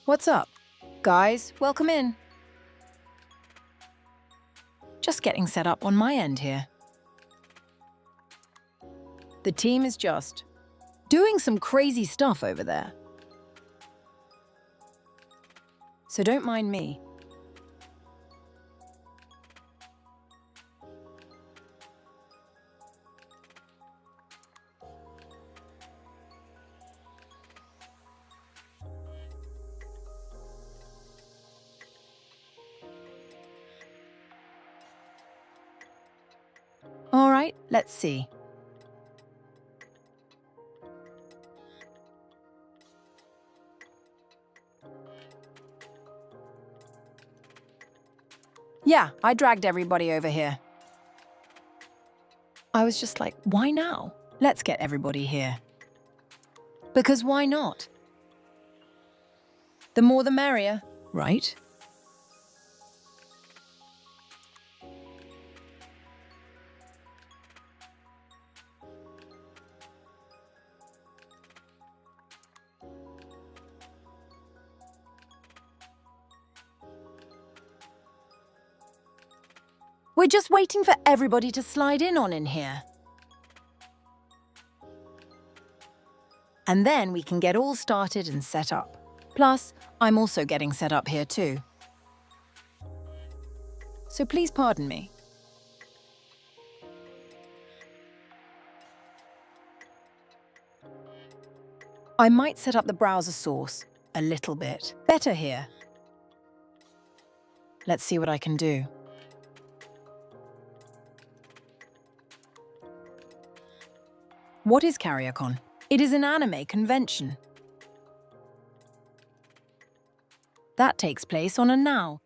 What's up? Guys, welcome in. Just getting set up on my end here. The team is just doing some crazy stuff over there. So don't mind me. All right, let's see. Yeah, I dragged everybody over here. I was just like, why now? Let's get everybody here. Because why not? The more the merrier, right? We're just waiting for everybody to slide in here. And then we can get all started and set up. Plus, I'm also getting set up here too. So please pardon me. I might set up the browser source a little bit better here. Let's see what I can do. What is CarrierCon? It is an anime convention. That takes place on a now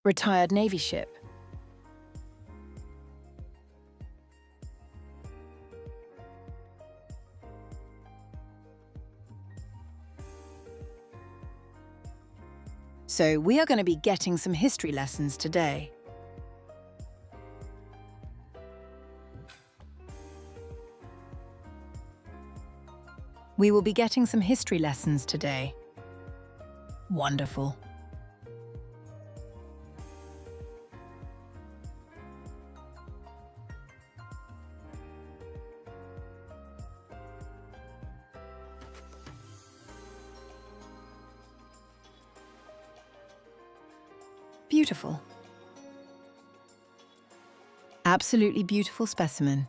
retired Navy ship. So we are going to be getting some history lessons today. We will be getting some history lessons today. Wonderful. Beautiful. Absolutely beautiful specimen.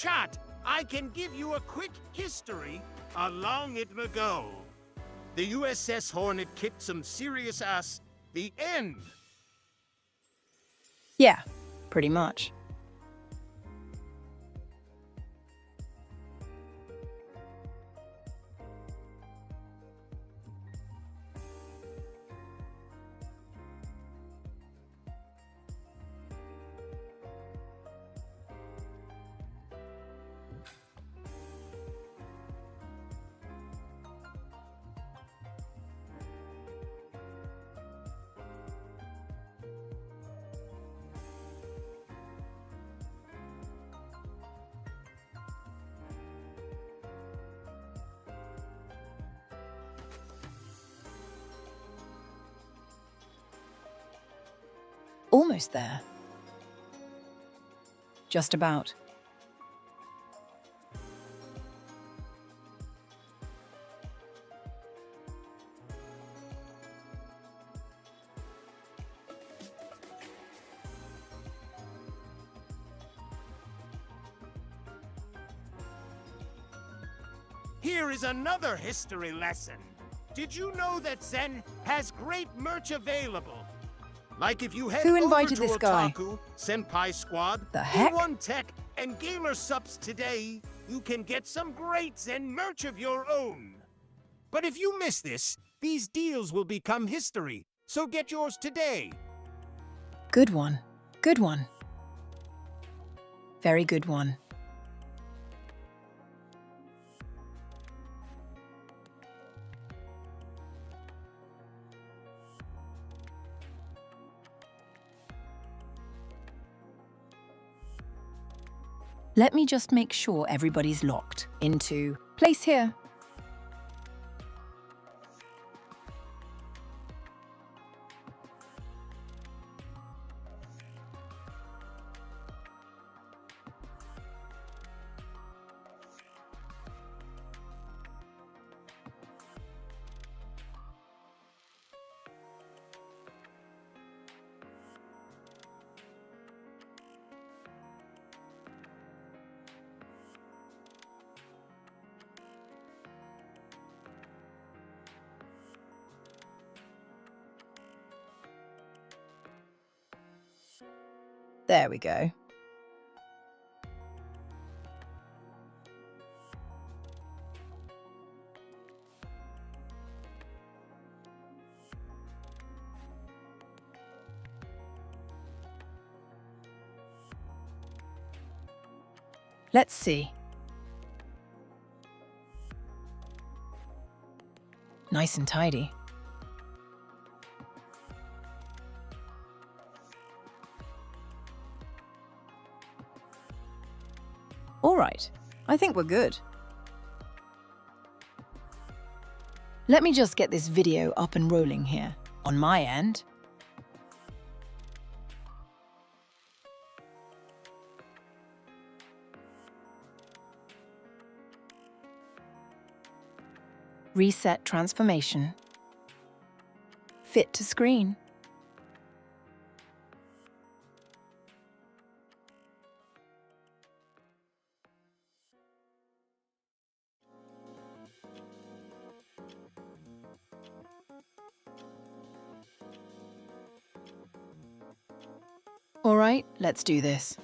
Chat, I can give you a quick history a long it ago. The USS Hornet kicked some serious ass. The end. Yeah, pretty much. Almost there. Just about. Here is another history lesson. Did you know that Zen has great merch available? Like if you head Who invited over to this guy? Otaku, Senpai Squad, The heck? A1 Tech, and Gamer Subs today, you can get some great Zen merch of your own. But if you miss this, these deals will become history, so get yours today. Good one. Good one. Very good one. Let me just make sure everybody's locked into place here. There we go. Let's see. Nice and tidy. All right, I think we're good. Let me just get this video up and rolling here, on my end. Reset transformation. Fit to screen. All right, let's do this.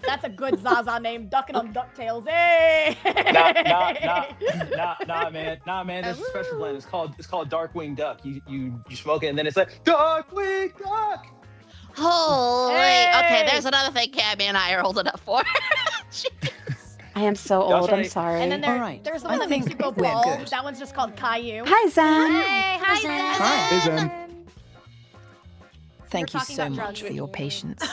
That's a good Zaza name, ducking on DuckTales. Hey! Nah, man. This is a special blend. It's called Darkwing Duck. You smoke it, and then it's like Darkwing Duck. Holy! Hey! Okay, there's another thing Cammy and I are old enough for. I am so old. I'm sorry. And then All right, there's the I one that makes you think go we're bald. good. That one's just called Caillou. Hi, Zen. Hey, hi, Zen. Hi. Hey, Zen. Thank you talking so about much drugs for with your you. patience.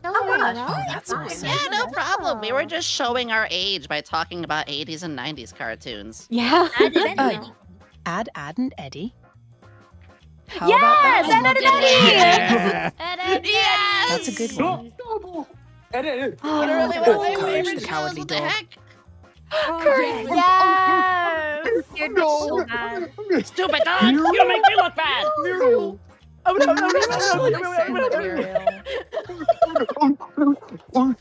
Oh, gosh. Oh, that's awesome. Yeah, no problem. We were just showing our age by talking about 80s and 90s cartoons. Yeah. Add and Eddie. How Yes, about that? Ed, Ed, Ed, Ed. Yes! That's a good one. Oh, Literally Oh, one of my courage, favorite the shows. cowardly What the dog. heck? Yes! You're so bad. Stupid dog! You don't make me look bad! Oh, no, no, no, That's no, so no, much no, fun. no, no, no. God.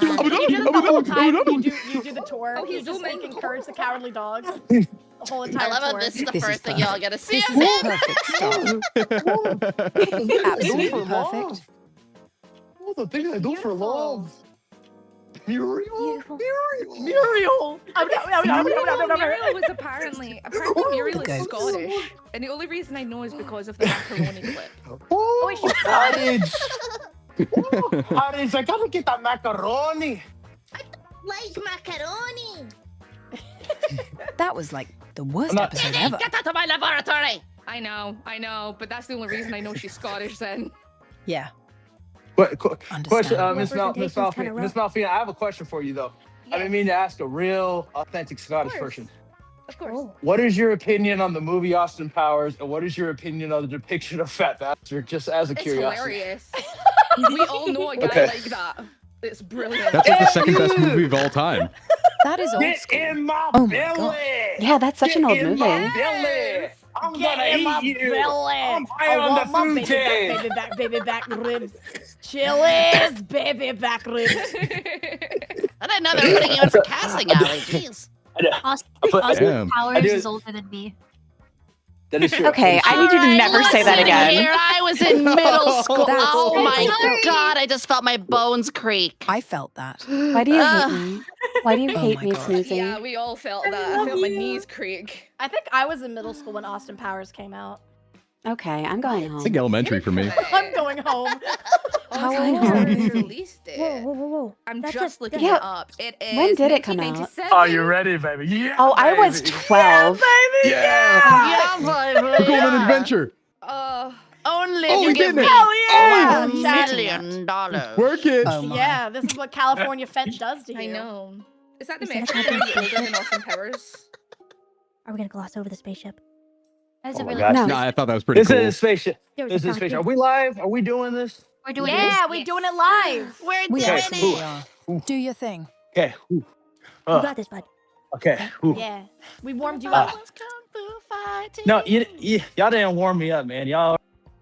You do this the whole time you do the tour. Oh, You he's just like zooming. encourage the cowardly dogs. The whole I entire love how tour. this is the This is first thing y'all get to see This of is a him. perfect start. Absolutely perfect. All the things I do for love. Muriel? Beautiful. Muriel! Muriel was apparently Muriel The is goats. Scottish, and the only reason I know is because of the macaroni clip. Oh, she's Cottage. Cottage, I gotta get that macaroni. Like macaroni. That was like the worst I'm not- episode ever. Get out of my laboratory! I know, but that's the only reason I know she's Scottish. Then Yeah, Question, understandable. Miss Representation's kinda Miss rough. Malfina, I have a question for you though. I didn't mean to ask a real, authentic Scottish person. of course. What is your opinion on the movie Austin Powers, and what is your opinion on the depiction of Fat Bastard? Just as a It's curiosity. hilarious. We all know a guy Okay. like that. It's brilliant. That's like the second best movie of all time. That is old Get school. in my Oh my belly! God. Yeah, that's such Get an old in movie. my belly! I'm Get gonna in my eat you! belly. I'm high I on want the my food chain! baby back ribs. Chili's baby back ribs. I didn't know they were putting you in for casting, Allie. Jeez. Austin Damn. Powers I do- is older than me. That is true. Okay, I need you to never say that Listen again. Here, I was in middle school. That's Oh my sorry. god, I just felt my bones creak. I felt that. Why do you hate Ugh. me? Why do you Oh hate my me, God. Snoozing? Yeah, we all felt that. I felt my knees creak. I think I was in middle school when Austin Powers came out. Okay, I'm going I home. think elementary for me. I'm going home. How Oh, old Powers are you? released it. Whoa. I'm That's just a- looking yeah. it up. It is. When did it come out? 1997. Are you ready, baby? Yeah. Oh, I was baby. 12. Yeah, baby. We're going on an adventure. Only Oh, if we you give did me it. yeah! $1 million. Work it. Oh my. Yeah, this is what California Fed does to you. I know. Is that the You said message? I Are can't you older than Austin Powers? Are we gonna gloss over the spaceship? That's Oh a my really gosh. No. No, I thought that was pretty This cool. is a spaceship. There was This a is a spaceship. Are cockpit. we live? Are we doing this? We're doing Yeah, this. we're doing it live. We're We doing are. Okay, it. We are. Do your thing. Okay. Ooh. You got this, bud. Okay. Ooh. Yeah, we warmed you Ah. up. Someone's come through fighting. No, y'all didn't warm me up, man. Y'all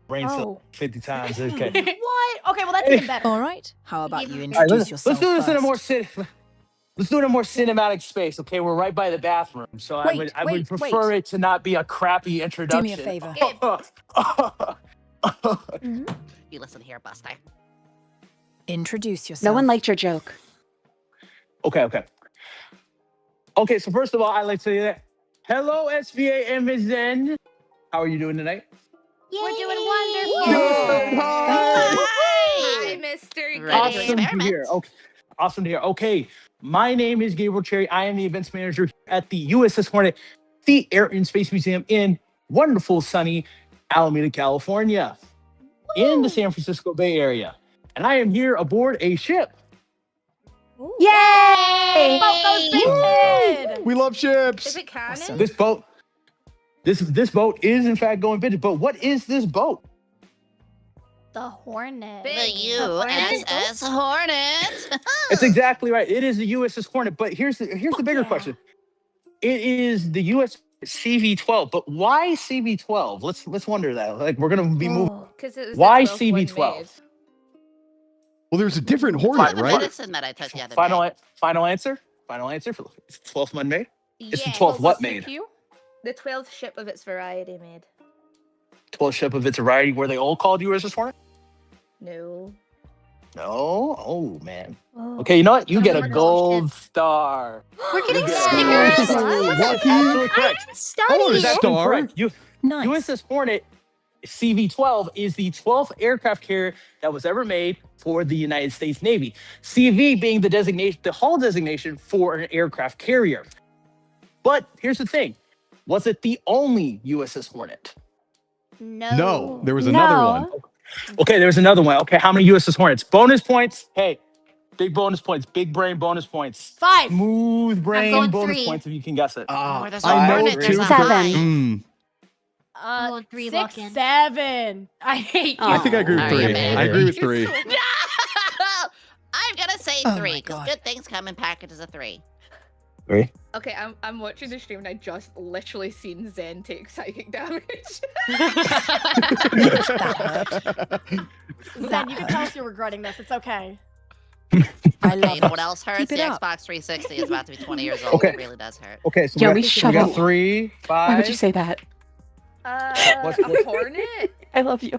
brain Oh. 50 times. Okay. What? Okay, well that's even better. All right. How about you All right, introduce yourself let's do this in a more first? let's do it in a more cinematic space. Okay, we're right by the bathroom, so I Wait, would wait, prefer wait. it to not be a crappy Do introduction. me a favor. You listen here, Buster. Introduce yourself. No one liked your joke. Okay. Okay, so first of all, I'd like to say that. Hello, SVA MSN. How are you doing tonight? We're doing wonderful. Good. Hi. Hi, Mr. Ready to Awesome to experiment. hear. Okay. Awesome to hear. Okay, my name is Gabriel Cherry. I am the events manager at the USS Hornet, the Air and Space Museum in wonderful, sunny Alameda, California, in the San Francisco Bay Area. And I am here aboard a ship. Yay! Boat goes vintage. We love Is ships. it canon? Awesome. This boat, this boat is in fact going vintage. But what is this boat? The Hornet. The Big. USS Hornet. It's exactly right. It is the USS Hornet. But here's the bigger question. It is the US CV-12. But why CV-12? Let's wonder that. Like we're gonna be moving. Because it was Why the 12th one CV-12? made. Well, there's a different It's Hornet, the right? medicine that I took the other Final day. final answer. Final answer for it's the 12th one made. It's the Yeah, 12th what was made? The 12th ship of its variety made. 12th ship of its variety. Were they all called USS Hornet? No. No. Oh man. Oh. Okay, you know what? You Some get of a them are called gold star. We're getting Yeah. stickers. That's absolutely correct. Oh, Study. is that Absolutely star? correct. Nice. USS Hornet CV-12 is the 12th aircraft carrier that was ever made for the United States Navy. CV being the designation, the hull designation for an aircraft carrier. But here's the thing: was it the only USS Hornet? No, there was another No. one. Okay, there's another one. Okay, how many USS Hornets? Bonus points. Hey, big bonus points. Big brain bonus points. 5. Smooth brain going bonus 3. points if you can guess it. Where there's a I know Hornet, there's two a Seven. hive. Mm, Oh, 3 6, lock in. 7. I hate you. I think I agree with Are three. you bad? I agree with three. No! I'm gonna say Oh my 3 because God. good things come in packages of 3. Okay, I'm watching the stream and I just literally seen Zen take psychic damage. Zen, you can tell us you're regretting this. It's okay. I Hey, love you know it. what else hurts? Keep The it up. Xbox 360 is about to be 20 years old. Okay. It really does hurt. Okay, so Joey, we shut got up. 3, 5. Why would you say that? What's A this? hornet? I love you.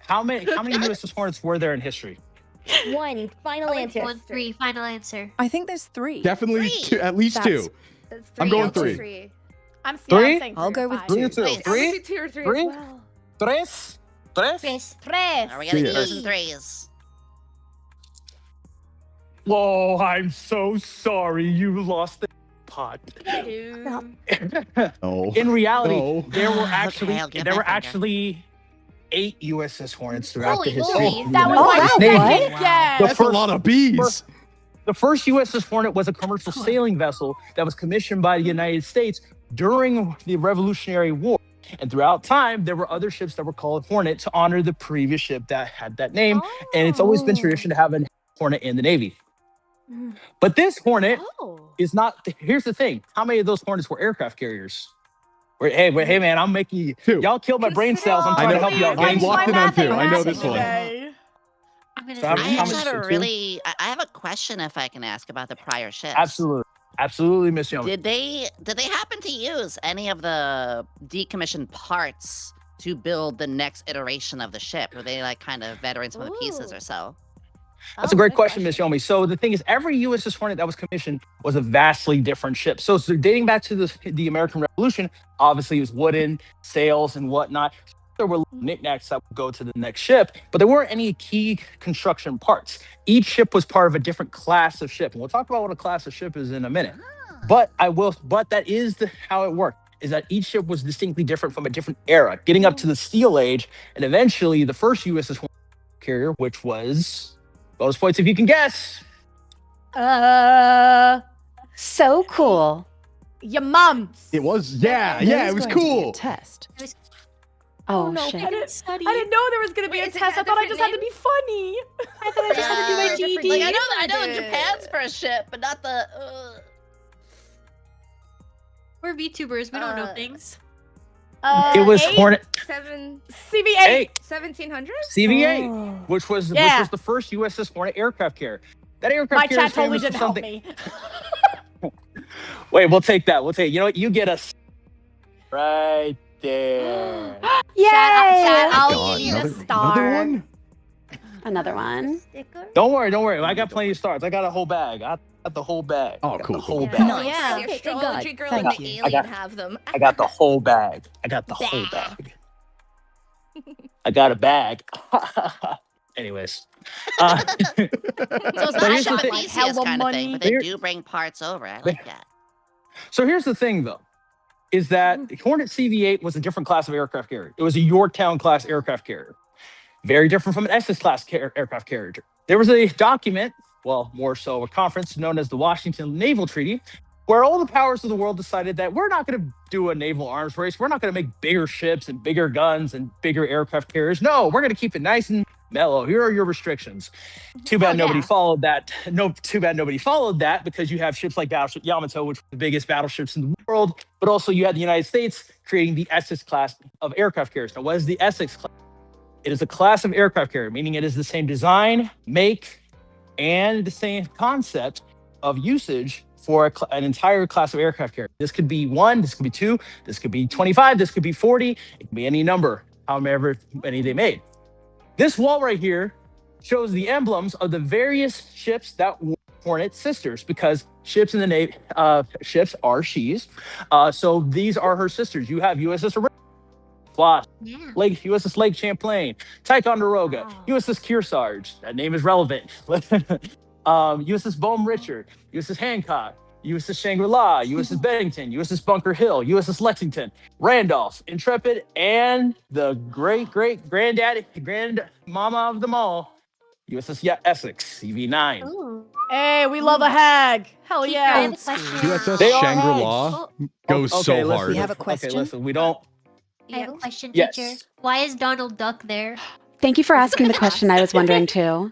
How many USS Hornets were there in history? 1. Final Oh, answer. it's 1, 3. Final answer. I think there's 3. Definitely Three. two, at least That's- two. It's I'm going I'll go 3. I'm 3? saying I'll 3 or go with 5. 2. Three or two? Wait, I'm Three? gonna say 2 or 3 Three? as well. Tres? Tres? Chris. 3. Are we getting Yeah. 2s and 3s? Whoa, I'm so sorry you lost the pot. 2. Oh. In reality, No. there were Okay, actually I'll give there my were finger. actually 8 USS Hornets throughout the Holy history. moly. of the That was Oh, my wow, second what? guess. The That's a first- lot of bees. The first USS Hornet was a commercial sailing vessel that was commissioned by the United States during the Revolutionary War. And throughout time, there were other ships that were called Hornet to honor the previous ship that had that name. And it's always been tradition to have a Hornet in the Navy. But this Hornet Oh. is not. Here's the thing: how many of those Hornets were aircraft carriers? Hey, man, I'm making you. 2. Y'all killed my brain cells. I'm I trying to know. help you out. I'm games. locked in on 2. I know this one. Today. I'm gonna So how I many- say actually much have a is it, really, I have a question if I can ask about the prior ships. Absolutely. Absolutely, Miss Yomi. Did they happen to use any of the decommissioned parts to build the next iteration of the ship? Were they like kind of veterans with the pieces or so? That's a great question, Miss Yomi. So the thing is, every USS Hornet that was commissioned was a vastly different ship. So dating back to the American Revolution, obviously it was wooden, sails, and whatnot. There were knickknacks that would go to the next ship, but there weren't any key construction parts. Each ship was part of a different class of ship. And we'll talk about what a class of ship is in a minute. But that is how it worked, is that each ship was distinctly different from a different era, getting up to the Steel Age, and eventually the first USS Hornet carrier, which was, bonus points if you can guess. So cool. Your mom's. It was, it was cool. Test. Oh, no, shit. I didn't know there was gonna be a test. I thought I just had to be funny. I thought I just had to do my GED. Like I know Japan's first ship, but not the. We're VTubers. We don't know things. It was eight? Hornet CV8. 1700? CV8, Oh. which was the first USS Hornet aircraft carrier. That aircraft My carrier chat totally is famous for didn't help something. me. Wait, we'll take that. You know what? You get us right there. Yay! I'll God, give you another, the star. another one? Another one. Don't worry. I got plenty of stars. I got a whole bag. I got the whole bag. Oh, I got cool, The cool. whole Yeah. bag. Nice. Yeah, Okay, the thank astrology God. girl Thank and the you. alien have them. I got the whole bag. I got the whole bag. I got a bag. Anyways. So it's But not here's the a thing. Theseus Hella kind of thing, money. but they do bring parts over. I like that. So here's the thing, though, is that Hornet CV8 was a different class of aircraft carrier. It was a Yorktown class aircraft carrier. Very different from an Essex class aircraft carrier. There was a document, well, more so a conference known as the Washington Naval Treaty, where all the powers of the world decided that we're not going to do a naval arms race. We're not going to make bigger ships and bigger guns and bigger aircraft carriers. No, we're going to keep it nice and mellow. Here are your restrictions. Too bad nobody followed that. Too bad nobody followed that, because you have ships like Battleship Yamato, which were the biggest battleships in the world, but also you had the United States creating the Essex class of aircraft carriers. Now, what is the Essex class? It is a class of aircraft carrier, meaning it is the same design, make, and the same concept of usage for an entire class of aircraft carrier. This could be 1, this could be 2, this could be 25, this could be 40, it can be any number, however many they made. This wall right here shows the emblems of the various ships that were Hornet sisters, because ships in the Navy, ships are she's. So these are her sisters. You have USS Wasp, USS Lake Champlain, Ticonderoga, USS Kearsarge. That name is relevant. USS Bohm Richard, USS Hancock, USS Shangri-La, USS Bennington, USS Bunker Hill, USS Lexington, Randolph, Intrepid, and the grandmama of them all, USS Essex, CV9. Ooh. Hey, we love a hag. Hell I yeah. have a question. USS They are Shangri-La goes so listen, hard. We have a question. Okay, listen, we don't. I have a question, Yes. teacher. Why is Donald Duck there? Thank you for asking the question. I was wondering too.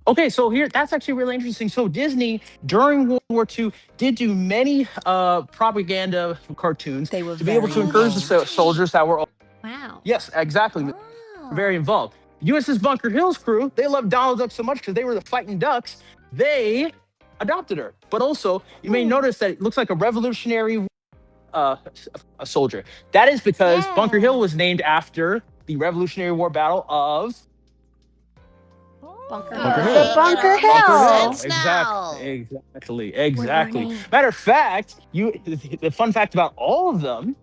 Okay, so that's actually really interesting. So Disney, during World War II, did do many propaganda cartoons They were to be able to very encourage the involved. soldiers that were, Wow. yes, exactly, very involved. USS Bunker Hill's crew, they loved Donald Duck so much because they were the fighting ducks, they adopted her. But also, you may notice that it looks like a Revolutionary a soldier. That is because Bunker Hill was named after the Revolutionary War battle of Bunker Hill. The Bunker Hill. Sense now. Exactly. Matter of fact, the fun fact about all of them,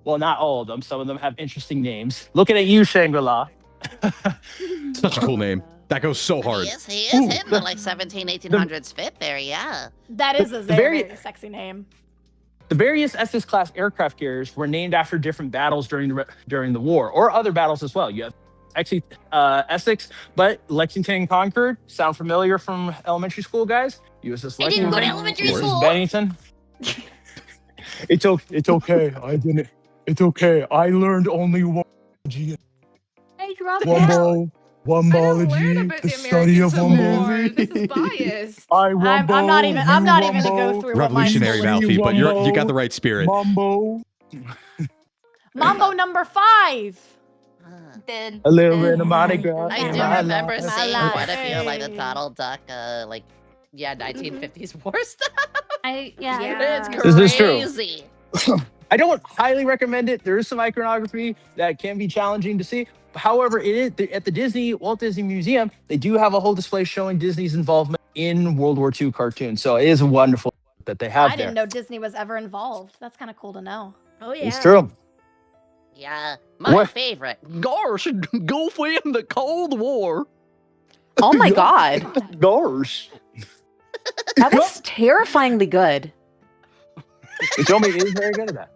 well, not all of them, some of them have interesting names. Looking at you, Shangri-La. Such a cool name. That goes so hard. He is hitting the like 1800s fit there, yeah. That is a very sexy name. The various Essex class aircraft carriers were named after different battles during the war, or other battles as well. You have actually Essex, but Lexington and Concord sound familiar from elementary school, guys? USS Lexington. I didn't go to elementary USS school. Bennington. It's okay. I didn't. It's okay. I learned only one biology. I dropped One I don't learn biology. about The the study of Americans one more. This is biology. biased. I'm not even gonna go through Revolutionary, what my Malfi, but you got the right spirit. Mambo. Mambo number 5. Then A little bit of Mardi Gras. I do My remember life. seeing life. quite a few like the Hey. Donald Duck, 1950s war stuff. Yeah. It's This is true. Crazy. I don't highly recommend it. There is some iconography that can be challenging to see. However, it is at the Walt Disney Museum. They do have a whole display showing Disney's involvement in World War II cartoons. So it is wonderful that they have I there. didn't know Disney was ever involved. That's kind of cool to know. Oh yeah. It's true. Yeah, my What? favorite. Gosh, go win the Cold War. Oh my god. Gosh. That was terrifyingly good. Itomi is very good at that.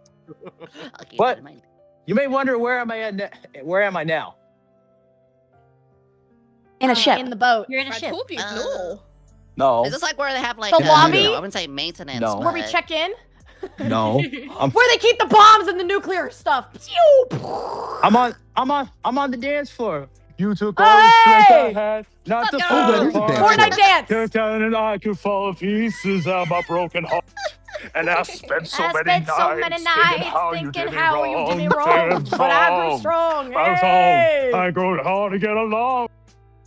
I'll keep What? that in mind. You may wonder where am I at? Where am I now? In a ship. In the boat. You're in a I ship. hope you know. No, Is this like where they have like The lobby? I wouldn't say maintenance. No. Where we but- check in? no. Where they keep the bombs and the nuclear stuff. Pew! I'm on the dance floor. You took all the strength I Hey! had, not to Let's fall go! There's a apart. dance floor. Fortnite dance. Tear down and I could fall to pieces of my broken heart. And I spent so I many spent nights so many nights thinking how you did me wrong, but I grew strong. I was Hey! home. I grew hard to get along.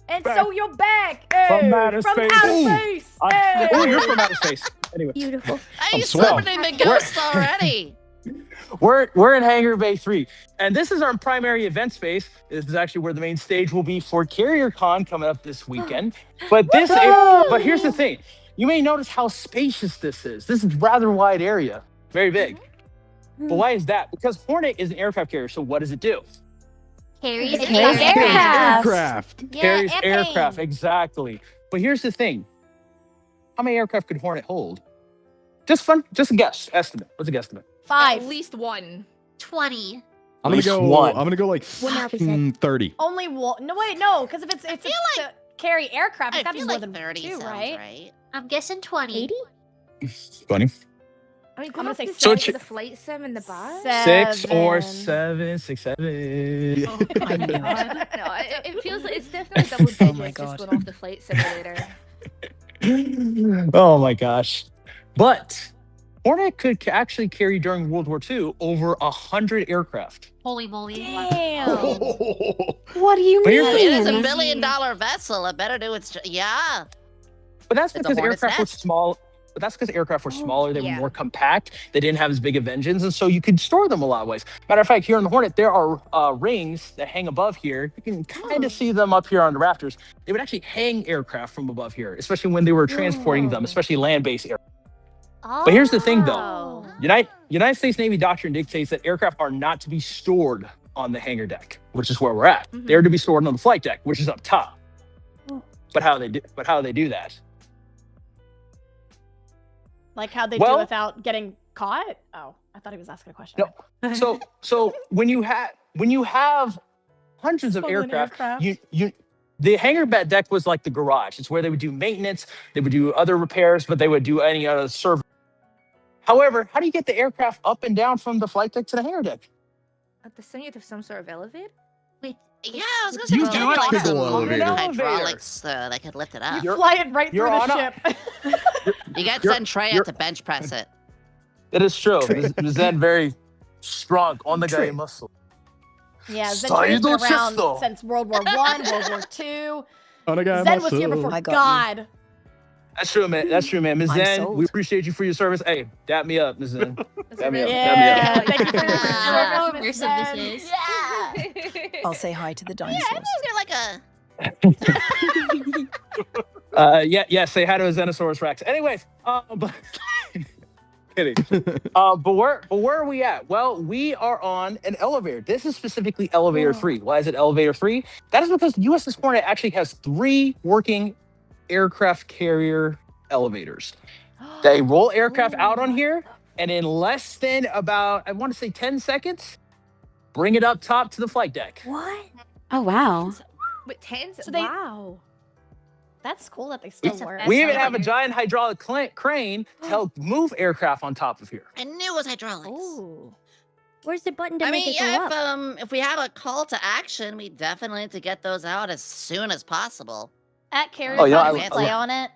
And back. so you're back. Hey! From outer space. outer Ooh. space. Hey! Oh, you're from outer space. Anyway, Beautiful. Are you swell. summoning the ghosts already? we're in Hangar Bay 3, and this is our primary event space. This is actually where the main stage will be for Carrier Con coming up this weekend. But but here's the thing: you may notice how spacious this is. This is a rather wide area, very big. But why is that? Because Hornet is an aircraft carrier. So what does it do? Carries It carries aircraft. Aircraft. Yeah, Carries airplane. aircraft, exactly. But here's the thing: how many aircraft could Hornet hold? Just a guess, estimate. What's a guesstimate? 5. At least one. 20. I'm gonna least go. one. I'm gonna go like 30. Only one. No, wait, no, because if it's feel to carry aircraft, I it's got to be feel more like than 30 two, sounds right? right. I'm guessing 20. 80? Funny. I mean, I'm going gonna off say the So size ch- of the flight sim in the bus. 6 or 7. 6, 7. I knew it. No, it feels like it's definitely double digits Oh my just God. going off the flight simulator. Oh my gosh. But Hornet could actually carry during World War II over 100 aircraft. Holy moly. Damn. What do you But here's the- It is a mean? billion-dollar vessel. It better do its yeah. But that's It's a because hornet's aircraft were nest. small. But that's because aircraft were smaller, they yeah. were more compact, they didn't have as big of engines, and so you could store them a lot of ways. Matter of fact, here in the Hornet, there are rings that hang above here. You can kind of see them up here on the rafters. They would actually hang aircraft from above here, especially when they were transporting them, especially land-based aircraft. But here's the thing, though. United States Navy doctrine dictates that aircraft are not to be stored on the hangar deck, which is where we're at. They're to be stored on the flight deck, which is up top. But how do they do that? Like how they Well- do without getting caught? Oh, I thought he was asking a question. No. So when you have hundreds of Stolen aircraft, the hangar bed deck was like the garage. It's where they would do maintenance, they would do other repairs, but they would do any other service. However, how do you get the aircraft up and down from the flight deck to the hangar deck? At the summit of some sort of elevator? Wait, Yeah, I was gonna say You there's do gotta be, it like on some an elevator. hydraulics that could lift it up. You fly it right you're through on the a- ship. You got you're- Zentreya you're- to bench press it. It is true. Zen very strong on the guy True. muscle. Yeah, Side Zentreya's been of around Chesto. since World War One, World War Two. On a guy Zen was here muscle. before I got God. That's true, man. That's true, man. Ms. I'm Zen, sold. we appreciate you for your service. Hey, dap me up, Ms. Zen. That's Dab me up. Yeah, Dab me up. thank you for your How service, immersive Miss this is. Zen. I'll say hi to the Yeah, dinosaurs. isn't there like a Yeah. Say hi to a Xenosaurus Rex. Anyways, but kidding. But where are we at? Well, we are on an elevator. This is specifically elevator 3. Why is it elevator 3? That is because the USS Hornet actually has 3 working aircraft carrier elevators. They roll aircraft out on here, and in less than about, I want to say 10 seconds, bring it up top to the flight deck. What? Oh, wow. With tens? So they- Wow. That's cool that they still That's a work. fast We even elevator. have a giant hydraulic crane to help move aircraft on top of here. I knew it was hydraulics. Ooh. Where's the button to I make mean, it go yeah, up? if we have a call to action, we definitely need to get those out as soon as possible. At Carrier, Oh, yeah, can we I- play on it?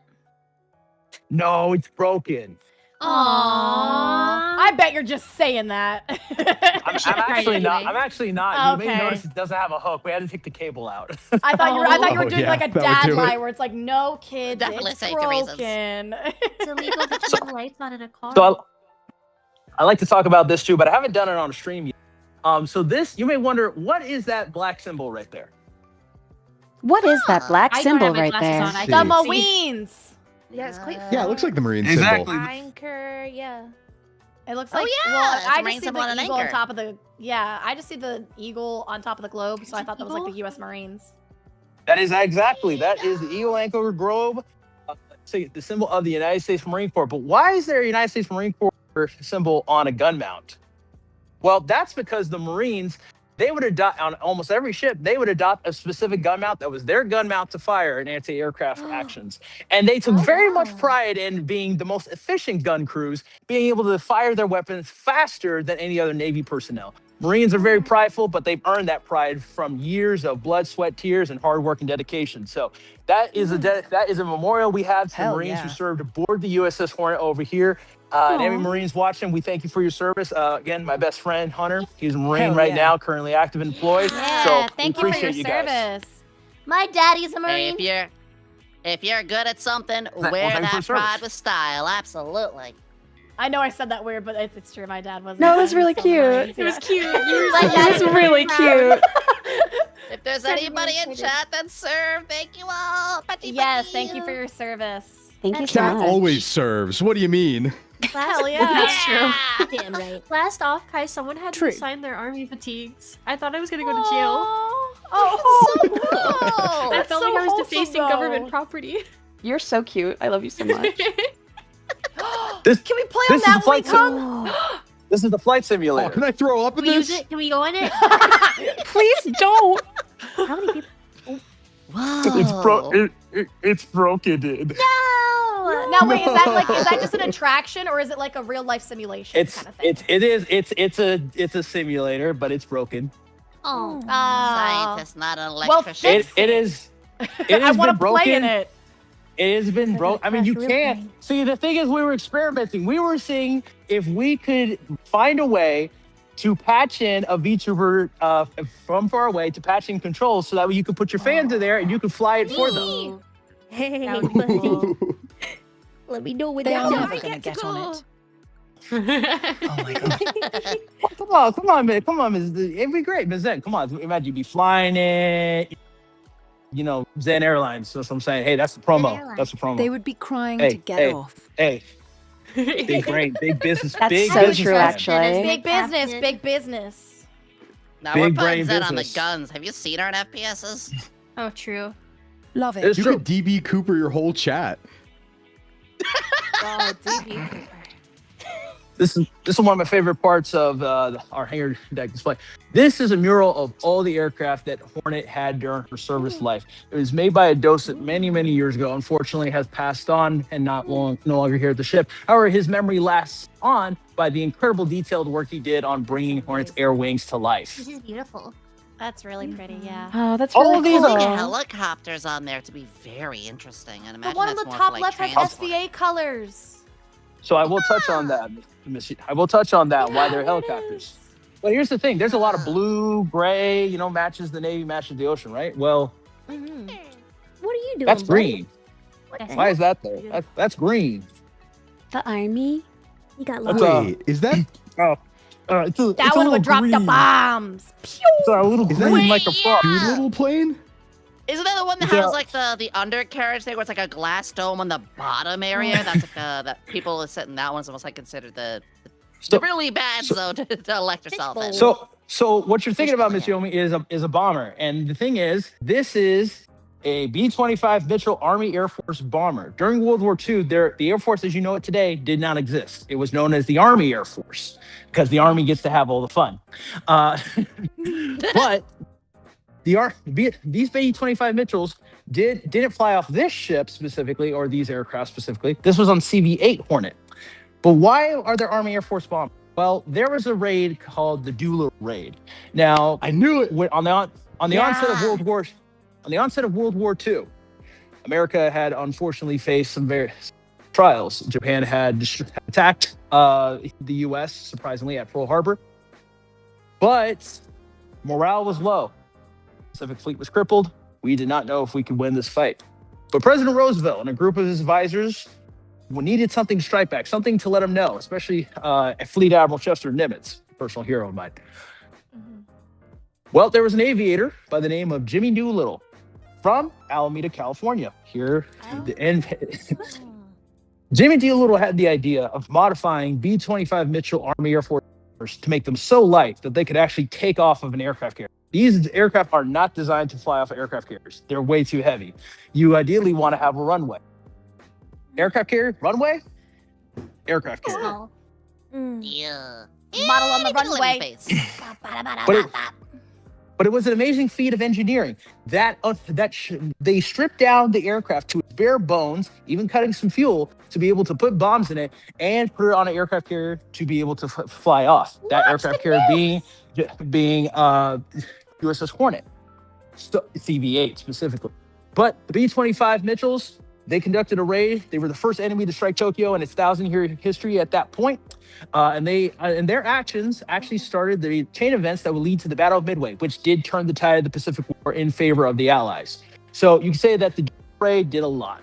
No, it's broken. I bet you're just saying that. I'm actually not. I'm actually not. You may Okay. notice it doesn't have a hook. We had to take the cable out. I thought you were doing yeah, like a that would dad do it. lie where it's like, no kids, Definitely it's safety reasons. broken. It's illegal to keep the lights on in a car. So I like to talk about this too, but I haven't done it on a stream yet. So this, you may wonder, what is that black symbol right there? What is that black I symbol don't have my right glasses there? on. I See. the Marines. Yeah, it's quite. Yeah, it looks like the Marine Exactly. symbol. Anchor, yeah. It looks Oh, like yeah, well, it's a I just Marine see symbol on the an eagle on anchor. top of the I just see the eagle on top of the globe, so I it thought that was like the eagle? U.S. Marines. That is exactly. That is the Eagle Anchor Grove, the symbol of the United States Marine Corps. But why is there a United States Marine Corps symbol on a gun mount? Well, that's because the Marines, they would adopt on almost every ship, they would adopt a specific gun mount that was their gun mount to fire in anti-aircraft actions. And they took very much pride in being the most efficient gun crews, being able to fire their weapons faster than any other Navy personnel. Marines are very prideful, but they've earned that pride from years of blood, sweat, tears, and hard work and dedication. So that is a memorial we have to the Hell Marines who yeah. served aboard the USS Hornet over here. And every Marines watching, we thank you for your service. Again, my best friend, Hunter, he's a Marine Hell right yeah. now, currently active and employed. Yeah, so thank we you for appreciate your guys. service. My daddy's a Hey, Marine. if you're good at something, well, wear thanks for that the pride service. with style. Absolutely. I know I said that weird, but it's true. My dad was. No, it was really cute. Marines, It was yeah. cute. My It dad's was really cute. If there's Send me anybody in excited. chat that serve, thank you all. Patty, Yes, patty. thank you for your service. Thank you so Chat much. always serves. What do you mean? Hell yeah. Yeah. Damn right. Last off, Kai, someone had True. to sign their army fatigues. I thought I was gonna go to jail. Oh, Cool. I That's felt so like I was wholesome, defacing though. government property. You're so cute. I love you so much. This, Can we play this on is that the when we flight come? this is the flight Oh, simulator. can I throw up in Can we use this? it? Can we go in it? Please don't. How many people? Whoa. It's broken, dude. No! Now wait, is that just an attraction or is it like a real life simulation It's kind of thing? it's a simulator, but it's broken. Oh. Scientist, not an Well, electrician. fix It is. It I has want been to play in broken. it. It has been broke. I mean, you Crash real can't time. see. The thing is, we were experimenting. We were seeing if we could find a way to patch in a VTuber from far away to patch in controls, so that way you could put your fans in there and you could fly it for them. Hey, Ooh. let me know when They are that's never going to get on it. Oh my god! Come on, man! Come on, it'd be great, Ms. Zen. Come on, imagine you'd be flying it. You know, Zen Airlines. That's what I'm saying. Hey, that's the promo. Airlines. That's the promo. They would be crying Hey, to get hey. off. Hey, big brain, big business, That's big so business. true, man. actually. Big business, big business. Now Big we're brain putting Zen on the business. guns. Have you seen our FPSs? Oh, true. Love it. It's You true. could DB Cooper your whole chat. Oh, DB. This is one of my favorite parts of our hangar deck display. This is a mural of all the aircraft that Hornet had during her service life. It was made by a docent many, many years ago. Unfortunately, has passed on and no longer here at the ship. However, his memory lasts on by the incredible detailed work he did on bringing Hornet's air wings to life. This is beautiful. That's really pretty, yeah. Oh, that's All really of these cool. I think helicopters on there to be very interesting. And The imagine one on that's the more top for, like, left has transport. SVA colors. So I will touch on that, Missy. I will touch on that. Why they're Yeah, there it helicopters. is. But here's the thing: there's a lot of blue, gray. You know, matches the Navy, matches the ocean, right? Well, Mhm. What are you doing? that's buddy? green. What the Why heck? is that there? That's green. The army. You got That's lost. Wait, is that It's a, That one would drop the bombs. Pew! It's a little Is that green like a frog. Doolittle plane? Isn't that the one that Yeah. has like the undercarriage thing where it's like a glass dome on the bottom area? That's like that people that sit in that one's almost like considered the So, really bad zone to elect yourself in. so what you're thinking about, Miss Yomi, is a bomber. And the thing is, this is a B-25 Mitchell Army Air Force bomber. During World War II, the Air Force as you know it today did not exist. It was known as the Army Air Force because the Army gets to have all the fun. But these B-25 Mitchells didn't fly off this ship specifically or these aircraft specifically. This was on CV-8 Hornet. But why are there Army Air Force bombers? Well, there was a raid called the Doolittle Raid. Now, I knew it. on the onset of World War II, America had unfortunately faced some trials. Japan had attacked the U.S. surprisingly at Pearl Harbor, but morale was low. The Pacific Fleet was crippled. We did not know if we could win this fight. But President Roosevelt and a group of his advisors needed something to strike back, something to let them know, especially Fleet Admiral Chester Nimitz, a personal hero of mine. Well, there was an aviator by the name of Jimmy Doolittle from Alameda, California. Jimmy Doolittle had the idea of modifying B-25 Mitchell Army Air Force to make them so light that they could actually take off of an aircraft carrier. These aircraft are not designed to fly off of aircraft carriers. They're way too heavy. You ideally want to have a runway. Aircraft carrier, runway, aircraft carrier. Yeah. Model on the Little in runway. face. But it was an amazing feat of engineering. They stripped down the aircraft to its bare bones, even cutting some fuel to be able to put bombs in it and put it on an aircraft carrier to be able to fly off. That aircraft carrier being USS Hornet, CV-8 specifically. But the B-25 Mitchells, they conducted a raid. They were the first enemy to strike Tokyo in its 1,000-year history at that point. And their actions actually started the chain of events that would lead to the Battle of Midway, which did turn the tide of the Pacific War in favor of the Allies. So you can say that the raid did a lot.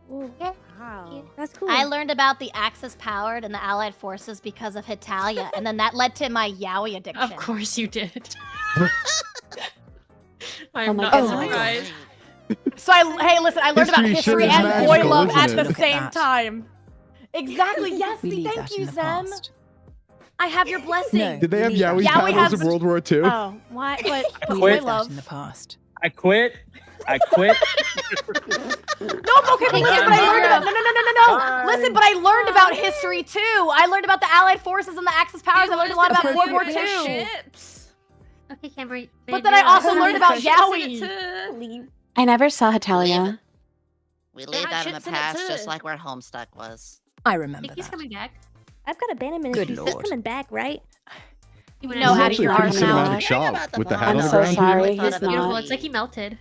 Ooh. Wow. That's cool. I learned about the Axis-powered and the Allied forces because of Hitalia, and then that led to my yaoi addiction. Of course you did. Oh my not God. surprised. So hey, listen, I learned about History sure history is and boy magical, love isn't at it? the Look at same that. time. Exactly. Yes. We leave Thank that you, in the Zen. past. I have your blessing. No. Did they have we leave Yowie that- Yeah, we paddles have- in World War II? Oh, why? But We boy leave that love. in the past. I quit. No, okay, but listen, but I learned about no. Listen, but I learned about history too. I learned about the Allied forces and the Axis powers. I learned a lot about World War II. Ships. Okay, Camry. But then I also learned about yaoi. Leave. I never saw Hitalia. We leave had that in the ships in it past, too. just like where Homestuck was. I remember He's that. coming back. I've got abandonment Good issues. He's lord. coming back, right? You This know is how to actually your a pretty arse now. cinematic shot About the with the bomb. hat on I'm the so ground. sorry. Thought He's of it. Beautiful. not. It's like he melted.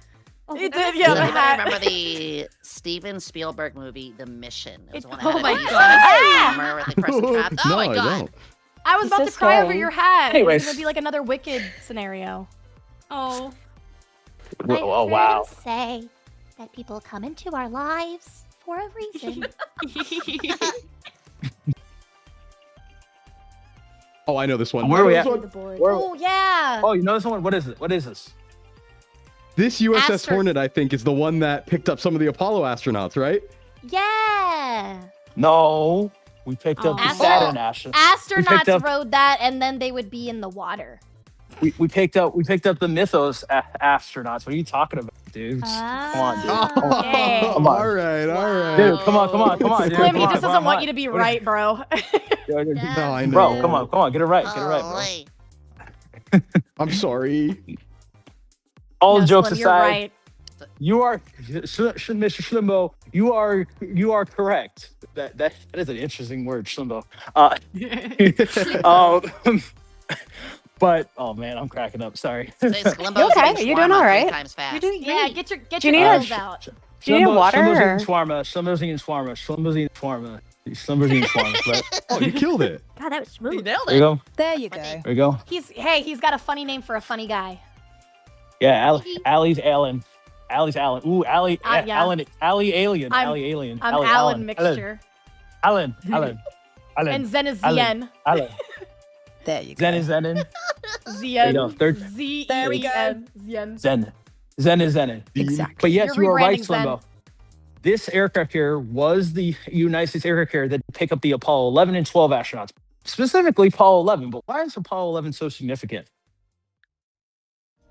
Oh, It that's did, yeah, Does the anybody hat. remember the Steven Spielberg movie, The Mission? It was the one Oh that my had a God. hammer where the person trapped. Oh No, my I god! don't. I was This about is to cry over scary. your hat. Anyways. It's gonna be like another Wicked scenario. Oh. Oh, wow. I've heard him say that people come into our lives for a reason. Oh, I know this one. Where are we I at? know this The one. board. Oh yeah. Oh, you know this one? What is it? What is this? This USS Astro- Hornet, I think, is the one that picked up some of the Apollo astronauts, right? Yeah. No, we picked up the Oh. Saturn astronauts. Astronauts up- rode that, and then they would be in the water. We picked up the Mythos astronauts. What are you talking about, dude? Come on, dude. Ah, Come on. okay. Come on. All right. Dude, come on, dude. Slim, he Come on, just doesn't come want on. you to be What- right, bro. No, I know. Bro, come on, get it right, bro. Holy. I'm sorry. All No, jokes Slim, you're aside, right. you are, Mr. Schlimbo, you are correct. That is an interesting word, Schlimbo. But oh man, I'm cracking up. Sorry. Say Sklimbo's You okay? eating You doing shawarma all 3 right? times fast. You're doing Yeah, great. get your Do you need a- pills out. Do you need water, Schlimbo's or- eating shawarma. Schlimbo's eating shawarma. Schlimbo's eating shawarma. Schlimbo's eating shawarma. But Oh, you killed it. God, that was You smooth. nailed there you it. go. There you go. There you go. He's got a funny name for a funny guy. Yeah, Allie's Allen. Allie's Allen. Ooh, Allie, Yeah. Allen, Allie Alien. I'm- Allie Alien. I'm Allie, Alan mixture. Allen. And Zen is Alan. Zien. Allen. There you go. Zen is Zenin. Zien. go. Third- There we go. Zien. Zen. Zen is Zenin. Exactly. But yes, You're you are right, rebranding Zen. Slimbo. This aircraft carrier was the United States aircraft carrier that picked up the Apollo 11 and 12 astronauts. Specifically Apollo 11. But why is Apollo 11 so significant?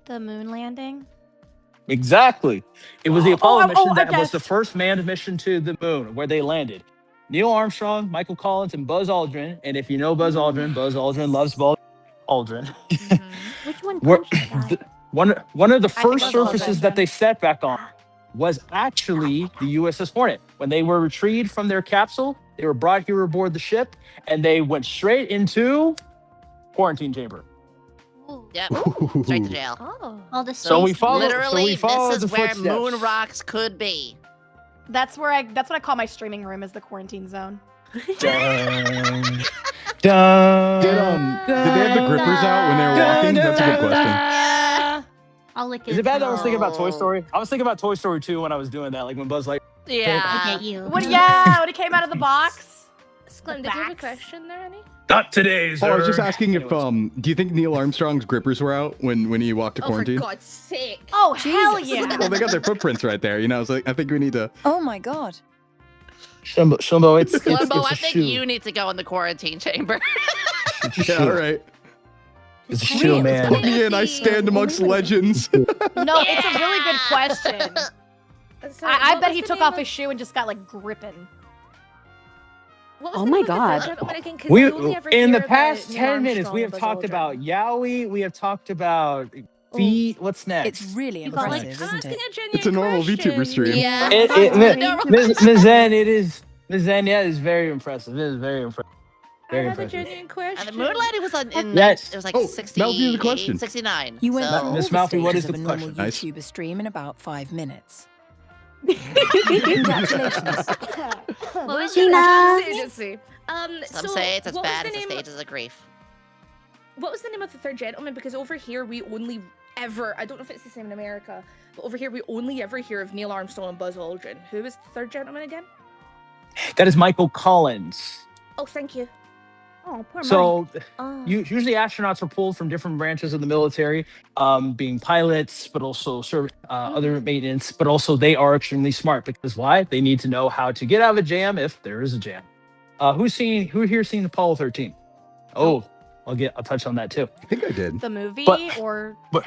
The moon landing. Exactly. It was the Apollo mission I that was guessed. the first manned mission to the moon where they landed. Neil Armstrong, Michael Collins, and Buzz Aldrin. And if you know Buzz Aldrin loves Buzz Aldrin. Which one Were- punched that guy? One of the think first Buzz Aldrin. surfaces that they set back on was actually the USS Hornet. When they were retrieved from their capsule, they were brought here aboard the ship, and they went straight into quarantine chamber. Yep. Straight to jail. Oh, all the So we space- follow- Literally, so we follow this is the where footsteps. moon rocks could be. That's what I call my streaming room, is the quarantine zone. Dun, dun, Did they have the grippers out when they were walking? That's a good question. I'll lick it. Is it bad that I was thinking about Toy Story? I was thinking about Toy Story 2 when I was doing that, like when Buzz Lightyear. Yeah. Get you. When he came out of the box. Glenn, did you have a question there, honey? Not today, sir. Oh, I was just asking if do you think Neil Armstrong's grippers were out when he walked to quarantine? Oh, for God's sake! Oh, hell yeah! Well, they got their footprints right there. You know, I was like, I think we need to. Oh my god. Shumbo, it's Columbo, I a think shoe. you need to go in the quarantine chamber. It's a Yeah, shoe. all right. It's a shoe, man. Put me in. I stand amongst legends. No, it's a really good question. Sorry, I what bet was he the took name off of- his shoe and just got like gripping. What was Oh the my name of the God. third gentleman again? 'Cause I We only ever in the hear about past Neil 10 minutes Armstrong we and have Buzz talked Aldrin. about Yowie. We have talked about feet. What's next? It's really You got, like, impressive, I'm isn't asking it? a genuine It's a normal question. VTuber stream. Yeah. Ms. Zen, it is. Ms. Zen, yeah, it is very impressive. It is very impressive. I Very have a impressive. genuine And question. the moonlighting was in Yes. it was like Oh, 60, Malfi, the question. 69. You went so... through all Miss the Malfi, what is stages of the a normal question? Nice. YouTuber stream in about 5 minutes. Congratulations. What was your Gina. Agency. Some so say it's as what was bad the as the name- stages of grief. What was the name of the third gentleman? Because over here we only ever, I don't know if it's the same in America, but over here we only ever hear of Neil Armstrong and Buzz Aldrin. Who was the third gentleman again? That is Michael Collins. Oh, thank you. Oh, poor So Oh. usually astronauts are pulled from different branches of the military, being pilots, but also other maintenance. But also they are extremely smart because why? They need to know how to get out of a jam if there is a jam. Who here seen Apollo 13? Oh, I'll touch on that too. I think I did. The movie But- or But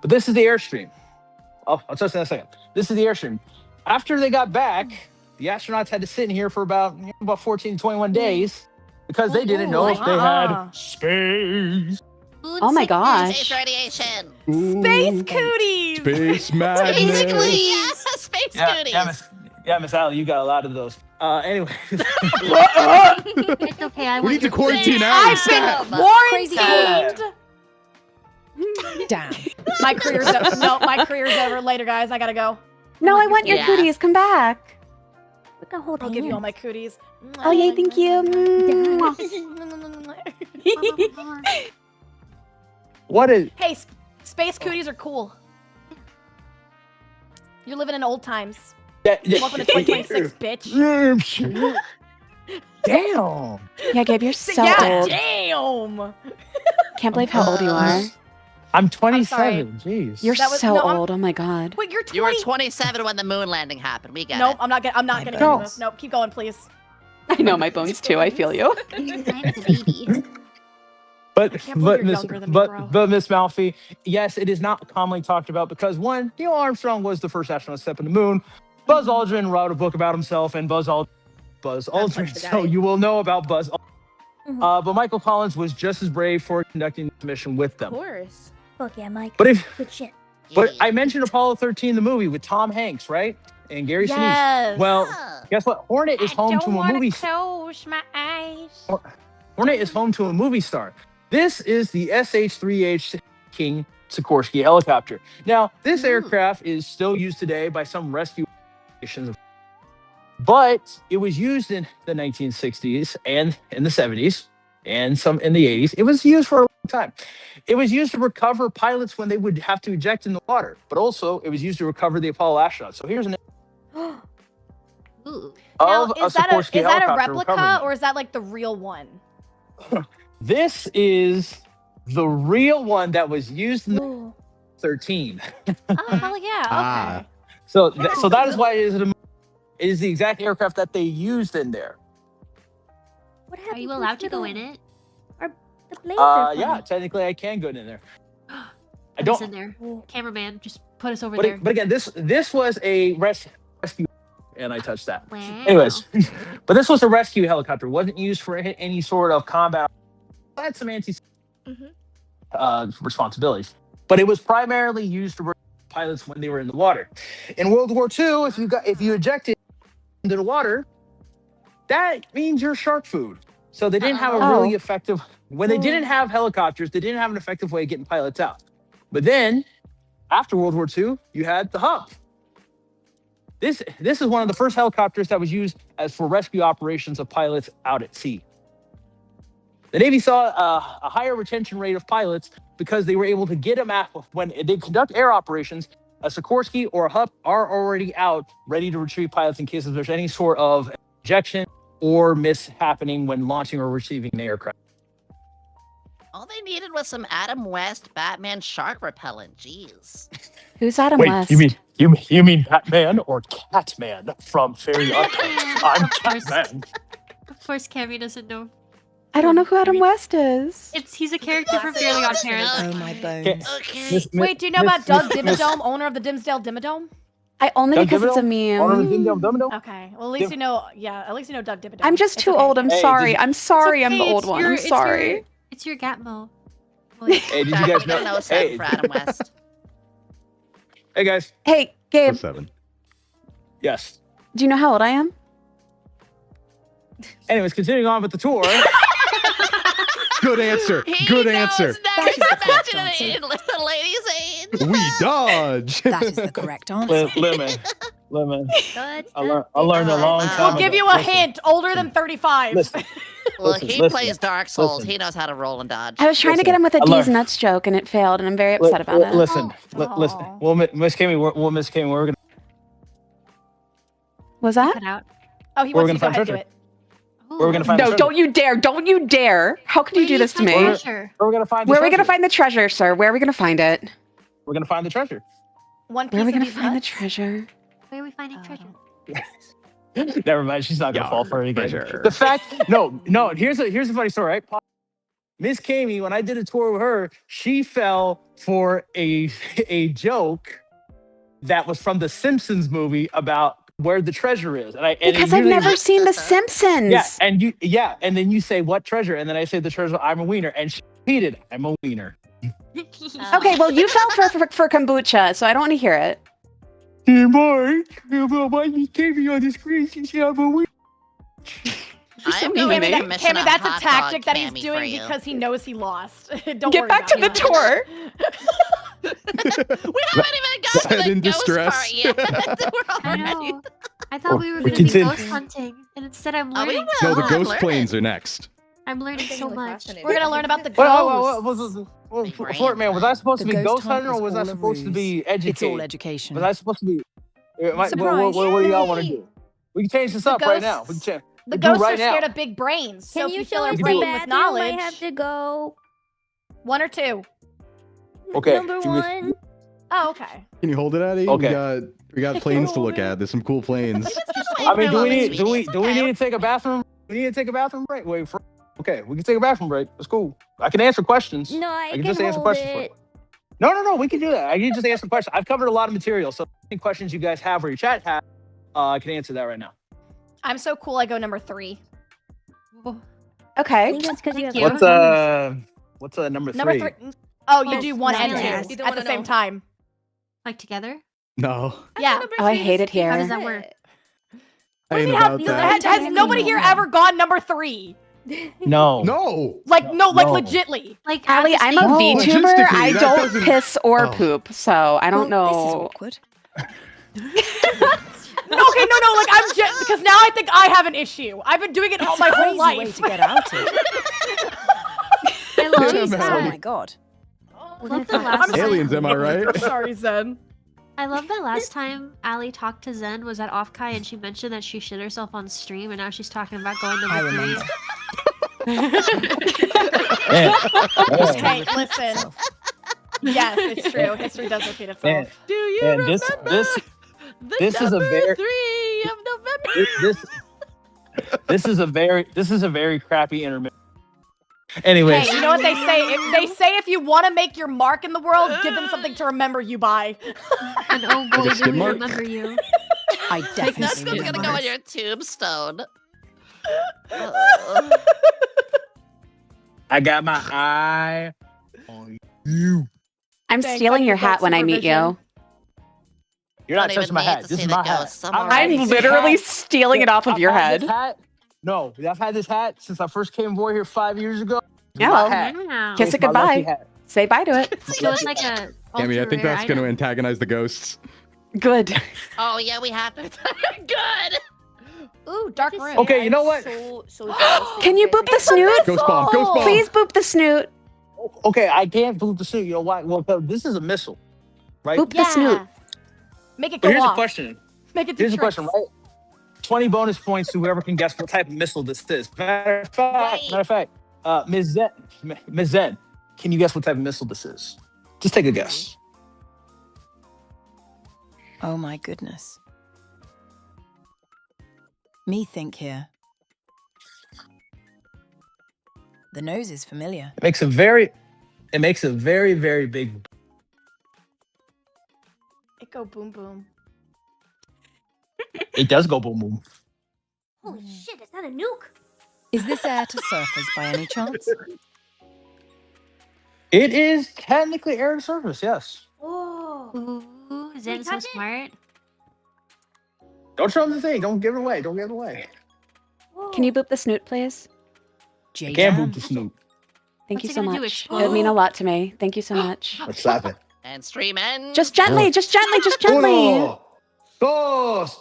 this is the Airstream. I'll touch on that in a second. This is the Airstream. After they got back, the astronauts had to sit in here for about 14 to 21 days because they didn't know if they had space. Oh my gosh. Space radiation. Space Cooties. Space madness. Basically, yeah, space goodies. Miss Allie, you got a lot of those. Anyway. It's okay. I We need to wasn't quarantine sick. Allie. I've been Crazy quarantined. Damn. My career's over. No, my career's over. Later, guys. I gotta go. No, I want your Yeah. cooties. Come back. We can hold I'll give you all hands. my cooties. Oh, yay, thank you. What is Hey, space cooties are cool. You're living in old times. Welcome to 2026, bitch. Damn. Yeah, Gabe, you're so yeah, old. damn. Can't believe how old you are. I'm sorry. 27. Jeez. You're That was- so no, I'm- old. Oh my god. Wait, you're 20. You were 27 when the moon landing happened. We get Nope, it. I'm not gonna get know. into this. Nope, keep going, please. I know my bones too. I feel you. I'm a baby. But can't believe you're Miss younger than me, bro. Miss Malfi, yes, it is not commonly talked about because one, Neil Armstrong was the first astronaut to step on the moon. Buzz Aldrin wrote a book about himself, and Buzz Aldrin. punch the So guy. you will know about Buzz. But Michael Collins was just as brave for conducting the mission with Of them. course. Fuck yeah, Mike. But if Good shit. I mentioned Apollo 13, the movie with Tom Hanks, right, and Gary Sinise. Yes. Well, Ah. guess what? Hornet is home to a movie. close my eyes. Hornet is home to a movie star. This is the SH-3H King Sikorsky helicopter. Now, this aircraft is still used today by some rescue operations, but it was used in the 1960s and in the 70s and some in the 80s. It was used for a long time. It was used to recover pilots when they would have to eject in the water, but also it was used to recover the Apollo astronauts. So here's an Ooh. Now, of a is that Sikorsky a helicopter replica recovering. or is that like the real one? This is the real one that was used in the Ooh. 13. Oh hell yeah! Okay. Ah. So that is why it is the exact aircraft that they used in there. What Are happened you to allowed its to go little- in it? The blades are Yeah, funny. technically I can go in there. I Put us don't. in there. Ooh. Cameraman, just put us over But, there. but again, this was a rescue, and I touched that. Wow. Anyways, but this was a rescue helicopter. It wasn't used for any sort of combat. It had some anti responsibilities, but it was primarily used to rescue pilots when they were in the water. In World War II, if you ejected into the water, that means you're shark food. So they didn't have a really effective. When they didn't have helicopters, they didn't have an effective way of getting pilots out. But then, after World War II, you had the hump. This is one of the first helicopters that was used as for rescue operations of pilots out at sea. The Navy saw a higher retention rate of pilots because they were able to get them out when they conduct air operations. A Sikorsky or a HUP are already out, ready to retrieve pilots in case if there's any sort of ejection or mishappening when launching or receiving an aircraft. All they needed was some Adam West Batman shark repellent. Jeez. Who's Adam Wait, West? you mean Batman or Catman from Fairy Odd Tales? I'm Catman. Of course, Cammy doesn't know. I don't know who Adam West is. He's a character from Fairly Odd Parents. Oh my bones. Okay. Wait, do you know about Doug Dimmadome, owner of the Dimsdale Dimmadome? I only Doug because it's a Dimmadome? meme. Okay, well at least you know. Yeah, at least you know Doug Dimmadome. I'm just It's too okay. old. I'm Hey, sorry. did you- I'm sorry. I'm It's the okay, old it's one. your- I'm it's sorry. It's your Gatmo. Hey, did you guys know? No Hey, sen for Adam West. hey guys. Hey, Gabe. 7. Yes. Do you know how old I am? Anyways, continuing on with the tour. Good answer. He Good knows answer. Now That is he's the correct imagining it in the lady's age. We dodge. That is the correct answer. Lemon. Good. I learned a long time We'll give ago. you a Listen, hint. Older than 35. Listen. Well, Listen, he listen, plays Dark Souls. listen. He knows how to roll and dodge. I was trying to get him with a I D's learned- nuts joke and it failed, and I'm very upset about it. Listen. Oh. Well, Miss Kimmy, we're gonna. Was that? Cut out. Oh, he We're wants you to gonna go ahead and find do treasure. it. Where are we gonna find the No, treasure? don't you dare. Don't you dare. How could you do this to me? Where Sure. are we gonna find? Where are the we going to treasure? find the treasure, sir? Where are we going to find it? We're gonna find the treasure. One piece Where are we of going to these find the nuts. treasure? Where are we finding treasure? Never mind. She's not gonna Yar, fall for it again. treasure. The fact, no. Here's a funny story, right? Miss Kami, when I did a tour with her, she fell for a joke that was from the Simpsons movie about where the treasure is, and Because I've never seen The Simpsons. Yeah, and then you say what treasure, and then I say the treasure. I'm a wiener, and she repeated, "I'm a wiener." Okay, well, you fell for kombucha, so I don't want to hear it. Hey, Mark, why you gave me on this crazy shit? I'm a wiener. I'm mean. going to Cammy, commission Cammy, that's a hot tactic dog that he's Cammy for doing you. because he knows he lost. Don't Get worry back to about the it. tour. We haven't even got to Head the in ghost distress. part yet. We're I already- know. I thought we were We going to be continue. ghost hunting, and instead I'm Oh, we learning. will. No, the I'm ghost learning. planes are next. I'm learning so Genuinely much. fascinating. We're gonna learn about the Big brain. Flirt man, was I supposed to The be ghost ghost hunt hunter or was was I all a supposed to ruse. be It's all educated? education. Was I supposed to be? What Surprise. do y'all want to do? We can change this The up right now. We can ghosts- change. The we do ghosts right are scared now. of big brains. So Can if you you show fill us a the brain with bathroom? knowledge, I have to go. one or two. Okay. Number give me- one. Oh, okay. Can you hold it, Addy? Okay. We got planes to look at. There's some cool planes. I mean, do we need It's do we okay. need to take a bathroom? We need to take a bathroom break. Okay, we can take a bathroom break. That's cool. I can answer questions. No, I can can just answer hold questions for you. it. No, we can do that. I can just answer questions. I've covered a lot of material, so any questions you guys have or your chat have, I can answer that right now. I'm so cool. I go number 3. I Okay. think that's because you have. you. What's number 3? Number 3. Oh, you Yes, do 1 and no, 2 yes. You don't at the wanna same know. time. Like together? No, Yeah. Oh, I hate it How here. does that work? I ain't How- about that. has nobody here ever gone number 3? No. No. Like No. legitly. Like Allie, I'm a No, VTuber. logistically, I that don't doesn't- piss or Oh. poop, so I don't Well, This is know. awkward. No, okay, no, like I'm just because now I think I have an issue. I've been doing it all my whole Crazy way life. to get out of. I love Yeah, these man. Oh guys. my god. Love the last time. Aliens, am I right? Sorry, Zen. I love that last time Allie talked to Zen was at Offkai and she mentioned that she shit herself on stream and now she's talking about going to I the remember. Hey, listen. Yes, it's true. History does repeat itself. Man, Do you and remember this is a very 3 of November? this is a very crappy intermission. Anyways, Hey, you know what they say? If you want to make your mark in the world, give them something to remember you by. And oh boy, Like a do skid we mark? remember you. I That's definitely gonna remember. go on your tombstone. I got my eye on you. I'm Thanks, stealing I your need dark hat when I meet you. supervision. You're not Don't even touching my need hat. to This see is the my hat. ghosts. I'm I'm already I'm see literally that. stealing it off of your had this head. hat- No, I've had this hat since I first came aboard here 5 years ago. It's Yeah. my hat. Wow. Kiss It's it my lucky goodbye. hat. Say bye to it. So it's like a Cammy, I think ultra-rare that's going to item. antagonize the ghosts. Good. Oh yeah, we have to. Good. Ooh, dark room. Okay, you know what? Can you boop the snoot? Ghost bomb. Ghost bomb. Please boop the snoot. Okay, I can't boop the snoot. You know why? Well, this is a missile, right? Boop the snoot. Make it But go here's off. a question. Make it do Here's a tricks. question, right? 20 bonus points to whoever can guess what type of missile this is. Matter of fact, Ms. Zen, can you guess what type of missile this is? Just take a guess. Oh my goodness. Me think here. The nose is familiar. It makes a very, very big. It go boom boom. It does go boom boom. Holy shit, is that a nuke? Is this air to surface by any chance? It is technically air to surface, yes. Oh. Ooh, Zen's so touch it? smart. Don't show them the thing. Don't give it away. Don't give it away. Can you boop the snoot, please? I can't boop the snoot. Thank What's you it so gonna do, much. It explode? would mean a lot to me. Thank you so much. Let's slap it. And stream end. Just gently, just gently, just gently. Oh, Ghost!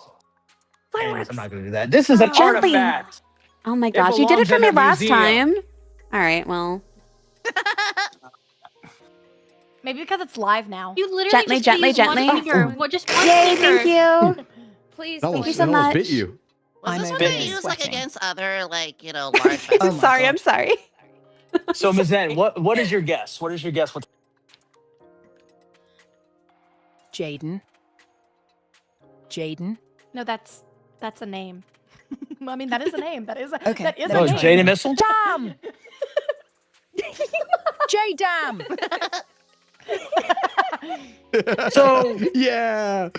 Anyways, I'm not going to do that. This is an Gently. artifact. Oh my It gosh, you did it belongs for in me a last museum. time. All right, well. Maybe because it's live now. You literally Gently, just gently, use gently. one finger. What, just one Yay, finger. thank you. Please. That Thank almost, you so that almost much. bit you. Was I'm this a one bit they use like sweating. against other like large? Oh I'm my sorry, God. I'm sorry. So, Ms. Zen, what is your guess? What is your guess? What? Jaden. Jaden. No, that's a name. I mean, that is a name. That is a Okay. that is No, a it's name. Jaden Missile. Damn! J-Dam! So, Yeah.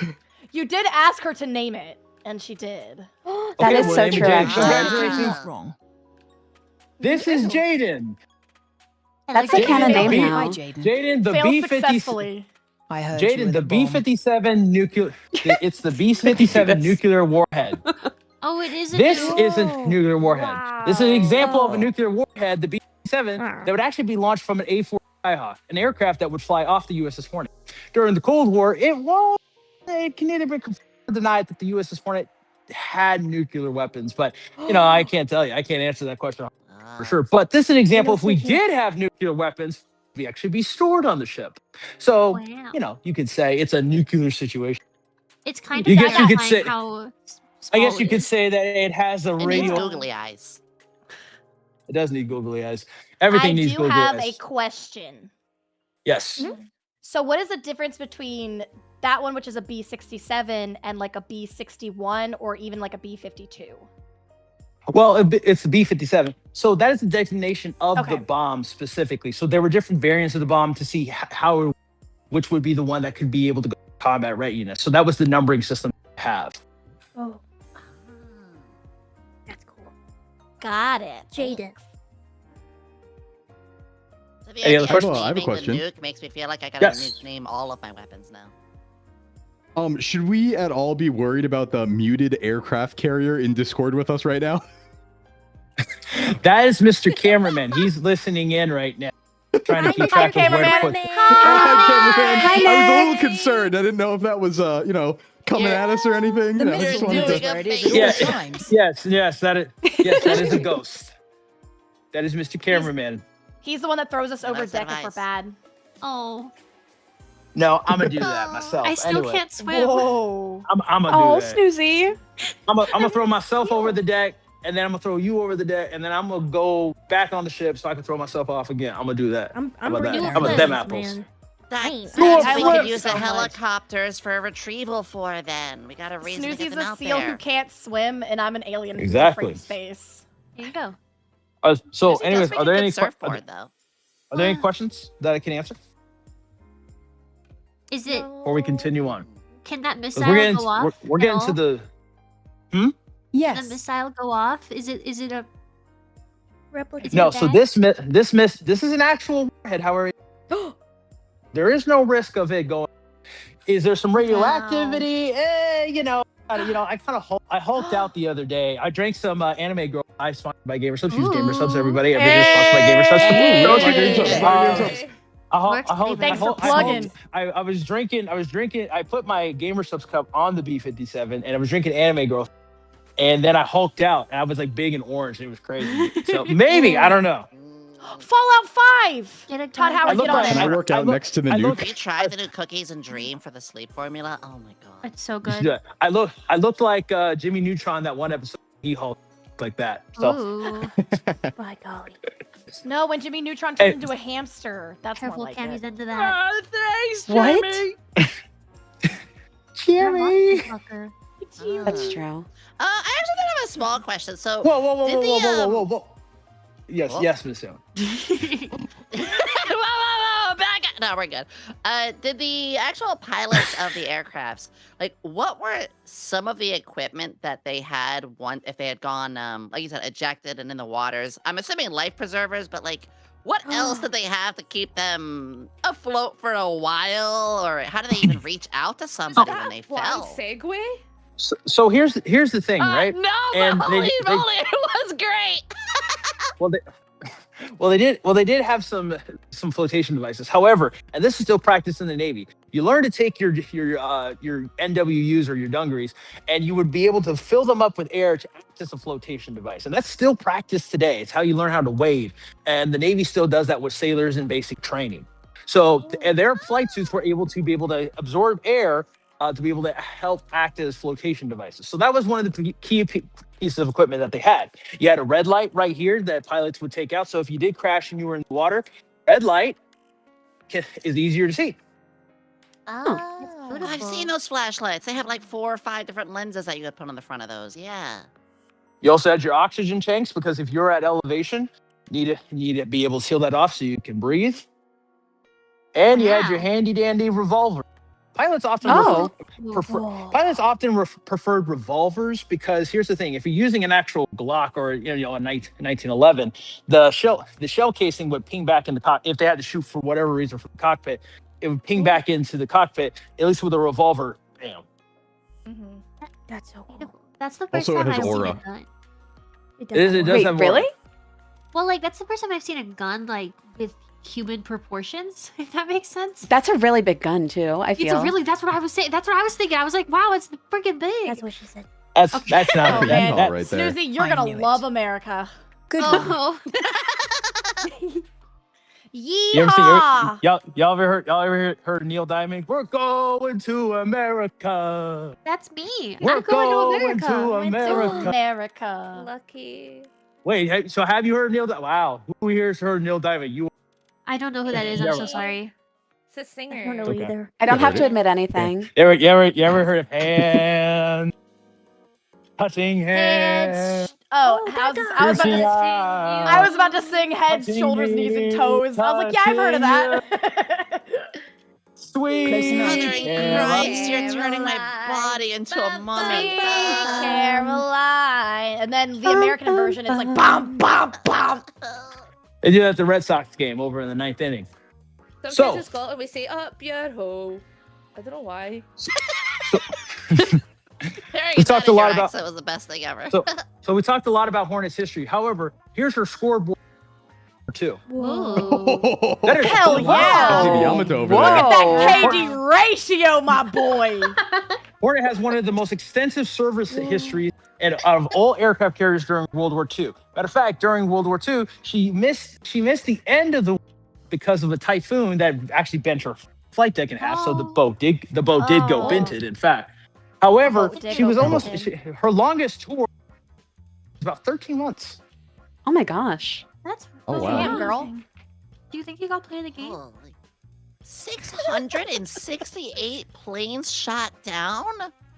You did ask her to name it, and she did. That Okay, is well, so name it true, Jaden. actually. Congratulations. Wrong. This is Jaden. That's the Jaden canon the name B- Hi, now. Jaden. Jaden, the Failed B-50. successfully. I heard you Jaden, were the bomb. B-57 nuclear. It's the B-57 nuclear warhead. Oh, it is a This nuke. is a nuclear warhead. This is an example of a Oh. nuclear warhead, the B-57, that would actually be launched from an A-4 Skyhawk, an aircraft that would fly off the USS Hornet. During the Cold War, it can neither be confirmed or denied that the USS Hornet had nuclear weapons, but I can't tell you. I can't answer that question for sure. But this is an example. If we did have nuclear weapons, we actually be stored on the ship. So, Wow. you could say it's a nuclear situation. It's kind You of guess you could satisfying say- how I guess small you it could is. say that it has a It needs radio. googly eyes. It does need googly eyes. Everything I needs do googly have eyes. a question. Yes. So, what is the difference between that one, which is a B-67, and like a B-61, or even like a B-52? Well, it's the B-57. So that is the designation of Okay. the bomb specifically. So there were different variants of the bomb to see which would be the one that could be able to go to combat readiness. So that was the numbering system we have. Oh. That's cool. Got it. Jaden. So the Any other idea of questions? Well, I have a naming the question. nuke makes me feel like I gotta Yes. name all of my weapons now. Should we at all be worried about the muted aircraft carrier in Discord with us right now? That is Mr. Cameraman. He's listening in right now, trying to keep Hi, track of where to put. cameraman. Hi, cameraman. Hi, I was a little Nick. concerned. I didn't know if that was, coming at us or anything. The I just missile wanted knows to... where it is at Yeah. all times. Yes, that is a ghost. That is Mr. Cameraman. He's the one that throws us No, over that's deck if we're advice. bad. Oh, No, I'm gonna do that myself. I still Anyway, can't swim. Whoa. I'm gonna Oh, do that. snoozy. I'm gonna throw myself over the deck, and then I'm gonna throw you over the deck, and then I'm gonna go back on the ship so I can throw myself off again. I'm gonna do that. I'm How about that? pretty How about nervous, them apples? man. That Nice. means I we love could use the so much. helicopters for retrieval for then. We got a reason to get Snoozy's them a out seal there. who can't swim, and I'm an alien who's Exactly. afraid of space. There you go. So, Snoozy anyways, does make are a there good any surfboard though? are there any questions that I can answer Is it? before we continue on? Can that 'Cause missile we're getting go off? we're at getting all? to the Can Yes. the missile go off? Is it a? Replicate no. So that. this is an actual warhead. However, there is no risk of it going. Is there some radioactivity? I hulked out the other day. I drank some Anime Girl Ice sponsored by Gamer Subs. Use Gamer Subs, everybody. A video sponsored by Gamer Subs. Hey. Ooh, that was my game subs. My game subs. Thanks for plugging. I was drinking. I put my Gamer Subs cup on the B-57, and I was drinking Anime Girl. And then I hulked out, and I was like big and orange, and it was crazy. So maybe, I don't know. Fallout 5. Todd Howard, get on Can I it. work out next to the nuke? Have you tried to do cookies and dream for the sleep formula? Oh my god. It's so good. Yeah, I looked like Jimmy Neutron that one episode. He hulked like that. So. Ooh. By golly. No, when Jimmy Neutron turned into a hamster. That's Careful, more like Cammy's it. into that. Thanks, What? Jimmy. That's true. I actually did have a small question. So, Whoa. Yes, Whoa. yes, Miss Stone. whoa, back up. No, we're good. Did the actual pilots of the aircrafts, like, what were some of the equipment that they had if they had gone, like you said, ejected and in the waters? I'm assuming life preservers, but like, what else did they have to keep them afloat for a while, or how did they even reach out to somebody when they fell? Segue? So here's the thing, right? No, And but holy moly, it was great. Well, they did have some flotation devices. However, and this is still practiced in the Navy, you learn to take your NWUs or your dungarees, and you would be able to fill them up with air to act as a flotation device. And that's still practiced today. It's how you learn how to wade. And the Navy still does that with sailors in basic training. So, and their flight suits were able to absorb air to be able to help act as flotation devices. So that was one of the key pieces of equipment that they had. You had a red light right here that pilots would take out. So if you did crash and you were in the water, red light is easier to see. Oh. I've seen those flashlights. They have like 4 or 5 different lenses that you could put on the front of those. Yeah. You also had your oxygen tanks, because if you're at elevation, you need to be able to seal that off so you can breathe. And you had your handy dandy revolver. Pilots often preferred revolvers, because here's the thing: if you're using an actual Glock or a 1911, the shell casing would ping back in the cockpit. If they had to shoot for whatever reason from the cockpit, it would ping back into the cockpit. At least with a revolver, bam. That's so cool. That's the first Also, it time has I've aura. seen a gun. It does Wait, have really? Well, like that's the first time I've seen a gun like with human proportions. If that makes sense. That's a really big gun too. I feel. That's what I was saying. That's what I was thinking. I was like, wow, it's freaking big. That's what she said. That's not Oh, man. that, right there. Snoozy, you're I gonna knew it. love America. Good one. Oh, Yeehaw! y'all ever heard Neil Diamond? We're going to America. that's me. We're I'm going going to to America. America. America. Lucky. Wait, so have you heard Neil Diamond? Wow, who here's heard Neil Diamond? You I don't know who that is. I'm so sorry. It's a singer. I don't know Okay. either. I don't have to Heard it. admit anything. You ever heard of hands touching hands? Oh, Oh, I was Gaga. about to Touching sing. eyes. I was about to sing heads, Touching shoulders, knees, and me, toes. I was like, yeah, I've heard of that. Sweet Close enough. Mother in Caroline. Christ, you're turning my body into a mummy. Sweet Caroline. And then the American version is like, bam, bam, bam. They do that at the Red Sox game over in the 9th inning. Sometimes So- in Scotland we say up your hoe. I don't know why. Hearing We that talked in a lot your about- accent was the best thing ever. So we talked a lot about Hornet's history. However, here's her scoreboard too. Ooh. That is Hell yeah. See the Yamato over Whoa. there. Look at that KD ratio, my boy. Hornet has one of the most extensive service histories and of all aircraft carriers during World War II. Matter of fact, during World War II, she missed the end of the war because of a typhoon that actually bent her flight deck in half. So the boat did go Oh. binted. In fact, however, boat did she go was almost binted. her longest tour was about 13 months. Oh my gosh. That's Oh, really wow. Damn, amazing. girl. Do you think you got play the game? Holy- 668 planes shot down?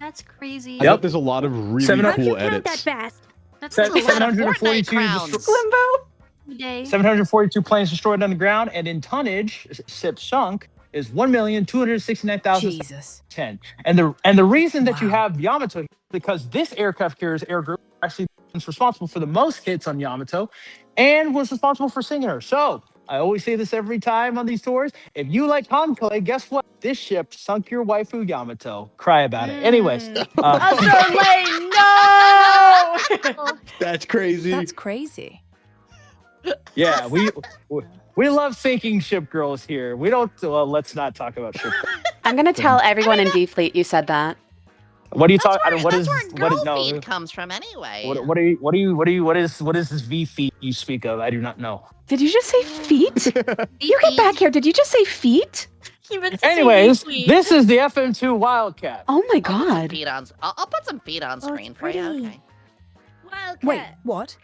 That's crazy. I bet there's a lot of really Seven- How'd you cool count that edits. fast? That's Seven- a lot of 742 Fortnite crowns. Limbo. day. 742 planes destroyed on the ground, and in tonnage, SIP sunk is 1,269,010. Jesus. And the reason that you Wow. have Yamato here is because this aircraft carrier's air group actually was responsible for the most hits on Yamato and was responsible for singing her. So I always say this every time on these tours. If you like Hangar, guess what? This ship sunk your waifu Yamato. Cry about it. Anyways, Usher Lane, no! That's crazy. That's crazy. Yeah, we love sinking ship girls here. We don't. Well, let's not talk about ship. I'm gonna tell everyone in V Fleet you said that. What are you That's talking? where, What that's is where what girl is no? feed comes from anyway. What is this V feet you speak of? I do not know. Did you just say feet? You get back here. Did you just say feet? He meant to say Anyways, V-Fleet. this is the FM2 Wildcat. Oh my I'll put some god. feet on. I'll put some feet on screen for you. pretty. Okay. Wildcat. Wait, what?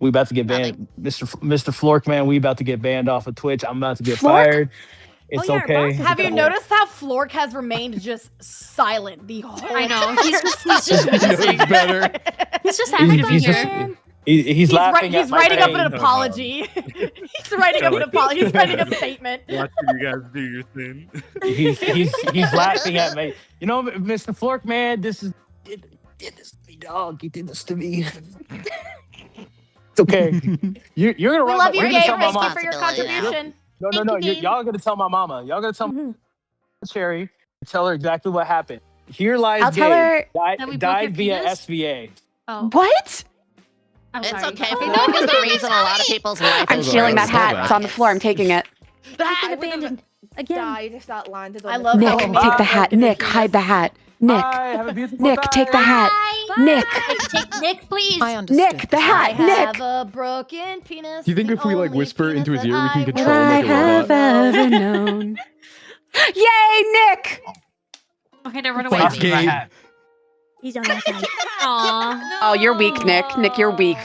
We about to get banned, Mr. Flork, man. We about to get banned off of Twitch. I'm about to get fired. It's yeah, okay. Have you noticed how Flork has remained just silent the whole I know. He's just He knows better. He's just happy to be He's here. He's laughing he's at my writing up pain. an apology. He's writing up an apology. He's writing a statement. Watching you guys do your thing. He's laughing at me. You know, Mr. Flork, man, did this to me, dog. You did this to me. It's okay. You're gonna We run. love you, you're gonna Gabe. tell my Thank you mom. for your Responsibility, yeah. contribution. No. Thank you, Gabe. Y'all gonna tell my mama. Y'all gonna tell Cherry. Tell her exactly what happened. Here lies I'll tell Gabe. her- That we Died broke your via penis? SVA. Oh, What? I'm It's sorry. okay. We know there's the reason a lot of people's life. I'm is stealing that ruined. hat. It's on the floor. I'm taking it. That Been abandoned again. died if that landed on I the love floor. how Nick, take the hat. Nick, hide the hat. Nick, Bye. Have a beautiful Nick, take the hat. Nick, Take Nick, please. I understood. Nick, the I hat. have Nick. a broken penis. Do you think the if we like only whisper into penis his ear, we can that control That him I like a have robot? ever known. Yay, Nick! Okay, now run away. Off my Gabe. hat. He's on my side. Aw. Oh, you're weak, Nick. Nick, you're weak.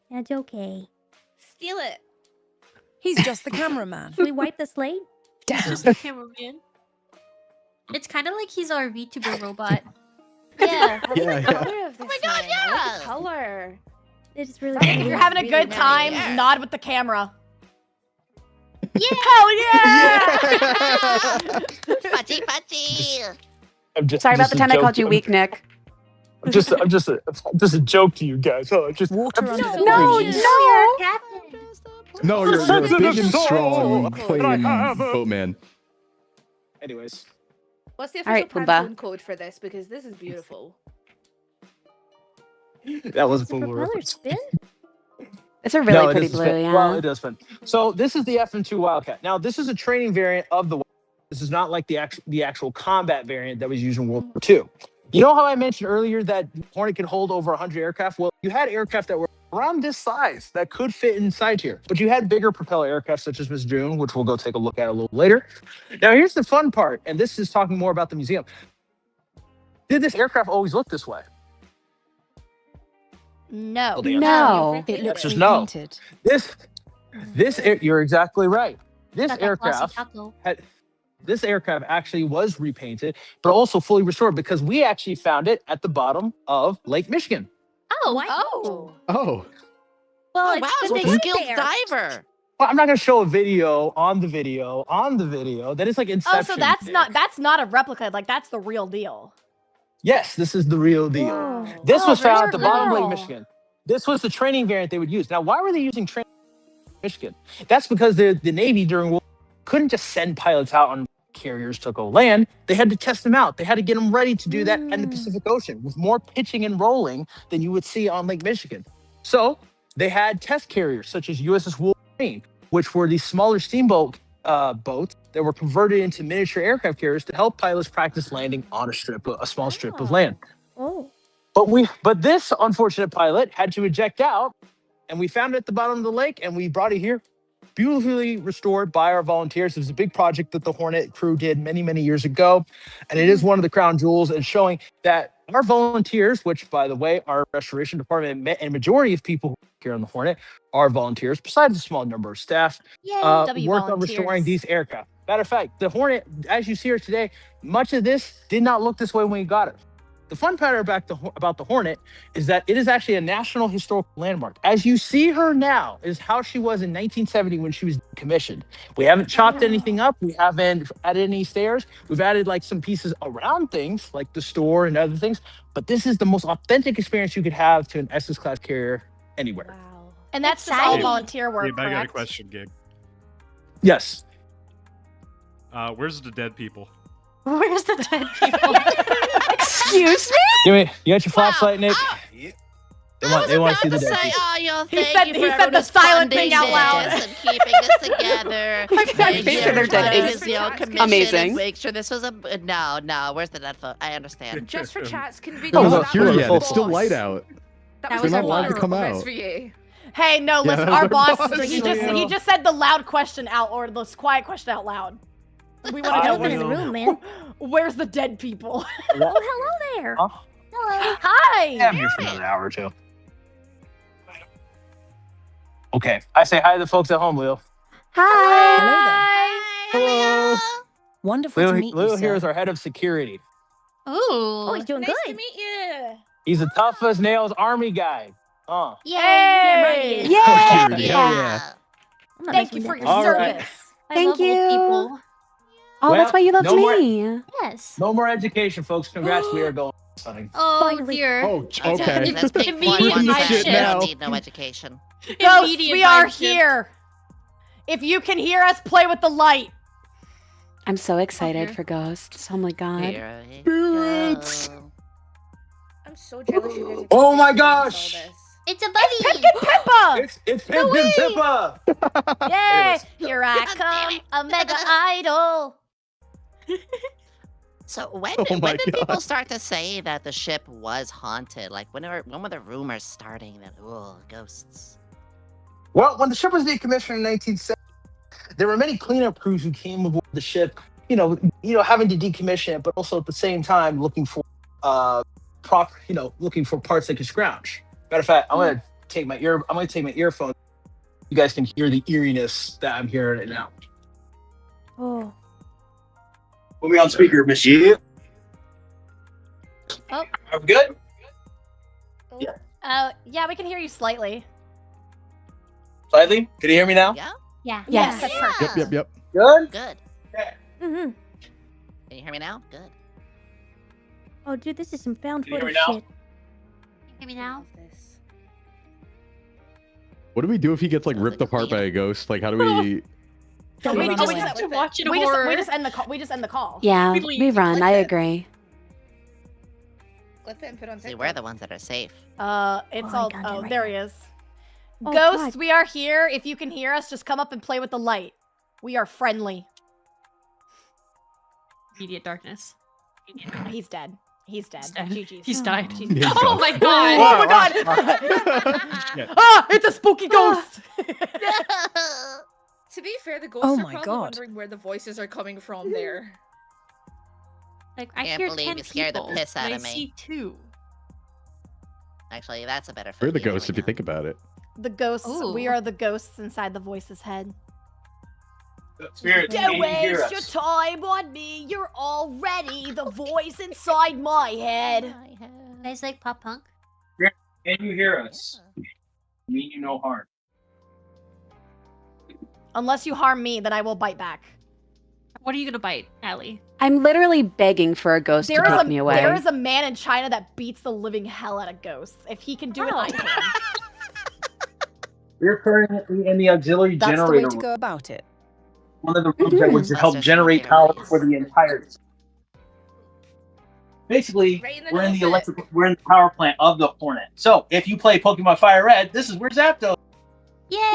That's okay. Steal it. He's just the cameraman. Should we wipe the slate? Damn. Cameraman. It's kind of like he's our VTuber robot. Yeah. Yeah, yeah. Color of this Oh my God, man. I like the yeah. color. It's really If pretty. you're having a Really good nice. time, Yeah. nod with the camera. Yeah. Hell yeah! Pachi, pachi. I'm just Sorry about the a time I joke. called you weak, Nick. I'm just a joke to you guys. Oh, just Water under the No, bridge. no! No, you're a big and Soul strong that I playing have. boatman. Anyways. What's the All right, official Pumbaa. Pantone code for this? Because this is beautiful. That was a Does the Pumbaa propeller reference. spin? It's a really it pretty is blue, spin. yeah. Well, it does spin. So this is the FM2 Wildcat. Now this is a training variant of the. This is not like the actual combat variant that was used in World War II. You know how I mentioned earlier that Hornet can hold over 100 aircraft? Well, you had aircraft that were around this size that could fit inside here, but you had bigger propeller aircraft such as Miss June, which we'll go take a look at a little later. Now here's the fun part, and this is talking more about the museum. Did this aircraft always look this way? No. Well, the answer- No. It looks Just no. repainted. You're exactly right. This Got that glossy aircraft taco. this aircraft actually was repainted, but also fully restored because we actually found it at the bottom of Lake Michigan. Oh, Oh. Oh, Well, Oh, it's wow, good so they a went skilled there. diver. Well, I'm not gonna show a video on the video that is like Inception. Oh, so that's not a replica. Like that's the real deal. Yes, this is the real deal. Whoa. This Oh, was found at the very bottom of Lake cool. Michigan. This was the training variant they would use. Now, why were they using training in Michigan? That's because the Navy during World War couldn't just send pilots out on carriers to go land. They had to test them out. They had to get them ready to do that in the Pacific Ocean with more pitching and rolling than you would see on Lake Michigan. So they had test carriers such as USS Wolverine, which were these smaller steamboat boats that were converted into miniature aircraft carriers to help pilots practice landing on a small strip of land. Oh. But this unfortunate pilot had to eject out, and we found it at the bottom of the lake, and we brought it here, beautifully restored by our volunteers. It was a big project that the Hornet crew did many, many years ago, and it is one of the crown jewels and showing that our volunteers, which by the way, our restoration department and majority of people who work here on the Hornet are volunteers, besides a small number of staff, W worked on restoring volunteers. these aircraft. Matter of fact, the Hornet, as you see her today, much of this did not look this way when we got it. The fun part about the Hornet is that it is actually a national historical landmark. As you see her now is how she was in 1970 when she was commissioned. We haven't chopped anything up. We haven't added any stairs. We've added like some pieces around things like the store and other things. But this is the most authentic experience you could have to an Essex class carrier anywhere. Wow. And that's just all Exciting. volunteer work, Gabe, I got a correct? question, Gabe. Yes. Where's the dead people? Where's the dead people? Excuse Excuse me? Give me. You got your flashlight, Nick? They want to see the Say, dead people. oh, yo, He thank said- you he for said the everyone silent funding thing out loud. this and keeping us together. I'm picturing their dead Is face. your commission Amazing. and make sure this was a no. Where's the dead phone? I understand. Just for chat's convenience. Oh, no, not that here was yet. our It's still boss. light out. That That was was our our allowed to boss come of out. SVA. Hey, no, Yeah, listen, that our was boss, our boss. he just said the loud question out, or the quiet question out loud. We want to know Open in the room, man. where's the dead people? Oh, hello there. Huh? Hello. Hi! I'm here for another hour or two. Okay. I say hi to the folks at home, Leo. Hi. Hello. Wonderful to meet Leo you, here sir. is our head of security. Oh, he's Ooh. doing Nice to good. meet you. He's the tough as nails army guy. Yay. Yeah, right, he Hey! is. Yay! Security, hell yeah. I'm not Thank messing you with for that your All guy. right. service. I Thank love old you. people. Oh, that's Well, why you loved no more- me. Yes. No more education, folks. Congrats, we are going hunting. Oh Finally. dear. Oh, okay. Let's pick Immediate one shit You now. don't need no education. Ghosts, Immediate we are vibe shift. here. If you can hear us, play with the light. I'm so excited Okay. for ghosts. Oh my god. Here we Spirits. go. I'm so jealous you guys. Oh my experience all gosh. this. It's a buddy. Pipkin Pippa! It's Pimp and Pippa. Yay! Here I God damn come, it. a mega idol. So when Oh when my did people God. start to say that the ship was haunted? Like when were the rumors starting that ghosts? Well, when the ship was decommissioned in 1970, there were many cleanup crews who came aboard the ship. Having to decommission it, but also at the same time looking for looking for parts they could scrounge. Matter of fact, I'm gonna take my earphone. You guys can hear the eeriness that I'm hearing right now. Oh. Put me on speaker, monsieur. Oh. Are we good? Yeah, we can hear you slightly. Slightly? Can you hear me now? Yeah. Yeah. Yes. That's perfect. Yep. Good? Good. Mm-hmm. Can you hear me now? Good. Oh, dude, this is some found Can you hear footage me now? shit. Hear me now? This. What do we do if he gets like Sounds ripped like a apart by plan. a ghost? Like, how do we? Don't we run just- away. we just- Watch it We horror. just end the call. We just end the call. Yeah, We we run. I agree. Clip it and put on See, TikTok. we're the ones that are safe. It's Oh, I all. got it Oh, right there now. he is. Oh, Ghosts, God. we are here. If you can hear us, just come up and play with the light. We are friendly. Immediate darkness. He's dead. He's dead. He's dead. GG's. He's died. GG's. He's Oh gone. my god! Oh my god! Yeah. Ah, it's a spooky ghost! To be fair, the ghosts Oh are my probably God. wondering where the voices are coming from there. Like I Can't hear believe 10 you scared the people, piss and out I of me. see 2. Actually, that's a better. We're the phobia. Here ghosts we if you go. think about it. The ghosts. We Ooh. are the ghosts inside the voice's head. Spirit, Don't waste your time on me. You're already the voice inside my head. You guys like pop punk? Can you hear us? Mean you no harm. Unless you harm me, then I will bite back. What are you gonna bite, Allie? I'm literally begging for a ghost to take me away. There is a man in China that beats the living hell out of ghosts. If he can do it, I can. We're currently in the auxiliary That's the generator way to room. go about it. One of the rooms that would help Buster generate Sneaker power Race. for the entire. Basically, Right in the we're in the middle of it. we're in the power plant of the Hornet. So if you play Pokemon Fire Red, this is where Zapdos. Yeah!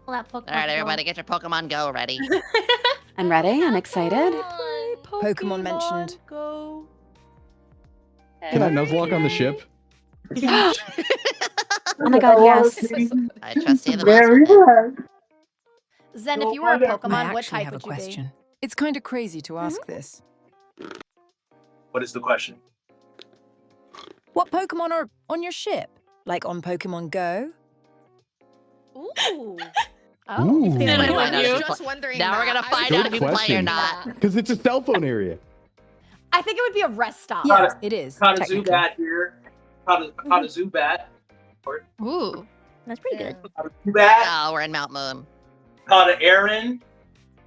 Pull that Pokemon. All right, Go. everybody, get your Pokemon Go ready. I'm ready. I'm excited. Pokemon mentioned. Go. Can I Nuzlocke on the ship? Oh my god, yes. I trust you the most. with it. Zen, if you were a I Pokemon, what actually type have a would you be? question. It's kind of crazy to ask this. What is the question? What Pokemon are on your ship? Like on Pokemon Go? Ooh. Oh. Ooh. Then I I love was you. just wondering. Now we're that. gonna I find was out if you play or question. not. Because it's a cell phone area. I think it would be a rest stop. Yeah, it is. Caught a technically. Zubat here. Caught a Zubat. Ooh. That's pretty good. Caught a Zubat. Oh, we're in Mount Moon. Caught an Aaron.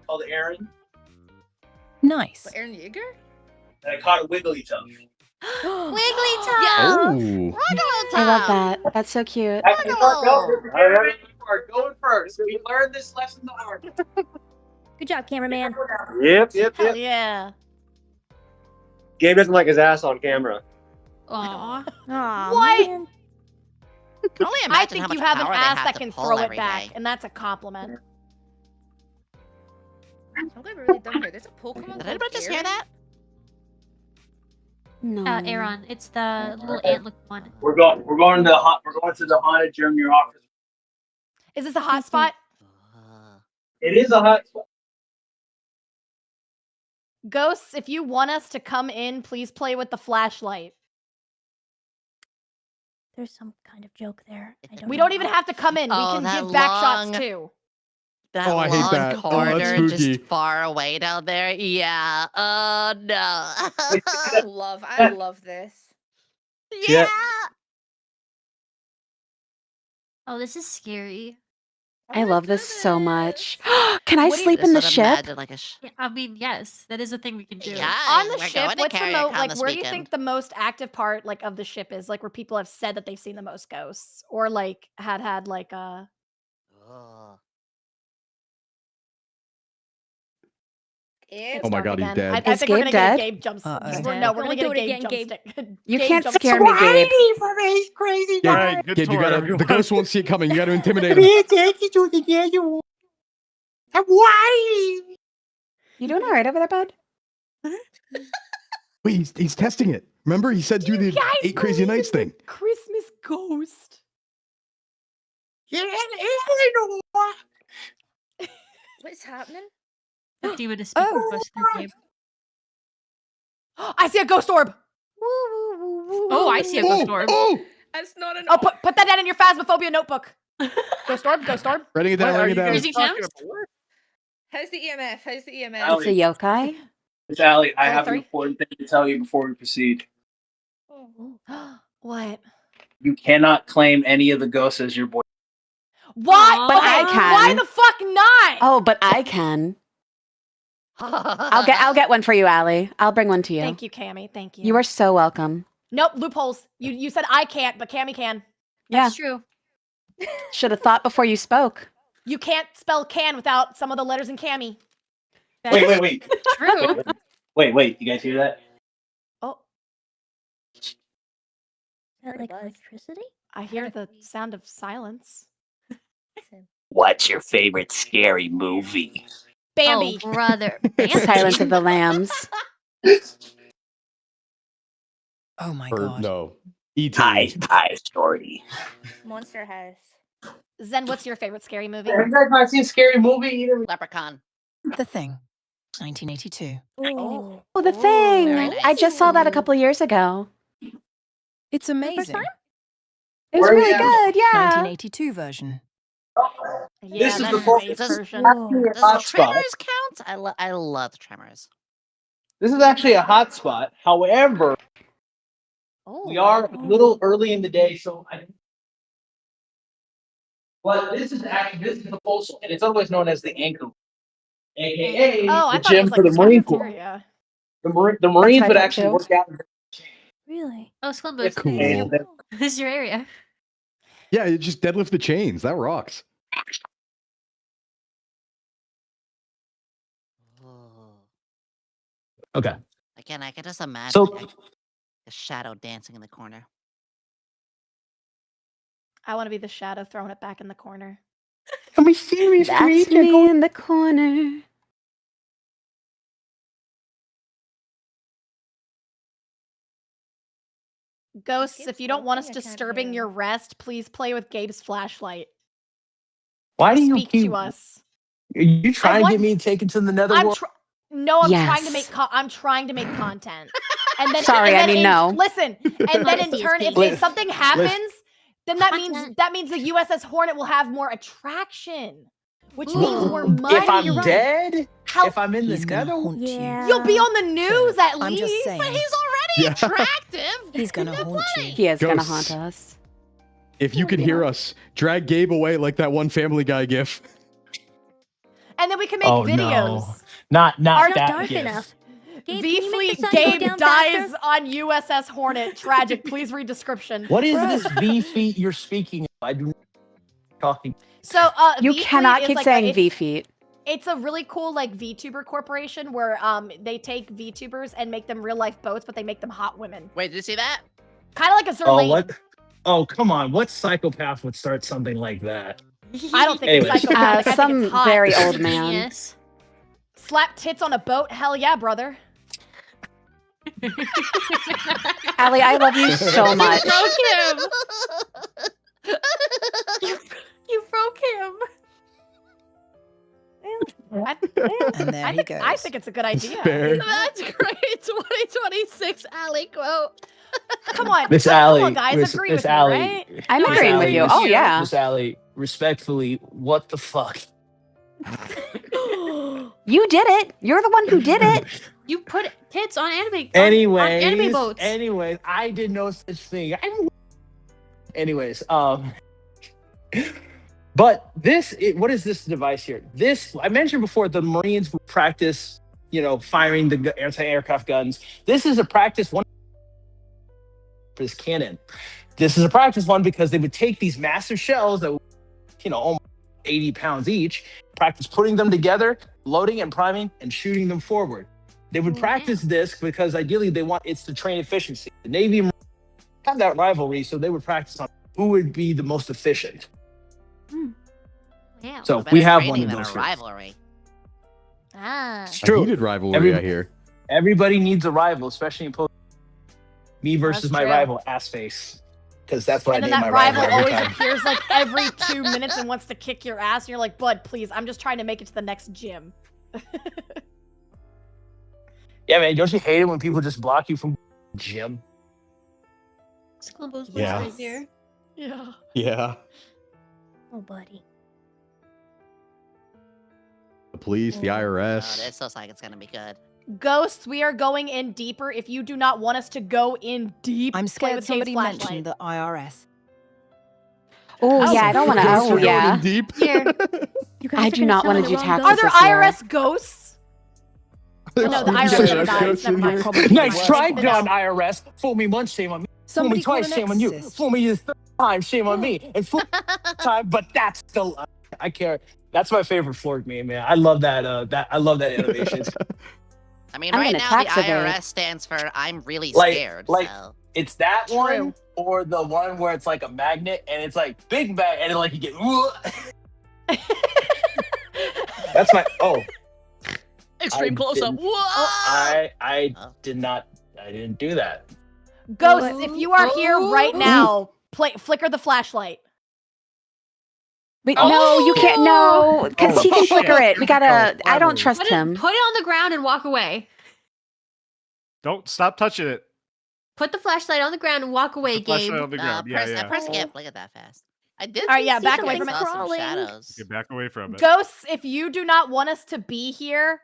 Called Aaron. Nice. But Aaron Yeager? And I caught a Wigglytuff. Wigglytuff! Oh. Wigglytuff! I love that. That's so cute. Aaron, you are going first. We learned this lesson the hard way. Good job, cameraman. Yep. Hell yeah. Gabe doesn't like his ass on camera. Aw. What? I can only I imagine how think much you have an power they ass have that to can pull throw it every back, day. and that's a compliment. I'm glad we're really done here. There's a Pokemon. Did anybody just hear that? No. Aaron, it's the little ant-looking one. We're going to the haunted German office. Is this a hot spot? It is a hot spot. Ghosts, if you want us to come in, please play with the flashlight. There's some kind of joke there. We don't even have to come in. Oh, We can that give back long- shots too. That Oh, I hate long that. Oh, corridor that's spooky. just far away down there. Yeah. Oh no. I love this. Yeah. Oh, this is scary. I love this so much. Can I What do you- sleep in the Just ship? imagine, like, Yeah, I mean, yes, that is a thing we can do. Yeah, On the we're ship, going to what's the Carrier Con this where do you weekend. think the most active part of the ship is? Like where people have said that they've seen the most ghosts, or like had like a. Oh my God, he's Again. dead. I Is think we're Gabe gonna get a dead? Gabe jumps. Uh-oh. No, we're gonna get a Don't do it Gabe again, jumpstick. You Gabe can't jumpstick. scare me, Gabe. for this crazy Gabe, good Gabe, you tour, gotta. everyone. The ghost won't see it coming. You gotta intimidate him. Take you to the annual. Why? You doing all right over there, bud? Wait, he's testing it. Remember, he said do the guys 8 Crazy believe Nights in the thing. Christmas ghost. What's happening? The demon is speaking to us through Gabe. I see a ghost orb. Oh, I see a ghost orb. Oh, That's not an. Oh, put that down in your phasmophobia notebook. Ghost orb, ghost orb. writing it down, writing it down. Freezing temps? How's the EMF? How's the EMF? It's a yokai. It's Allie. I Level have an 3? important thing to tell you before we proceed. What? You cannot claim any of the ghosts as your boy. Why? But I Okay, can. Why the fuck not? Oh, but I can. I'll get one for you, Allie. I'll bring one to you. Thank you, Cammy. Thank you. You are so welcome. Nope, loopholes. You said I can't, but Cammy can. Yeah, That's true. should have thought before you spoke. You can't spell can without some of the letters in Cammy. Wait. True. Wait. You guys hear that? Oh, Is that like electricity? I hear the sound of silence. What's your favorite scary movie? Bambi. Oh, brother. Silence of the Lambs. Oh my Or god. no, E.T. Toy Story. Monster House. Zen, what's your favorite scary movie? Have you guys not seen Scary Movie either? Leprechaun. The Thing, 1982. Oh. Oh, the thing. very nice. I just saw that a couple years ago. It's amazing. time? It was Where are we really at? good. Yeah. 1982 version. Yeah, This is that's the the full- base This- version. Whoa. Does Tremors count? I love Tremors. This is actually a hot spot. However, Oh. we are a little early in the day, so but this is the postal, and it's otherwise known as the anchor, aka Oh, I the thought it gym was for like the Marine Corps. cafeteria. The Marines what I would thought actually too. work out. Really? Oh, Slimbo's. Cool. This is your area. Yeah, you just deadlift the chains. That rocks. Okay. Again, I can just imagine So- like, a shadow dancing in the corner. I want to be the shadow throwing it back in the corner. Can we serious? That's me in the corner. Ghosts, Gabe's if you don't want us talking, I can't disturbing hear your him. rest, please play with Gabe's flashlight. Why do you Speak keep? to us. Are you trying to want- get me taken to the nether I'm world? No, I'm trying to Yes. make I'm trying to make content. And then Sorry, and I then mean, no. Listen, and then in Honesty is turn, key. if something happens, then that Content. means the USS Hornet will have more attraction, which means more Ooh. money. If I'm You're right. dead, How- if I'm in the He's gonna nether, haunt Yeah. You'll be on the news at I'm least. just saying. But he's already Yeah. attractive. He's gonna haunt you. He is going to Ghosts. haunt us. If you can hear us, drag Gabe away like that one Family Guy gif. And then we can make Oh, videos. no. Not It's not that dark gift. enough. Gabe, V can you make Fleet the sun go Gabe down dies faster? on USS Hornet. Tragic. Please read description. What is this V feet you're speaking of? I do not talking. So You V-Fleet cannot is keep like saying it's- V feet. It's a really cool like VTuber corporation where they take VTubers and make them real life boats, but they make them hot women. Wait, did you see that? Kind of like a Zerlane. Oh, what? Oh, come on. What psychopath would start something like that? I don't think Anyways. it's psychopathic. I think Some it's hot. very old man. Yes. Slap tits on a boat? Hell yeah, brother. Allie, I love you so much. You broke him. You broke him. And there he goes. I think it's a good idea. Fair. That's great. 2026, Allie quote. Come on, Miss come Allie, on, guys, Miss agree with Allie, me, right? I'm Miss agreeing with Allie, you. Miss- Oh, yeah. Miss Allie, respectfully, what the fuck? You did it. You're the one who did it. You put tits on anime. Anyways, on anime boats. anyways, I did no such thing. Anyways, but what is this device here? This, I mentioned before, the Marines would practice, firing the anti-aircraft guns. This is a practice one for this cannon. This is a practice one because they would take these massive shells that, almost 80 pounds each, practice putting them together, loading and priming, and shooting them forward. They would practice this because ideally it's to train efficiency. The Navy have that rivalry, so they would practice on who would be the most efficient. Yeah. So Better we have training one of than those. a here. rivalry. Ah. It's A true. heated rivalry, I hear. Everybody needs a rival, especially in post. Me versus That's my true. rival, ass face, because that's what And I then name that my rival rival every always time. appears like every 2 minutes and wants to kick your ass, and you're like, bud, please, I'm just trying to make it to the next gym. Yeah, man, don't you hate it when people just block you from gym? Scumble's Yeah. right there. Yeah. Yeah. Oh, buddy. The police, the Oh, IRS. this looks like it's gonna be good. Ghosts, we are going in deeper. If you do not want us to go in deep, I'm play scared with somebody Dave's mentioned flashlight. the IRS. Oh, yeah, I don't want to. Ghosts Oh, are going yeah. in deep. Here. You guys I are do gonna not tell want me to the do wrong taxes Are there this year. IRS ghosts? There's No, the some IRS IRS are guys. ghosts in Never here. mind. Nice Wow. try, Wow. John IRS. Fool me once, shame on me. Fool me Somebody call twice, an shame on you. exorcist. Fool me the third time, shame on me. And fool time, but that's still I care. That's my favorite Flork meme, man. I love that. I love that animation. I mean, I'm right gonna now the tax evade. IRS stands for I'm really Like- scared. like- so. It's that True. one or the one where it's like a magnet and it's like big bag and then like you get. That's my Extreme I close up. didn't- Whoa! I didn't do that. Ghosts, if you are here right now, flicker the flashlight. Wait, no, you can't. No, because Oh, he can shit. flicker it. We gotta. Oh, I don't rivalry. trust Put him. it on the ground and walk away. Don't stop touching it. Put the flashlight on the ground and walk away, The flashlight Gabe. on the ground. Yeah, yeah. Press skip. Look at that fast. I did. All right, yeah, see back some away things, from it. saw some Crawling. shadows. Get back away from it. Ghosts, if you do not want us to be here,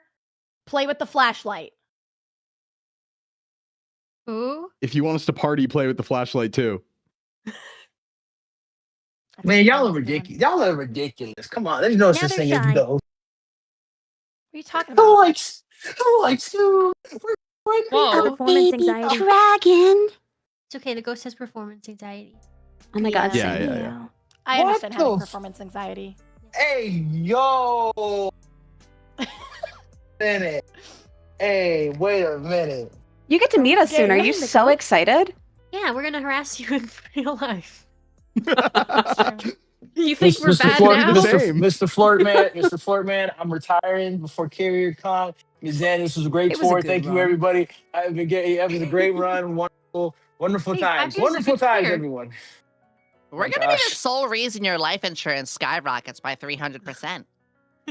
play with the flashlight. Ooh. If you want us to party, play with the flashlight too. Man, y'all are ridiculous. Y'all are ridiculous. Come on, there's no such they're thing as shy. ghosts. What are you talking Who about? likes you? Whoa. Performance anxiety. Dragon. It's okay. The ghost has performance anxiety. Oh my god. Yeah, same. yeah. I What understand having the performance anxiety. Hey, yo. minute. Hey, wait a minute. You get to meet us soon. Are you Getting the so ghost. excited? Yeah, we're gonna harass you in real life. You think Mr. we're bad Flirt, now? Mr. Flirt Man, Mr. Flirt Man, I'm retiring before Carrier Con. Ms. Zan, this was a great It was a tour. good Thank you, run. everybody. I've been having a great run. Wonderful Hey, times. 5 years is a Wonderful good times, career. everyone. We're Oh, gonna be the gosh. sole reason your life insurance skyrockets by 300%.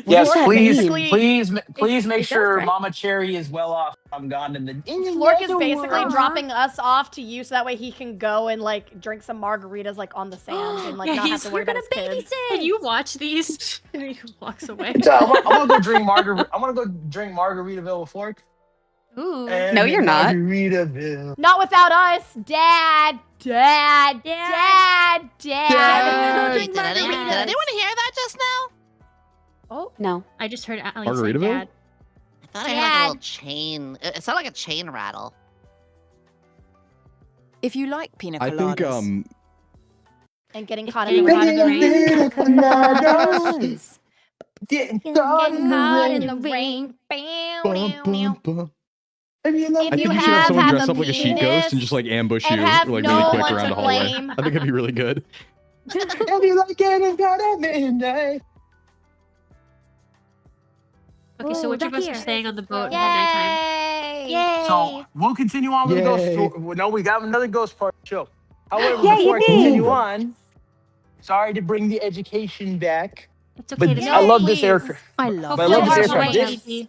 Yes, does that please, mean? please make it does, sure right? Mama Cherry is well off. I'm gone in the. Flork is basically Aw. dropping us off to you so that way he can go and like drink some margaritas like on the sand and like Yeah, not have he's- to worry You're about gonna his kids. Can babysit. you watch these? And he walks away. I want to go drink margarita. I want to go drink Margaritaville with Fork. Ooh. No, you're not. Margaritaville. Not without us, Dad, Dad, Dad, Dad. Dad. Did anyone hear that just now? Oh, No. I just heard Ali say Margaritaville? dad. I thought I heard like a little chain. It sounded like a chain rattle. If you like pina I coladas, think and getting It's caught in the getting rain. caught in the rain. Coladas. Getting Getting caught in the rain. Bam, Bum, meow, bum, meow. bum. If I you think you should have have someone a dress up like a sheep ghost and just like ambush you and have like no really quick one around to the hallway. blame. I think it'd be really good. If you like getting caught at midnight. Okay, so Ooh, which of back us are here. staying on the boat until nighttime? Yay! So we'll continue on with the ghost Yay. story. No, we got another ghost part show. However, Yay, before I yippee. continue on, sorry to bring the education back. It's okay But to I say. love this please. aircraft. I love But I love this Fulfill aircraft. our This, dreams.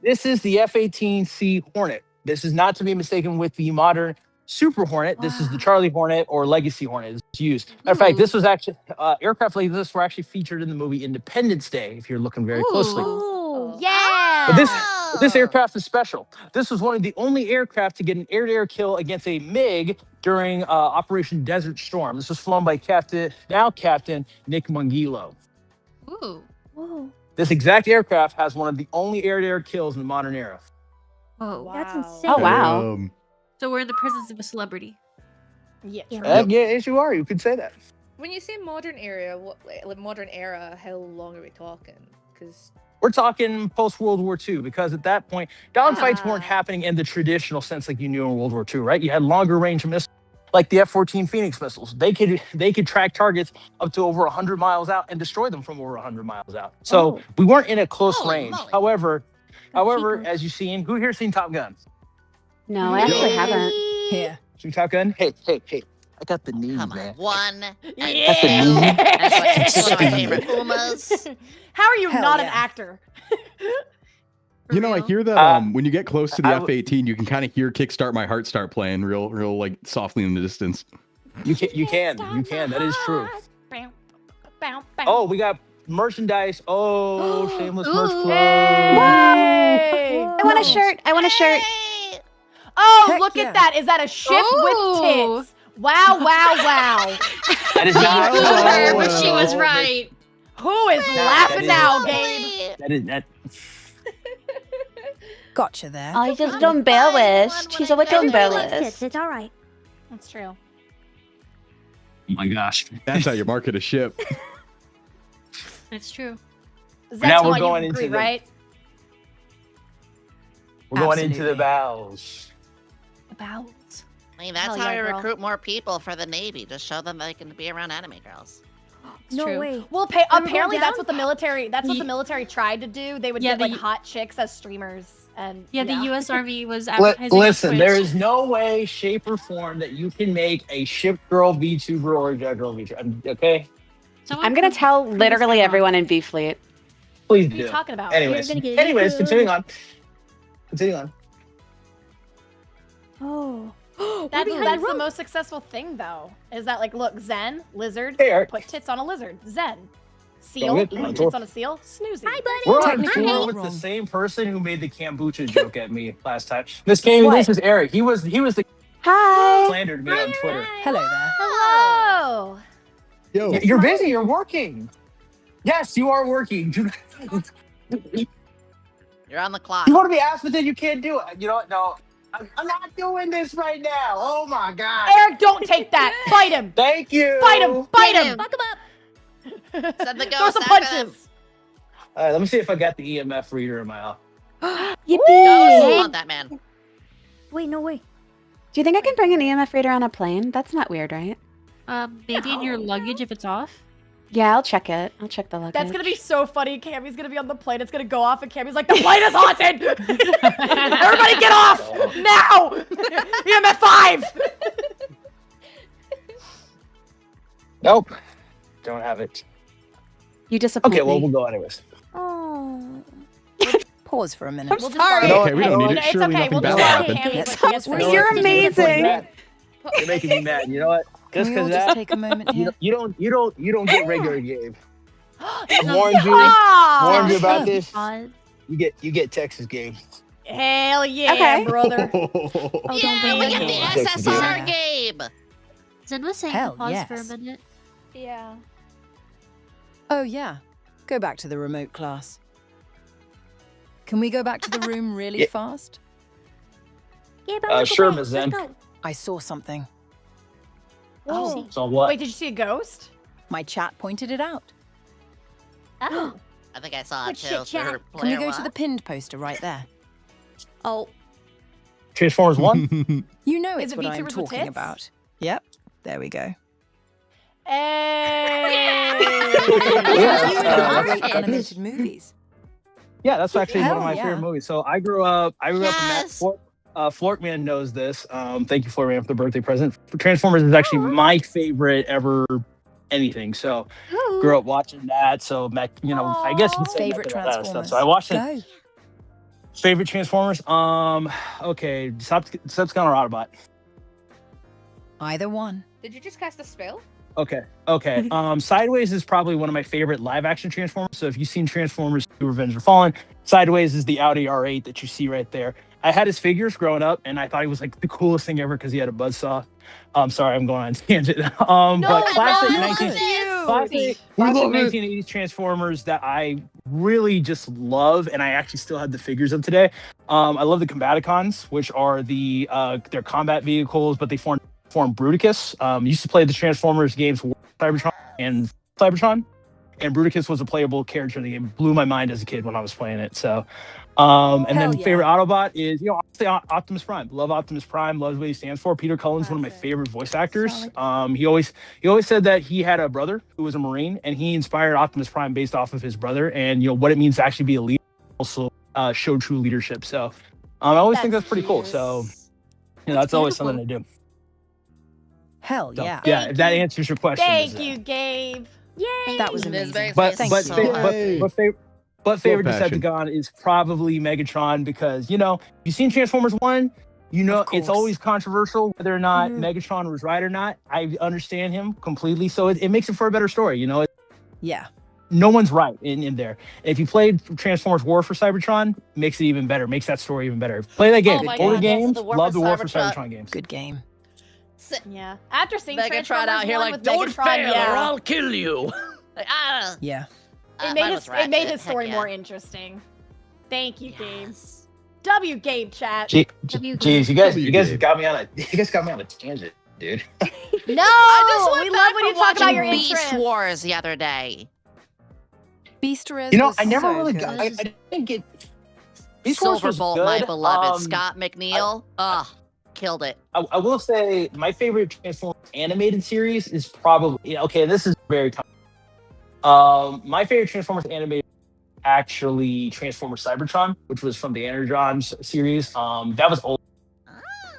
this is the F-18C Hornet. This is not to be mistaken with the modern Super Hornet. This is the Charlie Hornet or Legacy Hornet. It's used. Matter of fact, this was actually aircraft like this were actually featured in the movie Independence Day. If you're looking very closely. Ooh. Yeah. But this aircraft is special. This was one of the only aircraft to get an air-to-air kill against a MiG during Operation Desert Storm. This was flown by Captain Nick Mungillo. Ooh. Whoa. This exact aircraft has one of the only air-to-air kills in the modern era. Oh. That's Wow. insane. Oh, wow. So we're in the presence of a celebrity. Yeah. Yeah. Yes, you are. You could say that. When you say modern era, modern era, how long are we talking? Because We're talking post-World War II because at that point, dogfights weren't happening in the traditional sense like you knew in World War II, right? You had longer range missiles like the F-14 Phoenix missiles. They could track targets up to over 100 miles out and destroy them from over 100 miles out. So we weren't in a close Holy range. moly. However, cheapers. as you've seen, who here's seen Top Gun? No, I actually haven't. Here. Seen Top Gun? Hey. I got the need, Come on, man. one. Yeah. That's one of my favorite Pumas. How are you Hell not an yeah. actor? You know, I real? hear that when you get close to the I F-18, you can kind of hear "Kickstart My Heart" start playing real like softly in the distance. You can. That is true. Bow, bow, bow. Oh, we got merchandise. Oh, shameless merch Ooh. plug. Hey. I want a shirt. I want a shirt. Hey! Oh, Heck look yeah. at that. Is that a ship Ooh. with tits? Wow. That is not. VTuber, Oh, but she was no. right. Who is that laughing is- now, Gabe? That. Gotcha there. I just don't embellished. She's a little Everybody likes tits. embellished. It's all right. That's true. Oh my gosh. That's how you market a ship. It's true. Now we're Zentreya, you going agree, into the- right? We're going into the Absolutely. bows. About. I mean, that's Hell how yeah, we girl. recruit more people for the Navy. Just show them they can be around anime girls. It's No true. way. Well, Ever go apparently that's down? what the military. That's what Ye- the military tried to do. They would Yeah, get like the- hot chicks as streamers, and Yeah, the U.S. Army was Li- advertising. on listen, Twitch. there is no way, shape, or form that you can make a ship girl VTuber or a jet girl VTuber. Okay? Someone I'm gonna prove- tell prove us literally wrong. everyone in B Fleet. Please What are you do. talking about? Anyways, You're gonna get it. continuing on. Continuing on. Oh. That's behind that's the the rope. most successful thing though. Is that like look, Zen, lizard, Hey, Eric. put tits on a lizard. Zen. Seal, good. put tits on a seal. Snoozy. Hi, buddy. We're on Technically tour not with the wrong. same person who made the kombucha joke at me last time. Miss Kami, What? this is Eric. He was the Hi. slandered me on Twitter. Hello there. Hello. Yo, You're busy. You're working. Yes, you are working. You're on the clock. You want to be asked, but then you can't do it. You know what? No, I'm not doing this right now. Oh my god. Eric, don't take that. Fight him. Thank you. Fight him. Fight him. Fuck him up. Send the Throw ghost some after them. punches. All right, let me see if I got the EMF reader in my office. Ghosts Yippee! want that man. Wait, no way. Do you think I can bring an EMF reader on a plane? That's not weird, right? Maybe in your luggage if it's off. Yeah, I'll check it. I'll check the luggage. That's gonna be so funny. Cammy's gonna be on the plane. It's gonna go off, and Cammy's like, "The plane is haunted! Everybody, get off now! EMF 5." Nope. Don't have it. You disappoint Okay, well, me. we'll go anyways. Oh. Pause for a minute. We'll just Sorry. borrow Okay, we don't need it. It's Surely okay. We'll nothing just bad borrow happened. Cammy's like, yes, Well, for you're sure. amazing. You're making me mad. You know what? Just Can we all because just that take a moment here? you don't get regular game. I No. warned you. Ah! Warned you about this. Pause. You get Texas game. Hell yeah, Okay. brother. Oh, don't Yeah, bring we it get up. the Texas SSR game. Zen was saying Hell to pause for a yes. minute. Yeah. Oh, yeah. Go back to the remote class. Can we go back to the room really Yeah. fast? Yeah, but I wanna go sure, back. Ms. Let's Zen. go. I saw something. Oh. So what? Wait, did you see a ghost? My chat pointed it out. Oh. I think I saw Good it too. shit, chat. Third Can we player go to one. the pinned poster right there? Oh, Transformers 1? You know Is it's it what I'm VTubers with talking tits? about. Yep, there we go. Hey! You Yeah. great animated movies. Yeah, that's actually one Hell of my yeah. favorite movies. So I grew up in that. Yes. Florkman knows this. Thank you, Florkman, for the birthday present. Transformers is actually my favorite ever anything. So grew up watching that. So I guess you could say Favorite mech and all that stuff. Transformers. So I watched it. Go. Favorite Transformers? Okay, Decepticon or Autobot? Either one. Did you just cast a spell? Okay. Sideways is probably one of my favorite live action Transformers. So if you've seen Transformers 2 Revenge of the Fallen, Sideways is the Audi R8 that you see right there. I had his figures growing up, and I thought he was like the coolest thing ever because he had a buzzsaw. Sorry, I'm going on a tangent. But classic 1980s Transformers that I really just love, and I actually still have the figures of today. I love the Combaticons, which are their combat vehicles, but they form Bruticus. Used to play the Transformers games Cybertron and Cybertron, and Bruticus was a playable character in the game. Blew my mind as a kid when I was playing it. So, and then yeah. favorite Autobot is obviously Optimus Prime. Love Optimus Prime. Love what he stands for. Peter Cullen's one of my favorite voice actors. He always said that he had a brother who was a Marine, and he inspired Optimus Prime based off of his brother, and what it means to actually be a leader. Also, show true leadership. So, I always think that's pretty cool. So, that's always something to do. Hell So, yeah. yeah, if that answers your question. Thank you, Gabe. yay! That was This amazing. makes But me but so fa- happy. but favorite passion. Decepticon is probably Megatron because you've seen Transformers 1, Of it's course. always controversial whether or not Megatron was right or not. I understand him completely, so it makes it for a better story. Yeah. No one's right in there. If you played Transformers War for Cybertron, makes it even better. Makes that story even better. Play that game. Oh my Older God, yes, games, the War love for the War for Cybertron. Cybertron games. Good game. Yeah. After seeing Megatron Transformers out here 1 like, with don't Megatron, fail yeah. or I'll kill you. Yeah. It made his story more interesting. Thank you, Gabe. W Gabe chat. Jeez, you guys got me on a tangent, dude. No, I just went we back love when from you talk about your watching Beast interests. Wars the other day. Beasterez was I never so really good. got. I didn't get. Beast Wars was Silverbolt, my good. beloved Scott McNeil. Killed it. I will say my favorite Transformers animated series is probably this is very common. My favorite Transformers animated actually Transformers Cybertron, which was from the Energon series. That was old.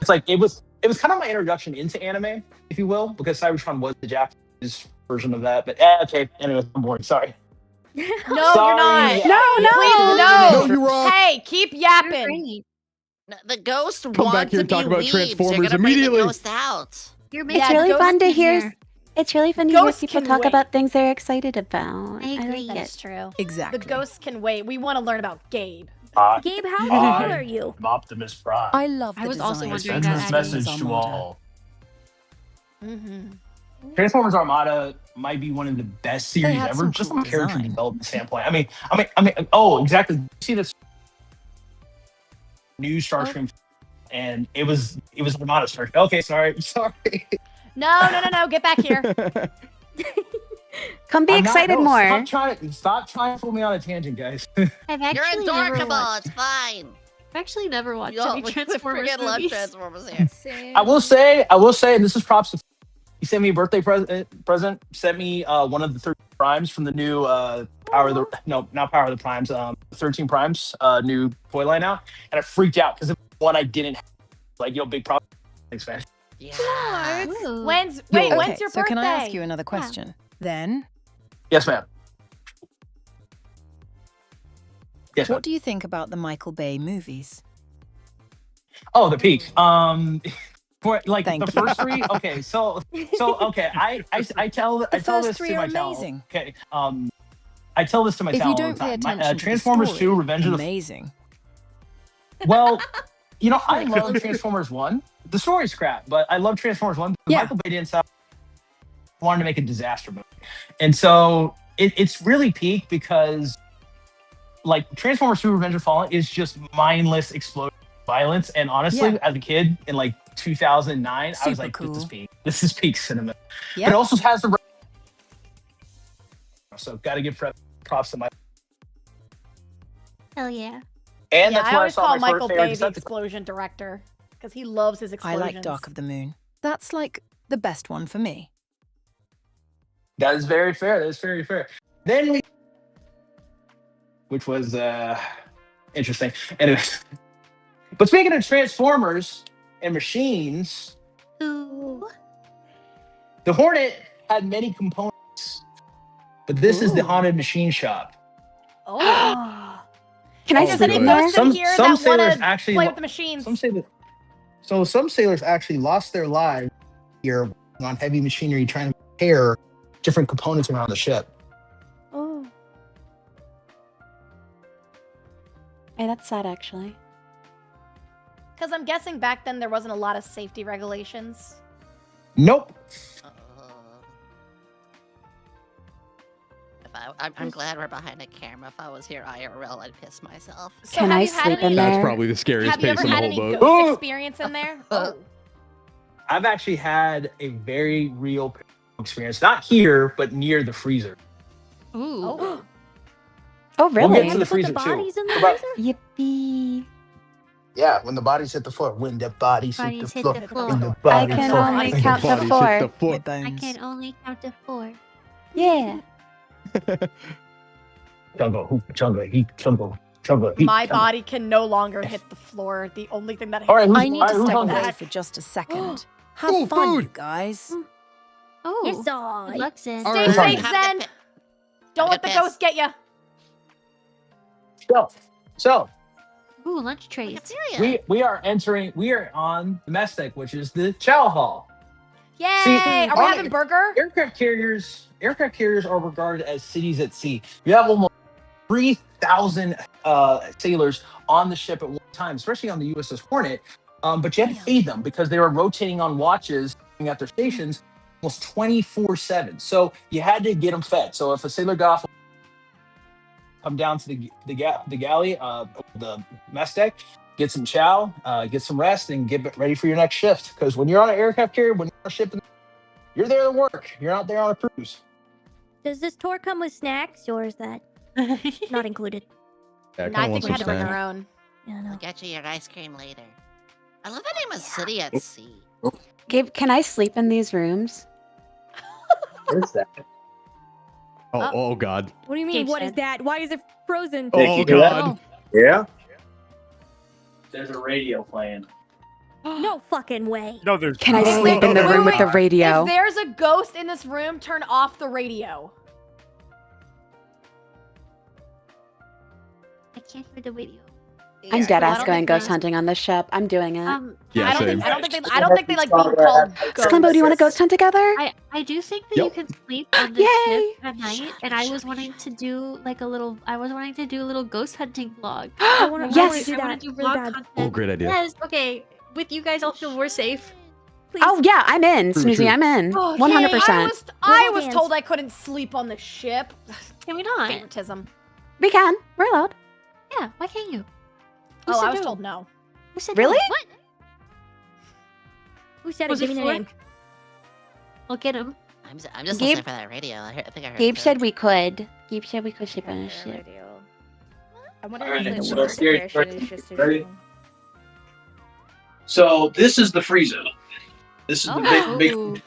It's like it was kind of my introduction into anime, if you will, because Cybertron was the Japanese version of that. But okay, anyway, I'm boring. Sorry. No, Sorry. you're not. Please, No, you're wrong. Hey, keep yapping. No, the ghost Come want back here to and be talk about weebs. Transformers You're gonna immediately. Bring the ghost out. You're It's making really ghosts fun to in hear. here. It's really fun to hear Ghosts people can talk wait. about things they're excited about. I agree. like That it. is true. Exactly. The ghosts can wait. We want to learn about Gabe. Gabe, how I- cool are you? Optimus Prime. I love the I was also design. wondering Send that, this Abby. message to all. Mm-hmm. Transformers Armada might be one of the best series had ever, some just cool from a character design. development standpoint. I mean, oh, exactly. You see this new Starscream, and it was Armada Starscream. Okay, sorry. No. Get back here. Come be excited more. Stop trying to pull me on a tangent, guys. I've You're actually never adorable. watched. It's fine. I've actually never watched Yo, any we Transformers freaking love movies. Transformers here. I will say, and this is props to. He sent me a birthday present. Sent me one of the 13 Primes from the new not Power of the Primes. 13 Primes, new toy line out, and I freaked out because one I didn't have. Like, big problem. Thanks, man. Yeah. Ooh. When's Okay, your so birthday? can I ask you another question? Then, Yes, ma'am. Yes, ma'am. what do you think about the Michael Bay movies? Oh, the peak. For like Thank the you. first three. Okay, so okay. I tell The this first three to are my talent. amazing. Okay. I tell this to my If you talent don't all pay the time. attention to Transformers the story, 2: Revenge of the amazing. Well, I love Transformers 1. The story's crap, but I love Transformers 1. Yeah. Michael Bay didn't wanted to make a disaster movie. And so it's really peak because like Transformers 2: Revenge of the Fallen is just mindless explosion of violence. And honestly, Yeah. as a kid in like 2009, I was Super like, cool. this is peak. This is peak cinema. Yeah. But it also has the so gotta give props to Michael. Hell yeah. And yeah, that's I where I always saw call my Michael first Bay favorite the Decepticon. explosion director because he loves his I explosions. like Dark of the Moon. That's like the best one for me. That is very fair. That is very fair. Then we, which was interesting. Anyways, but speaking of Transformers and machines, Ooh. the Hornet had many components, but this is the haunted machine shop. Oh. Can I There's sleep any in there? ghosts in here Some that want sailors to actually play with the machines? Some sailors actually lost their lives here on heavy machinery trying to repair different components around the ship. Oh. Hey, that's sad, actually. Because I'm guessing back then there wasn't a lot of safety regulations. Nope. I'm glad we're behind a camera. If I was here IRL, I'd piss myself. So Can have I you had sleep in any- there? That's probably the scariest Have you place ever on the had whole any boat. ghost experience in there? Oh. I've actually had a very real experience, not here, but near the freezer. Ooh. Oh. Oh, We'll really? get to the freezer too. Yippee. Yeah, when the bodies hit the floor. When the bodies hit Bodies the hit floor. the floor. When the I bodies can hit the only floor. count to Bodies hit 4. the My floor. I bones. can only count to 4. Yeah. Jungle, jungle, heat, jungle, jungle, heat. My jungle. body can no longer hit the floor. The only thing that hits All right, the who's- I need floor to who's step hungry? away for just a second. Have Oh, fun, food. you guys. Oh. It's all Good luck, Zen. All Stay right. safe, Have a Zen. good Don't have a let the good ghost piss. get you. So Ooh, lunch trays. Cafeteria. we are on the mess deck, which is the chow hall. Yay! See, Are we on having it- burger? Aircraft carriers are regarded as cities at sea. You have almost 3,000 sailors on the ship at one time, especially on the USS Hornet. But you had to feed them because they were rotating on watches at their stations almost 24/7. So you had to get them fed. So if a sailor got off, come down to the galley, the mess deck, get some chow, get some rest, and get ready for your next shift. Because when you're on an aircraft carrier, when you're on a ship, you're there to work. You're not there on a cruise. Does this tour come with snacks, or is that not included? Yeah, I No, kinda I want think we some had to bring snacks. our own. Yeah, no. I'll get you your ice cream later. I love the name of City at Sea. Gabe, can I sleep in these rooms? What is that? Oh God. What do you mean? Gabe What is said. that? Why is it frozen? Nick, Oh you do that? God. Yeah? There's a radio playing. No fucking way. No, there's. Can I Wait, sleep in the wait, room with wait. the radio? If there's a ghost in this room, turn off the radio. I can't hear the video. I'm Yeah, dead I ass don't going think ghost they- hunting on this ship. I'm doing it. Yeah, I don't same. think I don't think they like being called ghosts. Sklimbo, do you want to ghost hunt together? I do think that you Yep. can sleep on the Yay! ship at night, and I was wanting to do like a little. I was wanting to do a little ghost hunting vlog. wanna- Yes! do I want that to do really vlog bad. content. Oh, great idea. Yes. Okay. With you guys, I'll feel more safe. Please. Oh yeah, I'm in, True, Snoozy. true. I'm in. Oh, 100%. I We'll was dance. told I couldn't sleep on the ship. Can we not? Favoritism. We can. We're allowed. Yeah. Why can't you? Who Oh, said I was no? told no. Who said Really? no? What? Who said Was it? it Give me the Floor? name. I'll get him. I'm just Gabe- listening for that radio. I think I heard. Gabe it. said we could. Gabe said we could sleep on a ship. I wonder Alright, if so the serious version is question. just Ready? So this is the freezer. This is the big. Ooh. When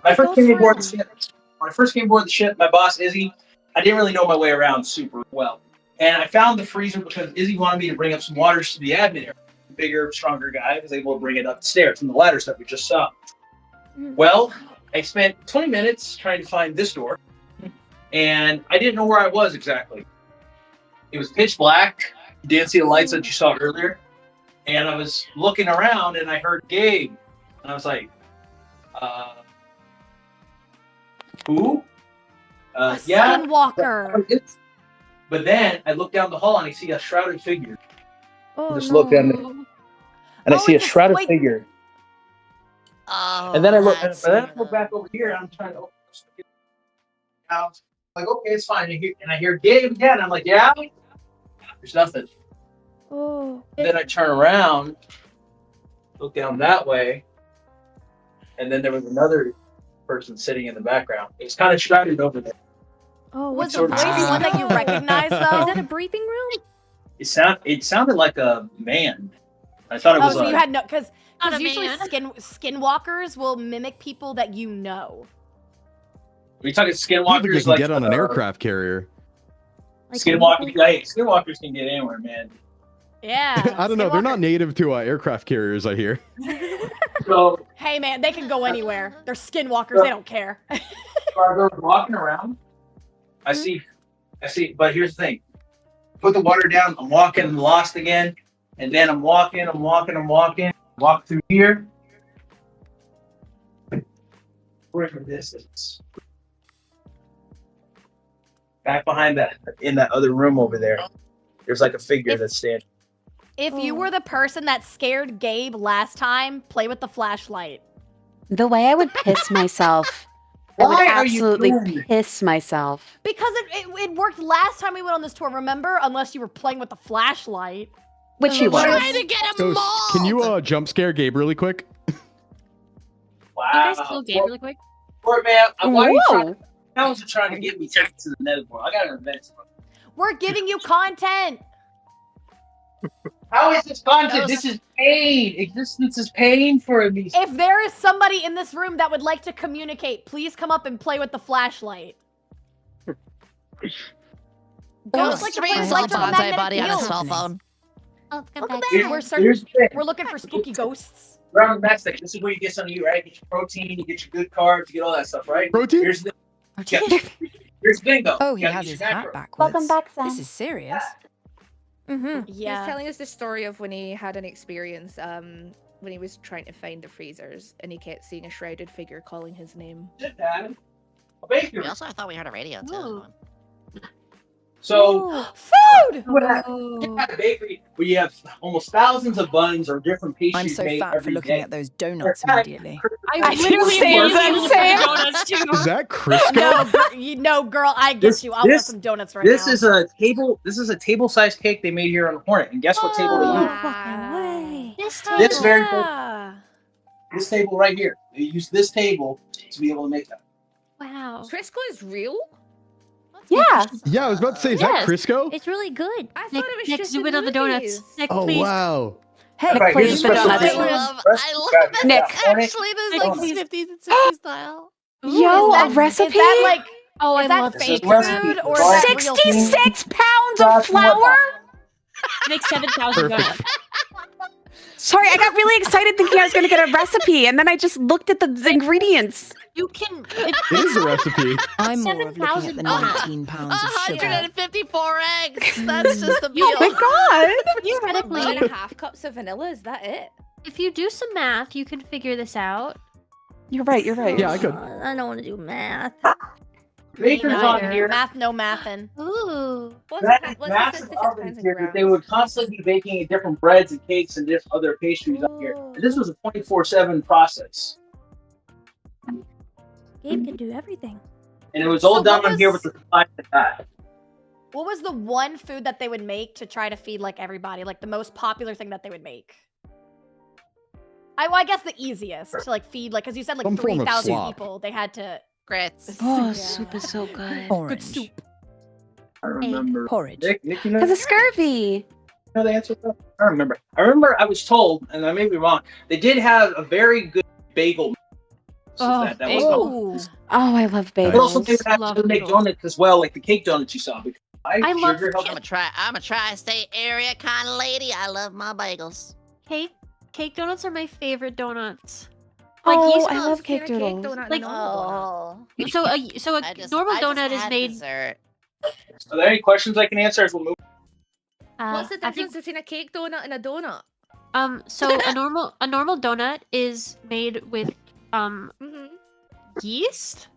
I first came aboard the ship, my boss Izzy, I didn't really know my way around super well, and I found the freezer because Izzy wanted me to bring up some waters to the admin area. The bigger, stronger guy was able to bring it up the stairs from the ladders that we just saw. Well, I spent 20 minutes trying to find this door, and I didn't know where I was exactly. It was pitch black. You didn't see the lights that you saw earlier, and I was looking around, and I heard Gabe, and I was like, who? Yeah. Skinwalker. But then I look down the hall and I see a shrouded figure. Oh, Just look down there, and I see a it's shrouded wait. figure. Oh, And then I look, that's and then I look back over here, and I'm trying to open this out. Like, okay, it's fine. And I hear Gabe again. I'm like, yeah. There's nothing. Oh. And then I turn around, look down that way, and then there was another person sitting in the background. It was kind of shrouded over there. Oh, Was sort the of voice one that you recognize though? Is that a briefing room? It sounded like a man. I thought it was. So you had no, because Not a usually man. skinwalkers will mimic people that you know. Are you talking I don't skinwalkers? think they can like get on an aircraft carrier. Skinwalkers. Hey, skinwalkers can get anywhere, man. Yeah. I don't know. They're not native to aircraft carriers, I hear. So, Hey man, they can go anywhere. They're skinwalkers. They don't care. are they walking around? I see. But here's the thing. Put the water down. I'm walking, lost again. And then I'm walking. Walk through here. Where's the distance? Back behind that, in that other room over there, there's like a figure that's standing. If you were the person that scared Gabe last time, play with the flashlight. The way I would piss myself. I would Why are you absolutely doing this? piss myself. Because it worked last time we went on this tour, remember? Unless you were playing with the flashlight. Which you were. Trying to get him So, mauled. can you jump scare Gabe really quick? Wow. You guys kill Gabe really quick? Poor man, why are you Whoa. trying? How is you trying to get me to the netherworld? I got an event. We're giving you content. How is this content? This is pain. Existence is pain for me. If there is somebody in this room that would like to communicate, please come up and play with the flashlight. Ghost like the streams electromagnetic bonsai body on a fields. cell phone. Welcome back. We're Here's searching. the thing. We're looking for spooky ghosts. We're on the back section. This is where you get something, right? Get your protein, you get your good carbs, you get all that stuff, right? Protein? Here's the here's the thing, though. Oh, You he gotta has get his your hat macro. backwards. Welcome back, Sam. This is serious. Mm-hmm. He was telling us the story of when he had an experience when he was trying to find the freezers and he kept seeing a shrouded figure calling his name. Sit down. A bakery. We also, I thought we heard a radio too. Ooh. So Food! you have a bakery where you have almost thousands of buns or different pastries I'm so made fat for every looking day. at those donuts immediately. I literally am that same. donuts too. Is that Crisco? No, girl, I get you. I want some donuts right This now. is a table. This is a table-sized cake they made here on Hornet, and guess what table they No used? fucking way. This very table. Ah. This table right here. They used this table to be able to make that. Wow. Crisco is real? Yeah. Yeah, I was about to say, is Yes. that Crisco? It's really good. I thought Nick, it was Nick, just zoom in in on the movies. donuts. Nick, Oh, please. wow. Hey, Right, here's please, the the special donuts. thing. I love that Nick. it's actually this like Donuts. 50s and 60s style. Yo, Is a that- recipe? Is that like? Oh, is I that love This is fake recipe food for or is that real food? 66 pounds of flour? Make 7,000 Perfect. donuts. Sorry, I got really excited thinking I was going to get a recipe, and then I just looked at the ingredients. You can. It is a recipe. I'm more of looking at the 7,000 19 pounds of sugar. 154 eggs. That's just the meal. Oh my god! Theoretically, 1.5 cups of vanilla, is that it? if you do some math, you can figure this out. You're right, you're right. Yeah, I could. I don't want to do math. Baker's on here. Math, no mathin'. Ooh. What's That what's massive 66 ovens pounds in here that they grams? would constantly be baking different breads and cakes and different other pastries up here. And this was a 24/7 process, Gabe can do everything. and it was all So done what on here was- with the supply of that. What was the one food that they would make to try to feed like everybody? Like the most popular thing that they would make? I guess the easiest to like feed, like, because you said like Some form of 3,000 slop. people. They had to. Grits. Oh, Yeah. soup is so good. Orange. Good soup. I remember. Porridge. Nick, you know, Because of scurvy. you know the answer to that? I remember. I was told, and I may be wrong, they did have a very good bagel. Oh, that was Ooh. Oh, I love But also they bagels. would have Love to make bagels. donuts as well, like the cake donuts you saw. Because I love sugar helps. I'm a tri-state area kind of lady. I love my bagels. Cake donuts are my favorite donuts. Oh, you I saw- love cake doodles. Like- oh. So a normal donut is made. Dessert. Are there any questions I can answer as we move? What's the I difference think, between a cake donut and a donut? so a normal donut is made with Mm-hmm. yeast.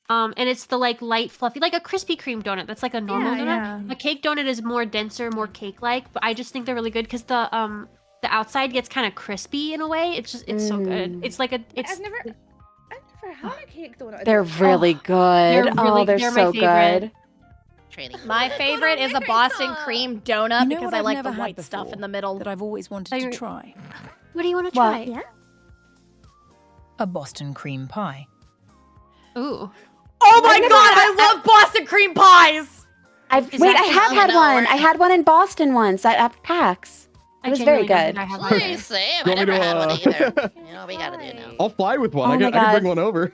And it's the like light fluffy, like a Krispy Kreme donut. That's like a normal donut. A cake donut is more denser, more cake-like. But I just think they're really good because the outside gets kind of crispy in a way. It's so good. It's like I've never had a cake donut. They're really good. They're my so favorite. good. My favorite is a Boston cream donut You know because what I I've like never the had white stuff before in the middle. that I've always wanted to try. What do you want to What? try? Yeah. A Boston cream pie. Ooh. Oh my god, I love Boston cream pies! Is Wait, that I have just- had no, one. we're- I had one in Boston once at PAX. It was very genuinely good. don't think I have Let either. me see. You I want me never to, had one either. You know what we gotta do now. I'll fly with one. Oh I my can bring God. one over.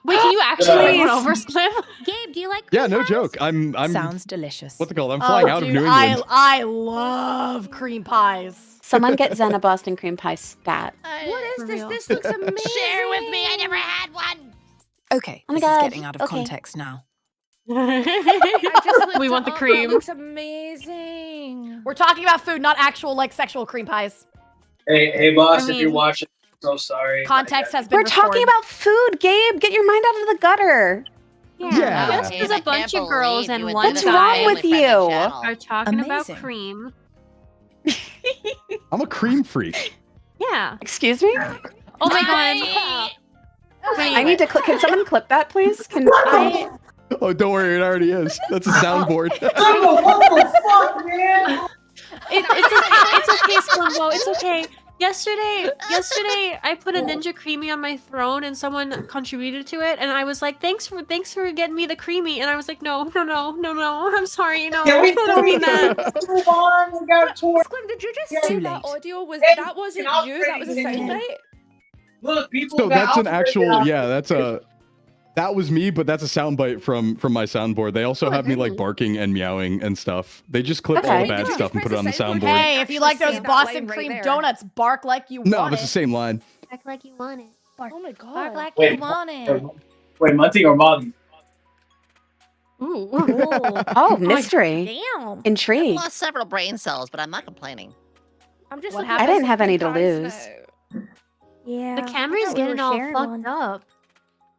Wait, can you actually bring one over, Slim? Gabe, do you like Yeah, cream no pies? joke. I'm Sounds delicious. what's it called? I'm flying out of dude, New England. I love cream pies. Someone get Zen a Boston cream pie stat. What is For this? real. This looks amazing. Share with me. I never had one. Okay, Oh my this is God, getting out of okay. context now. I just looked We it want the up. cream. It looks amazing. We're talking about food, not actual like sexual cream pies. Hey, boss, I if you're mean- watching, so sorry. Context has been We're talking restored. about food, Gabe. Get your mind out of the gutter. Yeah. Just Gabe, because I a bunch can't of girls believe and you would one do this What's on a wrong guy with family-friendly you? channel. are talking about Amazing. cream. I'm a cream freak. Yeah. Excuse me? Oh my god. Wait, I need to click. Can someone clip that, please? Can Oh, don't worry, it already is. That's a soundboard. What the fuck, man? it's okay, Slumbo. It's okay. Yesterday, I put a Ninja Creamy on my throne, and someone contributed to it, and I was like, "Thanks for getting me the creamy," and I was like, "No, I'm sorry, no, Can we I don't mean that." move on? We got a tour. Slim, did you just Yeah. say Too that late. audio was Hey, that wasn't can I you? That was a upgrade it? soundbite. Look, people. So got that's an upgraded actual, now. yeah, that was me, but that's a soundbite from my soundboard. They also have me like barking and meowing and stuff. They just clip all Okay. the bad stuff and put it on the soundboard. Hey, if you like those Actually, that Boston line right cream there. donuts, bark like you No, want that's the it. same line. Act like you want it. Oh my god. Bark like Wait, you want it. Wait, Munty or Molly? Ooh. Oh, mystery. Damn. Intrigue. Lost several brain cells, but I'm not complaining. I'm just. What looking happened? at I didn't have some any to pies lose. now. Yeah. The camera's I thought we getting were all sharing fucked one. up.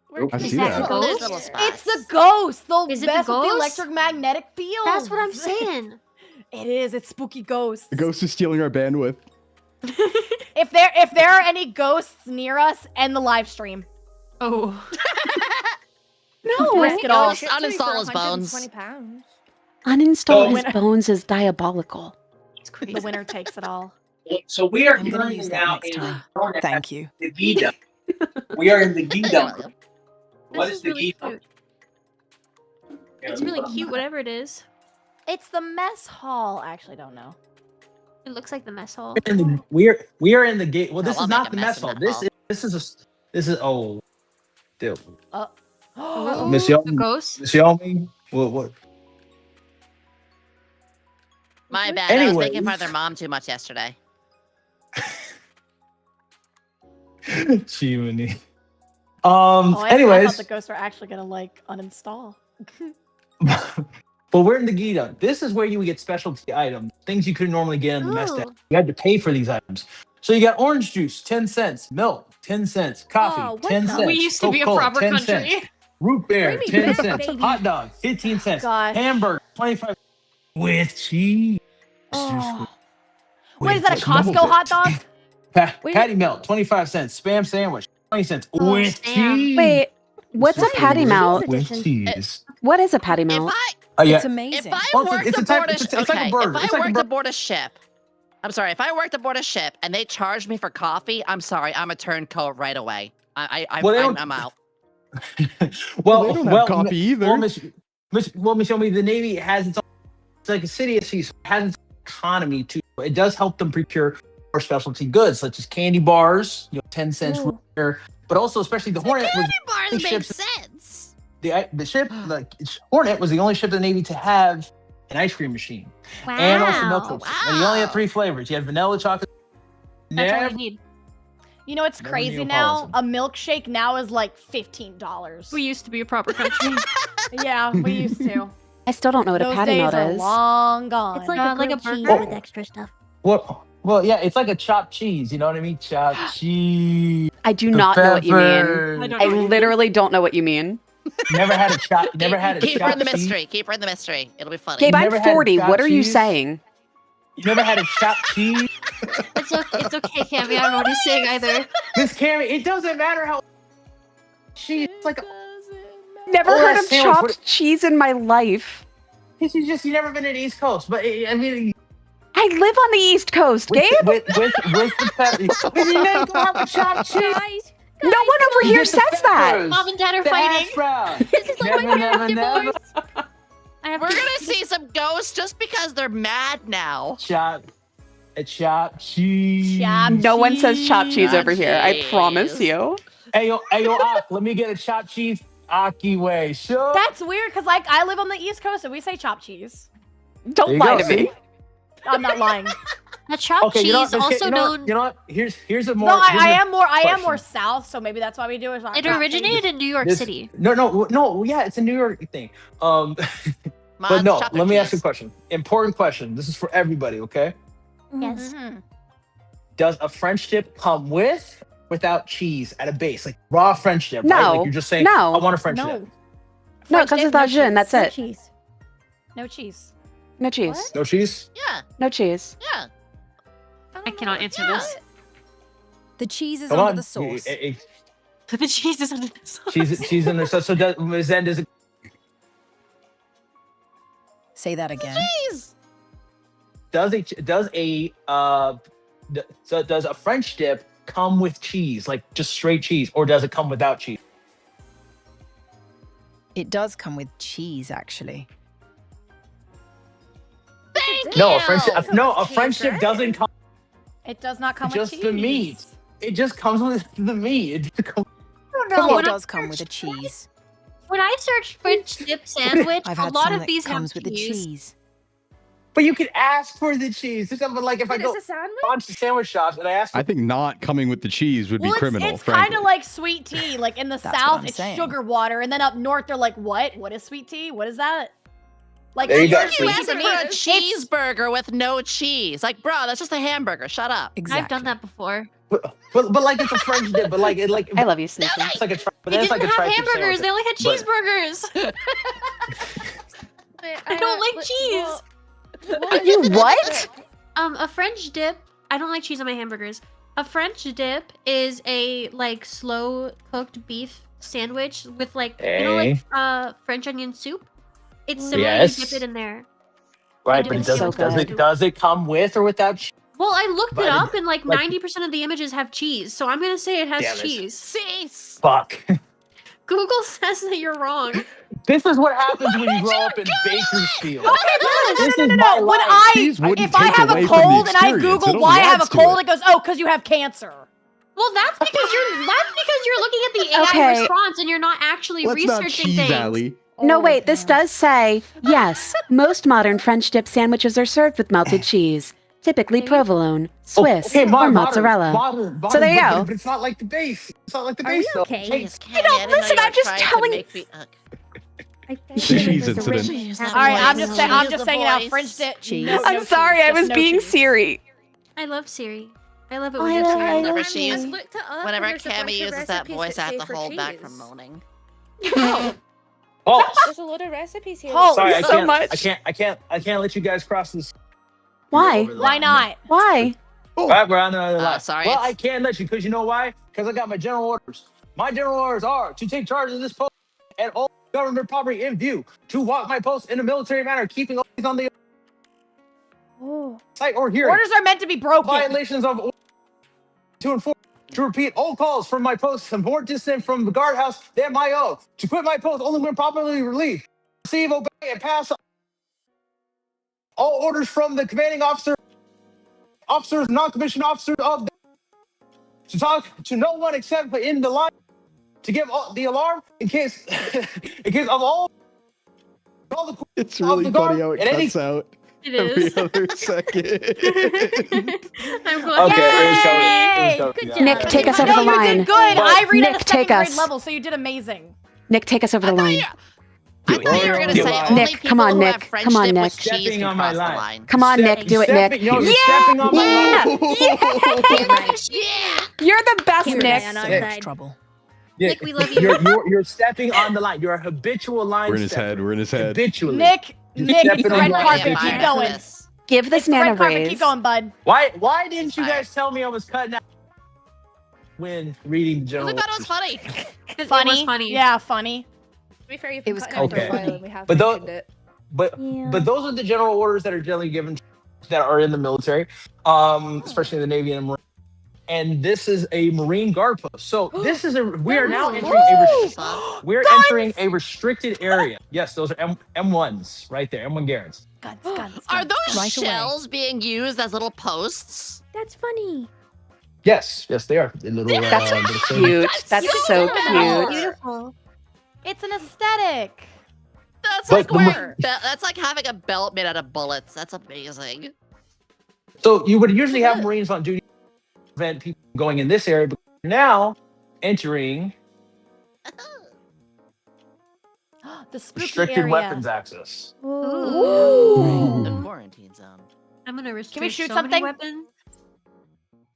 Where I can see you that. go? There's little Here. spots. It's the ghost. The Is it the best with the ghost? electromagnetic field. That's what I'm saying. It is. It's spooky ghosts. The ghost is stealing our bandwidth. If there are any ghosts near us, end the live stream. Oh. No, Risk it all. Ghost, uninstall his bones. 120 pounds. uninstall Oh, his when- bones is diabolical. It's crazy. The winner takes it all. So we are I'm gonna currently use that now next in time. the Thank you. Gida. We are in the You're Gida. welcome. What This is the really Gida? cute. It's really cute, whatever it is. It's the mess hall. I actually don't know. It looks like the mess hall. We are in the gate. Well, this I'll is make not a the mess mess in hall. that This is oh, dude. Oh, Miss The Yomi. ghost? Miss Yomi. What? My bad. I was making Anyways. fun of their mom too much yesterday. Chimney. I Anyways, thought the ghosts were actually gonna like uninstall. well, we're in the Gita. This is where you would get specialty items, things you couldn't normally get in the mess desk. Oh. You had to pay for these items. So you got orange juice, 10 cents, milk, 10 cents, coffee, Oh, what 10 the- cents. We used to be a Coca-Cola, proper 10 country. cents. Root beer, Bring me 10 back, cents. baby. Hot dog, 15 cents. Gosh. Hamburger, 25 with cheese. Oh. With Wait, is that a cheese. Costco hot dog? Patty melt, 25 cents. Spam sandwich, 20 cents. Oh, with Spam. cheese. Wait, what's a patty melt? With cheese. What is a patty If melt? I Yeah. It's amazing. if I Well, worked it's a aboard type- a it's ship, like a burger. if It's I like a worked burger. aboard a ship, I'm sorry. If I worked aboard a ship and they charged me for coffee, I'm sorry. I'm a turncoat right away. Well, they don't- I'm out. Well, they don't have coffee either. Well, Miss Yomi, the Navy has its own. It's like a city of seas. It has its own economy too. It does help them procure more specialty goods such as candy bars, 10 cents, root beer, but also especially the Hornet was Bars These make ships- sense. the ship. The Hornet was the only ship in the Navy to have an ice cream machine and also milk Wow. toast. And you only had 3 flavors. You had vanilla, chocolate. That's all I Never- need. You know what's Never crazy Neapolitan. now? A milkshake now is like $15. We used to be a proper country. Yeah, we used to. I still don't know what a Those patty days melt are is. long gone. It's like Uh, a like a grilled cheese burger? with extra stuff. Well, yeah, it's like a chopped cheese. You know what I mean? Chopped cheese. I do not know what you mean. Pepper. I don't I know what you mean. literally don't know what you mean. Never had a chop. Never had a Keep her in chopped the cheese. mystery. Keep her in the mystery. It'll be funny. Gabe, never I'm had 40. chopped What are you cheese? saying? You never had a chopped cheese? It's okay, Cammy. I don't know what he's saying either. Miss Cammy, it doesn't matter how cheese. It's like Never Oh, heard that of sandwich, chopped what- cheese in my life. you never been to the East Coast, but I mean, I live on the East Coast, Gabe. with the pepper. But you never go out with chopped cheese. Guys, No one over here says that. Mom and Dad are The fighting. hash brown. this is all Never, my never, never. divorce. have We're to- gonna see some ghosts just because they're mad now. Chopped cheese. No one says chopped cheese Chopped over here. I promise cheese. you. Hey yo, Ak, let me get a chopped cheese Aki way. Sure. That's weird because like I live on the East Coast and we say chopped cheese. Don't There you lie go, to me. see? I'm not lying. A chopped Okay, cheese, you know what, also known. You know what? Here's a more. No, here's I a am more question. south, so maybe that's why we do it. It originated in New York This- City. No. Yeah, it's a New York thing. But no, chopped let me ask you a cheese. question. Important question. This is for everybody, okay? Yes. Does a French dip come with, without cheese at a base, like raw French dip? Right? No. Like you're just saying, No. I want a French No. dip. No, French because dip, it's not no Jin. cheese. That's No it. cheese. No cheese. No cheese. No cheese. Yeah, No cheese. yeah. I cannot answer this. The cheese is Come under on. the sauce. The cheese is under the sauce. Cheese in there. So does it? Say that again. Cheese. Does a French dip come with cheese, like just straight cheese, or does it come without cheese? It does come with cheese, actually. Thank No, you. a French dip doesn't come It does not come just with cheese. the meat. It just comes with the meat. It just comes- No, when it I does come with a cheese. When I search French dip sandwich, I've a had lot some of that these have comes with the cheese. cheese. But you can ask for the cheese. But like if I Wait, go it's a sandwich? on to sandwich shops and I ask for I think not coming with the cheese would be Well, criminal. it's kind frankly. of like sweet tea. Like in the That's what South, I'm it's saying. sugar water, and then up north, they're like, "What? What is sweet tea? What is that?" Like There you go. You See? asked for a cheeseburger with no cheese. Like, bro, that's just a hamburger. Shut up. Exactly. I've done that before. but like it's a French dip, but like I love you, Sneaky. it's like a tri- but They then it's didn't like a have tri-tip hamburgers. They sandwich. only had But- cheeseburgers. I don't like cheese. You what? A French dip. I don't like cheese on my hamburgers. A French dip is a like slow cooked beef sandwich with like French onion soup. It's similar. Yes. You dip it in there. Right, do but it it doesn't. so good. Does it come with or without cheese? Well, I looked it But up, and like like- 90% of the images have cheese, so I'm gonna say it has Damn it. cheese. Cease. Fuck. Google says that you're wrong. This is what happens when you grow up in Bakersfield. Okay, This is no. my When life. Cheese wouldn't if I take have away a from the cold and I experience. It Google only why I have a adds to cold, it. it goes, "Oh, because you have cancer." Well, that's because you're looking at the AI Okay. response and you're not actually Let's not researching cheese things. alley. No, Oh, wait, this damn. does say, yes, most modern French dip sandwiches are served with melted cheese, typically provolone, Swiss, or mozzarella. Modern, So there you but- go. But it's not like the base. It's not like the Are base. we though. okay? Jeez, I don't- listen, I'm just telling- The cheese incident. All right, I'm just saying. I'm just saying it out. French dip. Cheese. No I'm cheese, sorry, I just was no being cheese. Siri. I love Siri. I love it I when you're love- Siri. I Whenever love she you. is- Looked it up, and Whenever there's a bunch Cammy of uses that recipes voice, I have say to for hold back from cheese. moaning. Oh, There's a lot of recipes here. Hold. sorry, I so can't. much. I can't let you guys cross this. Why? Why not? Why? Right, we're on another line. sorry, Well, it's- I can't let you because you know why? Because I got my general orders. My general orders are to take charge of this post and all government property in view, to walk my post in a military manner, keeping all these on the site or hearing. Orders are meant to be broken. Violations of 2 and 4. To repeat all calls from my post some more distant from the guardhouse than my own. To quit my post only when properly relieved. Receive, obey, and pass all orders from the commanding officers, non-commissioned officers of to talk to no one except in the line to give the alarm in case of all the It's of really the funny guard how it and any- cuts out It every is. other second. I'm glad. Okay, it was covered. Yay! Good job. Nick, take us over No, the you line. did good. I read Nick, at a take second grade us. level, so you did amazing. Nick, take us over the line. I thought you were gonna Do say it. only Nick, people come on, who Nick. have French Come on, dip Nick. with cheese Stepping can on my cross the line. line. Come on, Nick, do it, Nick. Yo, you're stepping on my line. You're the best, You're Nick. on our So side. much trouble. Yeah, Nick, we love you. You're stepping on the line. You're a habitual line We're in his stepper. head. We're in his head. Habitually. Nick, You're Nick, stepping on red my carpet, line. keep going. Give this It's the man a red carpet, raise. keep going, bud. Why didn't you guys tell me I was cutting out when reading the We general? thought it was funny. It was Funny. funny. Yeah, funny. To be fair, you've It been was cutting out for a okay. while, and we have But mentioned it. But those are the general orders that are generally given that are in the military, especially in the Navy and Marine. and this is a Marine guard post. So we are now entering a restricted area. Yes, those are M1s right there, M1 Garants. Guns. Are those Right away. shells being used as little posts? That's funny. Yes, they are. The little, That's little cute. That's so cute. Beautiful. It's an aesthetic. That's But like that's like having a belt made out of bullets. That's amazing. So you would usually have Marines on duty to prevent people going in this area, but now entering The spooky restricted area. weapons access. The quarantine zone. I'm gonna restrict Can we shoot so something? many weapons.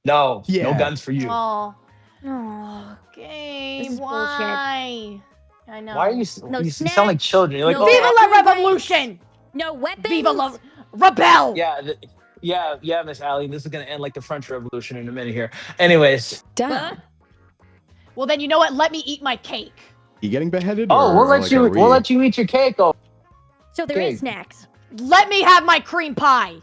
No Yeah. guns for you. Oh, Aw. okay. This is Why? I know. Why are you? No you snacks, sound like children. You're like, no- oh, Viva la revolution! No weapons. Viva la rebel! yeah, Miss Allie. This is gonna end like the French Revolution in a minute here. Anyways, Damn. Well, then you know what? Let me eat my cake. You getting beheaded? oh, or, we'll let like, you. are We'll let you eat your cake. Oh, So there Okay. is snacks. Let me have my cream pie.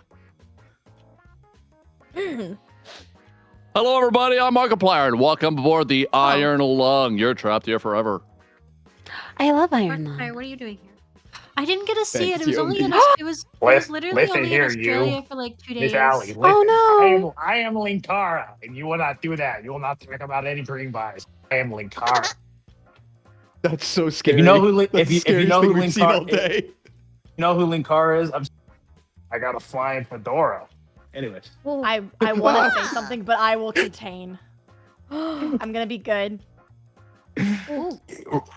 Hello, everybody. I'm Markiplier, and welcome aboard the Iron Lung. You're trapped here forever. I love Iron Sorry, Lung. what are you doing here? I didn't get to see it. Thank It was you. only in it was literally Listen only here, in Australia you. for like 2 days. Miss Allie, listen. Oh, no. I am Linkara, and you will not do that. You will not talk about any green buys. I am Linkara. That's so scary. if you know who That's the if you scariest know thing who we've seen all Linkara, day. you know who Linkara is. I got a flying fedora. Anyways, I want to say something, but I will contain. I'm gonna be good.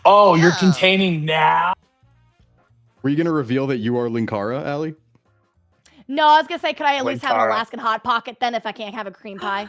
oh, you're Yeah. containing now. Were you gonna reveal that you are Linkara, Allie? No, I was gonna say, could I at least have an Linkara. Alaskan hot pocket then if I can't have a cream pie?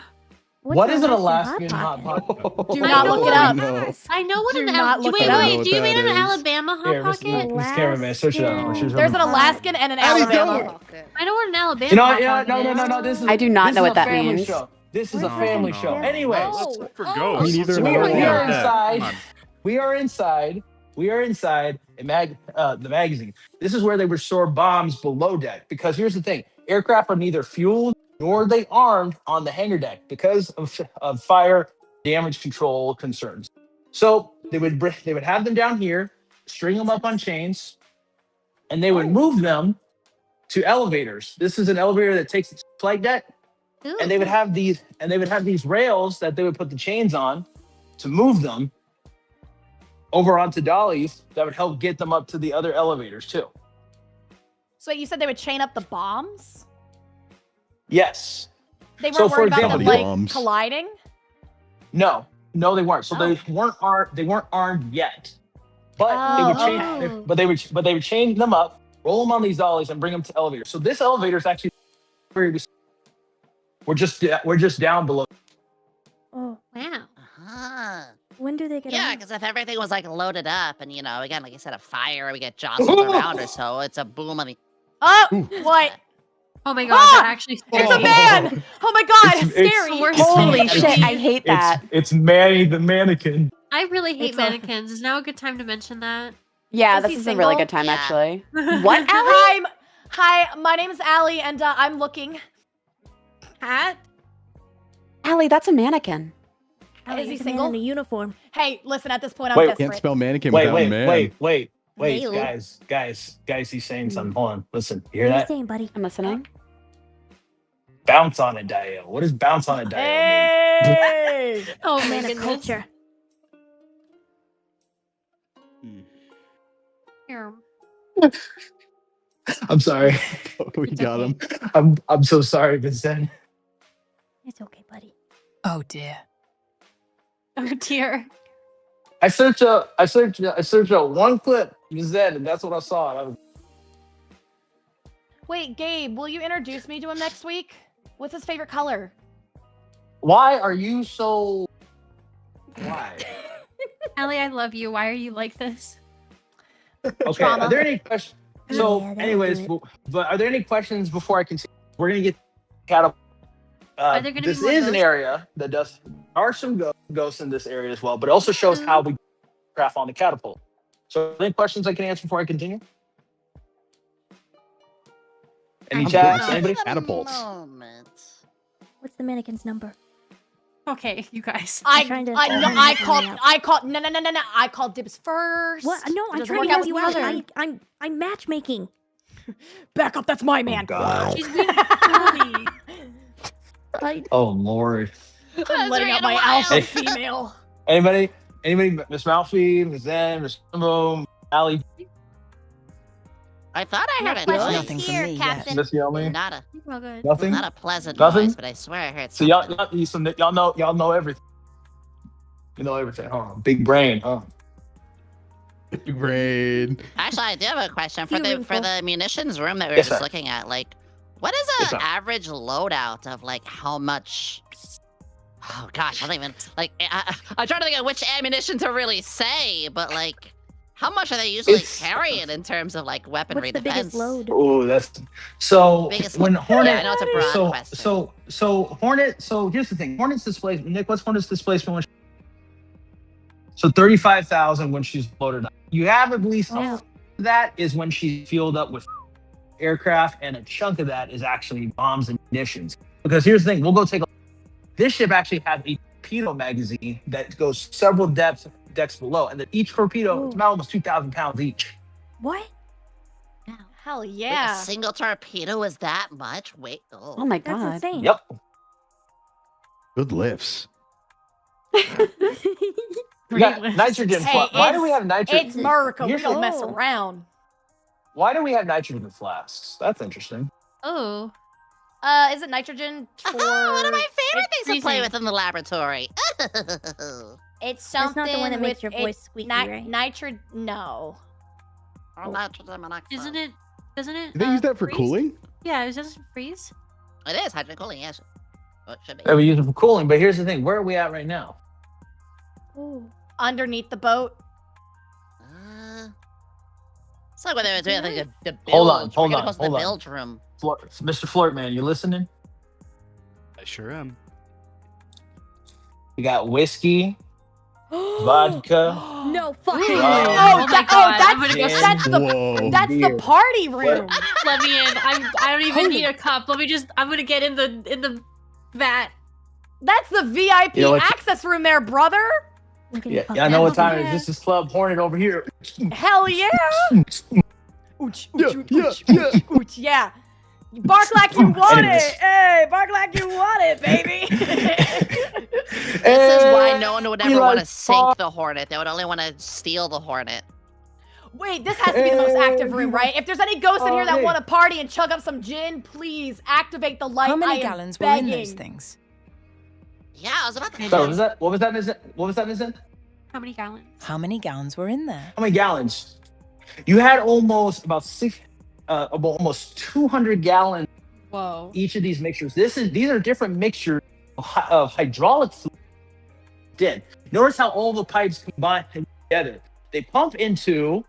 What is an Alaskan hot pocket? Do I not know look what it up. No. I know what Do an not Al- look wait, it up. I don't know wait, what do you that mean an is. Alabama hot Here, Miss pocket? Cameraman, search it up. Search it There's up. an Alaskan and an Allie, Alabama. don't. I know what an Alabama You know, hot yeah, pocket no. is. This is I do not this know is what a that family means. show. This is What a is family that? show. Yeah. Anyways, Let's look for Me ghosts. neither, so and I don't we are want that. inside. Come on. We are inside. We are inside the magazine. This is where they would store bombs below deck. Because here's the thing: aircraft are neither fueled nor are they armed on the hangar deck because of fire damage control concerns. So they would have them down here, string them up on chains, and they would move them to elevators. This is an elevator that takes its flight deck, and they would have these rails that they would put the chains on to move them over onto dollies that would help get them up to the other elevators too. So wait, you said they would chain up the bombs? Yes. They weren't So, for worried about example, them the like bombs. colliding? No, they weren't. So they weren't armed yet. But they would chain. okay. But they would chain them up, roll them on these dollies, and bring them to elevators. So this elevator is actually we're just down below. Oh, Wow. Huh. when do they get Yeah, out? because if everything was like loaded up and again, like I said, a fire, we get jostled around or so, it's a boom on the. Oh, Ooh. what? Oh my god, that actually scared It's a me. man! Oh my god, It's- it's it's- scary! the worst Holy thing. shit, I hate that. It's Manny the mannequin. I really hate It's a- mannequins. Is now a good time to mention that? Yeah, Is this he is a really single? good time, Yeah. actually. What, Allie? Hi, my name is Allie, and I'm looking. Hat? Allie, that's a mannequin. Is he It's a man single? in a uniform. Hey, listen, at this point, I'm Wait, Can't desperate. spell mannequin Wait, without man. wait, Male. guys. He's saying something. Hold on, listen. You hear What are you that? saying, buddy? I'm listening. Bounce on it, Dio. What does bounce on it, Dio mean? Hey! Oh my Man of goodness. culture. Here. I'm sorry. We got him. I'm so sorry, Vincent. It's okay, buddy. Oh dear. Oh dear. I searched out one clip, Vincent, and that's what I saw. And I was, Wait, Gabe, will you introduce me to him next week? What's his favorite color? why are you so? Why? Ellie, I love you. Why are you like this? Okay. Trauma. Are there any questions? So, Yeah, that'll anyways, do but are there any questions before I continue? We're gonna get Catapult. Are there gonna be This more is an ghosts? area that does. There are some ghosts in this area as well, but it also shows how we craft on the catapult. So, any questions I can answer before I continue? Any I'm chats? good. Anybody? Catapults. Moment. What's the mannequin's number? Okay, you guys. I called dibs first. What? No, I'm Doesn't trying work to out help you with out. Mother. I'm matchmaking. Back up, that's my man. God. She's being bully. Oh Lord. I'm letting out my alpha female. Anybody? Miss Malfi, Miss Zen, Miss Jumbo, Allie, I thought I heard a questions noise. Nothing from here, me yet. Captain. Miss Yummy. Not a Oh, good. Nothing. not a pleasant Nothing? noise, but I swear I heard So something. y'all know everything. You know everything, huh? Big brain, huh? Big brain. Actually, I do have a question for Few the munitions room that we were Yes, just sir. looking at. Like, what is Yes, an sir. average loadout of like how much? Oh gosh, I don't even like. I'm trying to think of which ammunition to really say, but like, how much are they usually It's- carrying in terms of like weaponry What's the defense? biggest load? Oh, that's so. Biggest When load. Hornet, Yeah, I know it's a broad question. So Hornet. So here's the thing. Hornet's displacement. Nick, what's Hornet's displacement? So 35,000 when she's loaded up. You have at least that is when she's fueled up with aircraft, and a chunk of that is actually bombs and munitions. Because here's the thing. We'll go take a. This ship actually has a torpedo magazine that goes several decks below, and then each torpedo is about almost 2,000 pounds each. What? Hell Like, yeah. a single torpedo is that much? Wait. Oh my That's god. insane. Yep. Good lifts. We got nitrogen. Hey, Why do we have nitrogen? It's America. We Here's don't the- mess around. Why do we have nitrogen flasks? That's interesting. Oh. Is it nitrogen for? One of my favorite things to play freezing. with in the laboratory. It's That's something not the one that makes with your voice squeaky, right? No. Or nitrogen monoxide. Isn't it? Doesn't it? Do they use that for freeze? cooling? Yeah, is this freeze? It is hydrogen cooling, yes. Well, it should be. Yeah, we use it for cooling, but here's the thing. Where are we at right now? Underneath the boat. It's like when they were doing like the bilge. Hold on, We're hold getting on, close to the hold on. bilge room. Mr. Flirtman, you listening? I sure am. We got whiskey, vodka. No fucking Ooh. way. Oh my God, I'm gonna go that's Whoa. that's the party room. Let me in. I don't even need a cup. I'm gonna get in the vat. That's the VIP You know what- access room there, brother. Yeah, I know what time it is. This is Club Hornet over here. Hell yeah. Ooch, Yeah, ooch, ooch, yeah, ooch, yeah. ooch, ooch, yeah. Bark like you want Anyways. it. Hey, bark like you want it, baby. This is why no one would ever Eli want to sink Fox. the Hornet. They would only want to steal the Hornet. Wait, this has to be the most active room, right? If there's any ghosts in here that hey. want to party and chug up some gin, please activate the light. How I many am gallons were begging. in those things? Yeah, I was about to So, what was that? What was that, Miss? What was that, Miss? How many gallons? How many gallons were in there? How many gallons? You had almost almost 200 gallons Whoa. each of these mixtures. These are different mixtures of hydraulic fluid. Did notice how all the pipes combine together? They pump into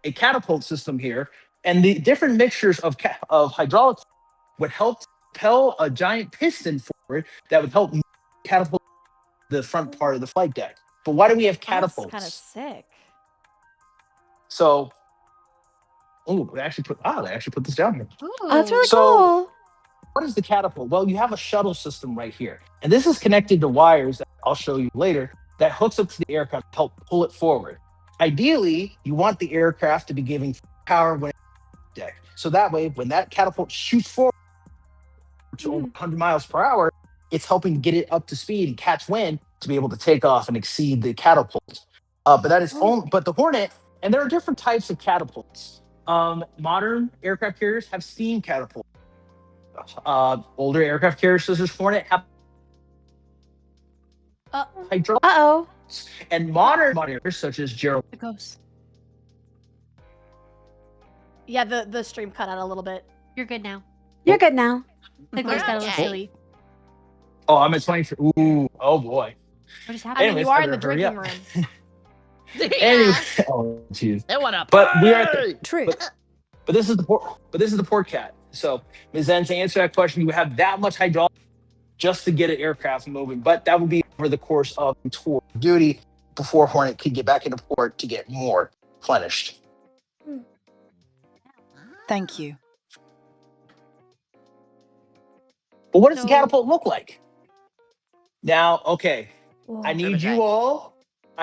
a catapult system here, and the different mixtures of hydraulic would help propel a giant piston forward that would help catapult the front part of the flight deck. But why do we have catapults? That's kind of sick. So, they actually put this down here. Oh, that's really So- cool. What is the catapult? Well, you have a shuttle system right here, and this is connected to wires that I'll show you later that hooks up to the aircraft to help pull it forward. Ideally, you want the aircraft to be giving power when it's deck, so that way, when that catapult shoots forward to over 100 miles per hour, it's helping get it up to speed and catch wind to be able to take off and exceed the catapult. But that is only, but the Hornet, and there are different types of catapults. Modern aircraft carriers have steam catapults. Older aircraft carriers such as Hornet have hydraulic. Uh-oh. And modern carriers such as Gerald. The ghost. Yeah, the stream cut out a little bit. You're good now. You're good now. The ghost got a little Okay. silly. Oh, I'm at 23. Ooh, oh boy. What just I happened? mean, Anyways, you are I in the better hurry drinking up. room. Anyway, oh jeez. They want to But we are at the, True. but this is the port cat. So, Ms. Zen, to answer that question, you would have that much hydraulic just to get an aircraft moving, but that would be over the course of tour duty before Hornet could get back into port to get more replenished. Thank you. But what does the So- catapult look like? Now, okay. I Whoa.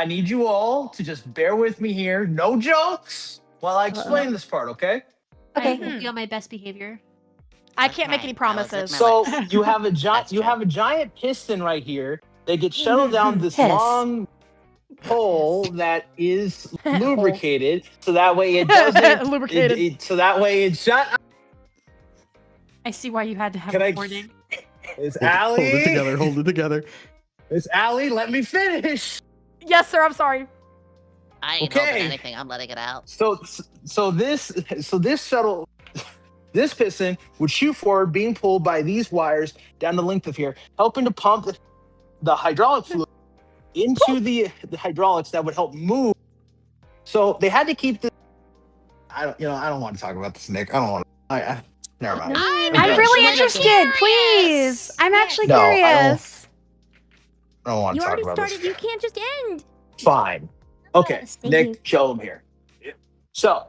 need you all to just bear with me here. No jokes while I explain this part, okay? I will be on my best behavior. I can't make any promises. So you have a giant piston right here. They get shuttled down this Piss. long pole that is lubricated, so that way it doesn't Lubricated. so that way it shut. I see why you had to have Can a I- warning. It's Hold Allie. it together. Hold it together. It's Allie. Let me finish. Yes, sir. I'm sorry. I ain't hoping Okay. anything. I'm letting it out. So this shuttle, this piston would shoot forward, being pulled by these wires down the length of here, helping to pump the hydraulic fluid into the hydraulics that would help move. So they had to keep the. I don't want to talk about this, Nick. I don't want to. Never mind. I'm really interested. Please. I'm actually No, I don't- curious. I don't want You to talk already about started. this. You can't just end. Fine. Okay, Yes, thank Nick, you. show them here. So,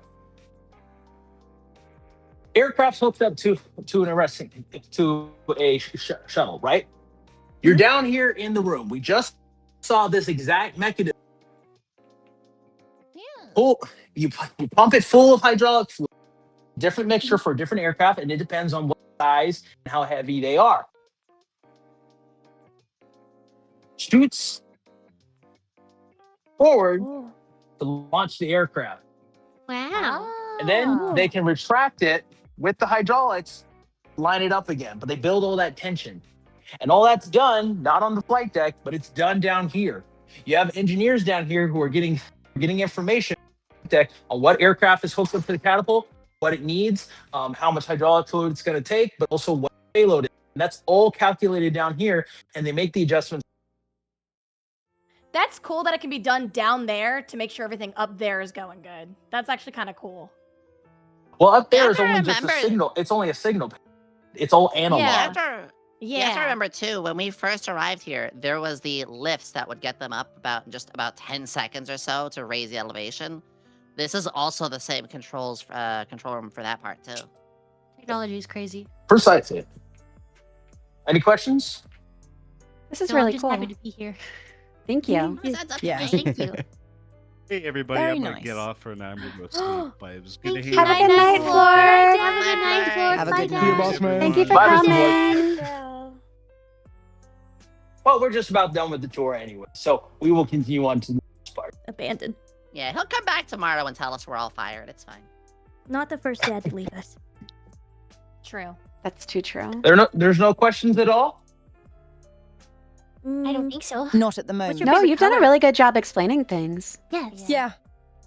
aircraft's hooked up to a shuttle, right? You're down here in the room. We just saw this exact mechanism. You pump it full of hydraulic fluid. Different mixture for different aircraft, and it depends on what size and how heavy they are. Shoots forward to launch the aircraft. Wow. And then they can retract it with the hydraulics, line it up again. But they build all that tension. And all that's done, not on the flight deck, but it's done down here. You have engineers down here who are getting information deck on what aircraft is hooked up to the catapult, what it needs, how much hydraulic fluid it's going to take, but also what payload it is. And that's all calculated down here, and they make the adjustments. That's cool that it can be done down there to make sure everything up there is going good. That's actually kind of cool. Well, up there You is have to only just a remember- signal. It's only a signal. It's all analog. You have to Yeah. remember too, when we first arrived here, there was the lifts that would get them up about 10 seconds or so to raise the elevation. This is also the same control room for that part too. Technology is crazy. Precisely. Any questions? This is No, I'm really just cool. happy to be here. Thank you. That's up to Yeah. me. Thank you. Hey everybody, Very I'm gonna nice. get off for now. I'm gonna go sleep. But it was good to hear Have a you. good night, Ford. Have a good night, Ford. Have a Bye, good Dad. night. boss man. Thank you for Bye, Mr. coming. Well, we're just about done with the tour anyway, so we will continue on to the next part. Abandoned. Yeah, he'll come back tomorrow and tell us we're all fired. It's fine. Not the first dad to leave us. True. That's too true. There's no questions at all? I don't think so. Not at the moment. your No, favorite you've done a color? really good job explaining things. Yes. Yeah.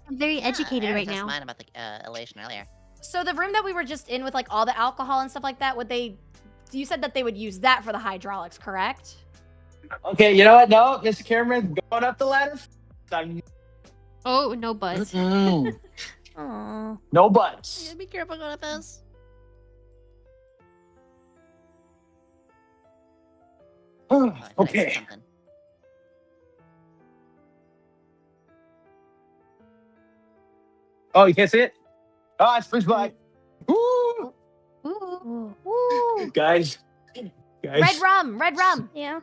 I'm very educated I right was just now. mine about the elation earlier. So the room that we were just in with like all the alcohol and stuff like that, you said that they would use that for the hydraulics, correct? Okay, you know what? No, Mr. Cameron, going up the ladder. Oh, no buzz. Aw. No buts. Yeah, be careful going up those. Oh, I thought I said Okay. something. Oh, you can't see it? Oh, it's freeze black. Woo! Ooh. Ooh. Guys. Red rum, red rum. Yeah.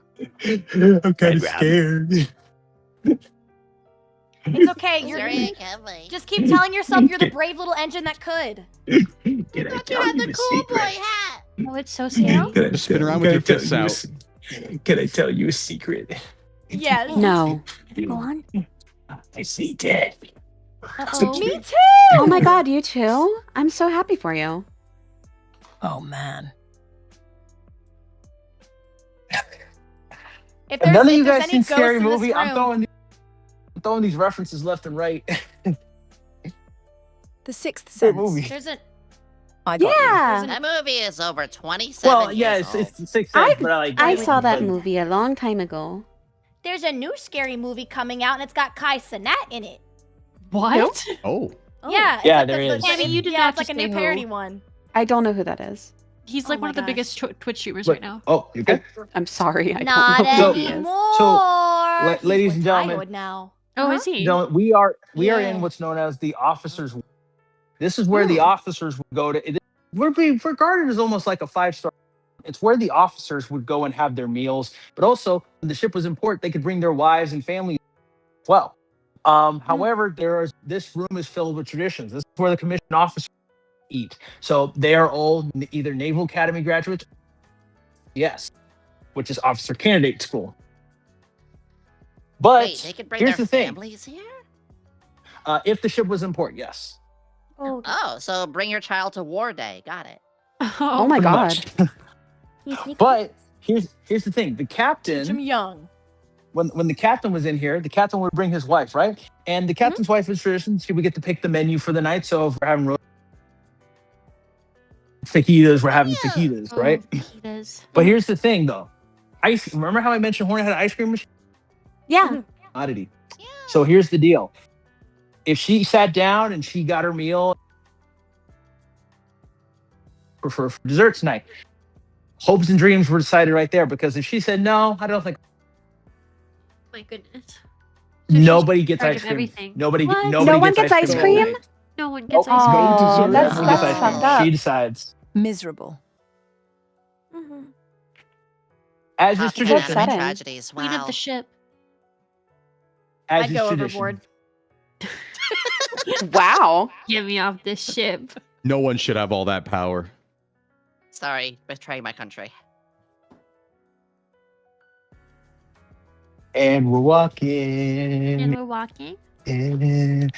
I'm kind of scared. It's okay. You're Zentreya can't wait. just keep telling yourself you're the brave little engine that could. Can I thought you had the cool boy hat. Oh, it's so scary. Just spin around with your fists out. Can I tell you a secret? Yes. No. Go on. I see dead. Uh-oh. Me too. Oh my god, you too? I'm so happy for you. Oh man. If Have none of you if there's guys any seen ghosts Scary in this Movie? I'm room- throwing these references left and right. The Sixth Great Sense. movie. There's a I got you. Yeah. That movie is over 27 Well, yeah, years it's old. 6 cents, but I saw that but- movie a long time ago. there's a new scary movie coming out and it's got Kai Cenat in it. What? Oh. Yeah. Yeah, it's there like is. Yeah, I mean, you did yeah, not it's like a just new say who. parody one. I don't know who that is. He's Oh like one my of the gosh. biggest Twitch streamers Wait, right now. Oh, you okay? I'm sorry, I Not don't know who he is. anymore. He's ladies and gentlemen. retired now. Oh, is he? No, we are Yeah. in what's known as the officers. This is where the officers would go to. We're being regarded as almost like a 5-star It's where the officers would go and have their meals, but also when the ship was in port, they could bring their wives and families as well. However, this room is filled with traditions. This is where the commissioned officers eat. So they are all either Naval Academy graduates, yes, which is Officer Candidate School. But Wait, they could bring here's their the thing. families here? If the ship was in port, yes. Oh, so bring your child to war day. Got it. Oh my god. But here's the thing. The captain. Teach him young. When the captain was in here, the captain would bring his wife, right? And the captain's wife is tradition. She would get to pick the menu for the night. So if we're having fajitas, we're having fajitas, right? But here's the thing, though. Remember how I mentioned Hornet had an ice cream machine? Yeah. Oddity. So here's the deal. If she sat down and she got her meal for dessert tonight, hopes and dreams were decided right there, because if she said no, I don't think. My goodness. Nobody gets charge ice of cream. everything. Nobody No one gets ice cream? No one gets Nope. ice cream. Oh, that's Nobody gets ice fucked cream. up. She decides. Miserable. As is That's tradition. anime tragedies. Queen of Wow. the ship. As I'd is go tradition. overboard. Wow. Get me off this ship. No one should have all that power. Sorry, betraying my country. And we're walking. And we're walking. And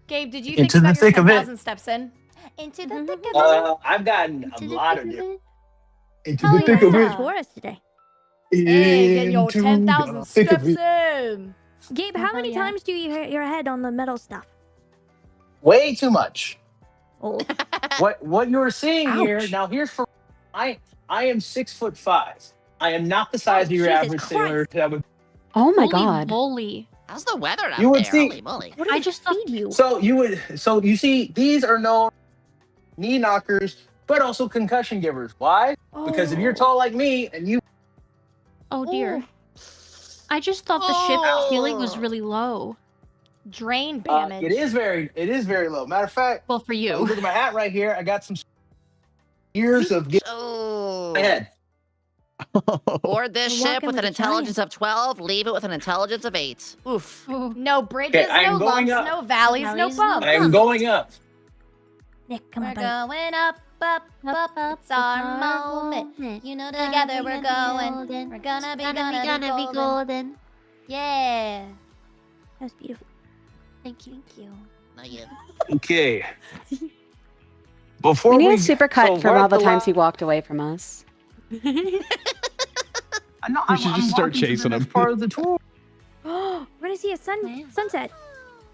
Gabe, did you Into think the about your thick of it. 10,000 steps in? Into the thick of it. I've gotten a lot of different. Into Hell the thick yeah. of it. For us today. Hey, get your Into 10,000 the thick of steps it. in. Gabe, how many yeah. times do you hit your head on the metal stuff? Way too much. Oh. What you're seeing here Ouch. now? Here's for I am 6'5". I am not the size of your Jesus average sailor that would. Oh my Holy god. moly. How's the weather out You would there? see- Holy moly. What do I I just just feed you? So you see, these are known knee knockers, but also concussion givers. Why? Because if you're tall like me and you, Oh dear. I just thought the ship ceiling was really low. Drain damage. it is very low. Matter of fact, Well, for you. look at my hat right here. I got some years of getting Oh. my head. Board this We're ship walking with with an a intelligence of 12, leave it with an intelligence of 8. Oof. No bridges, Okay, I am no going lumps, up. no valleys, no Valleys, no bumps. I'm going up. Nick, come We're on, buddy. going up, up, up. It's our moment. You know, together we're going. We're gonna be golden. Yeah. That was beautiful. Thank you. Thank you. Not yet. Okay. Before We need we a super cut so from we're all at the la- times he walked away from us. I know, We should just start walking to the chasing next him. Part of the tour. We're gonna see a sunset,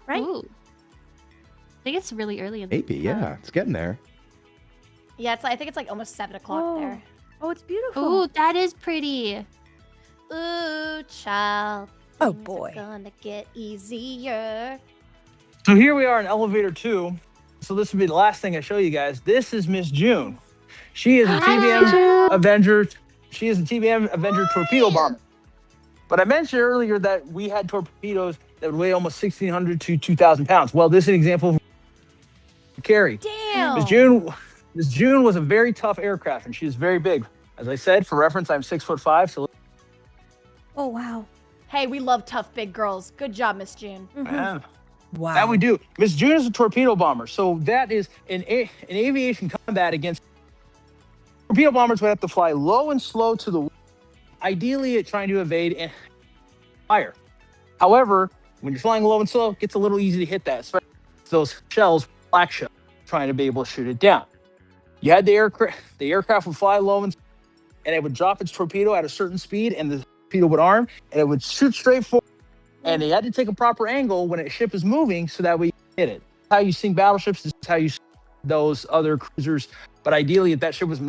right? Ooh. I think it's really early in the Maybe, yeah. It's getting there. Yeah, I think it's like almost 7 o'clock there. Oh, it's beautiful. Ooh, that is pretty. Ooh, child. Oh, things are boy. Gonna get easier. So here we are in elevator 2. So this will be the last thing I show you guys. This is Miss June. She is a TBM Avenger. She is a TBM Avenger torpedo bomber. But I mentioned earlier that we had torpedoes that would weigh almost 1,600 to 2,000 pounds. Well, this is an example of carry. Damn. Miss June was a very tough aircraft, and she was very big. As I said, for reference, I'm 6'5". So Oh, wow. Hey, we love tough big girls. Good job, Miss June. Wow. that we do. Miss June is a torpedo bomber. So that is in aviation combat against torpedo bombers would have to fly low and slow to the ideally at trying to evade and fire. However, when you're flying low and slow, it gets a little easy to hit that, especially those shells, black shells, trying to be able to shoot it down. You had the aircraft would fly low and it would drop its torpedo at a certain speed, and the torpedo would arm, and it would shoot straight forward. And they had to take a proper angle when a ship is moving so that we hit it. How you sink battleships is how you sink those other cruisers. But ideally, if that ship was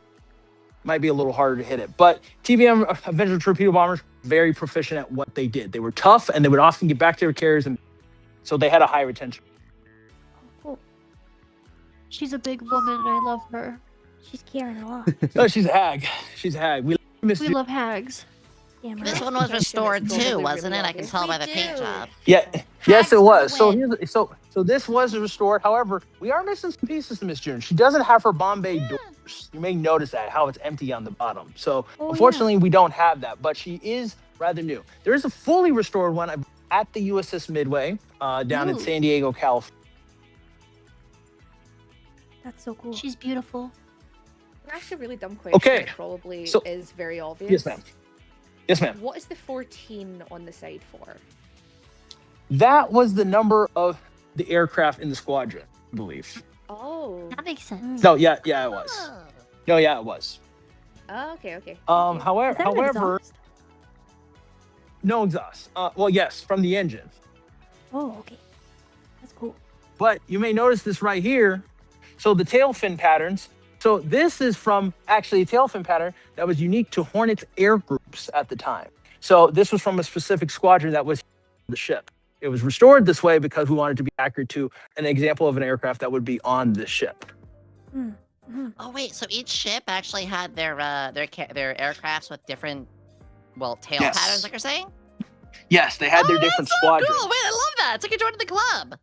might be a little harder to hit it. But TBM Avenger torpedo bombers, very proficient at what they did. They were tough, and they would often get back to their carriers, and so they had a high retention. She's a big woman, and I love her. She's carrying a lot. No, she's a hag. She's a hag. We love Miss We June. love hags. Damn This right. one was restored too, Probably wasn't really it? I can tell by the paint job. Yeah. Yes, for it the was. So win. so this was restored. However, we are missing some pieces to Miss June. She doesn't have her Bombay doors. You may notice that how it's empty on the bottom. So Oh, unfortunately, we don't have that. But she is rather new. There is a fully restored one at the USS Midway down in Ooh. San Diego, California. That's so cool. She's beautiful. Actually, a really dumb question. Okay, That probably so- is very obvious. Yes, ma'am. Yes, ma'am. What is the 14 on the side for? That was the number of the aircraft in the squadron, I believe. Oh. That makes sense. No, yeah, it was. No, yeah, it was. Oh, okay, okay. However, no exhaust. Well, yes, from the engine. Oh, okay. That's cool. But you may notice this right here. So the tail fin patterns. So this is from actually a tail fin pattern that was unique to Hornet's air groups at the time. So this was from a specific squadron that was the ship. It was restored this way because we wanted to be accurate to an example of an aircraft that would be on the ship. Oh wait, so each ship actually had their aircrafts with different, tail Yes. patterns, like you're saying? Yes, they had their different So squadrons. cool. Wait, I love that. It's like you're joining the club.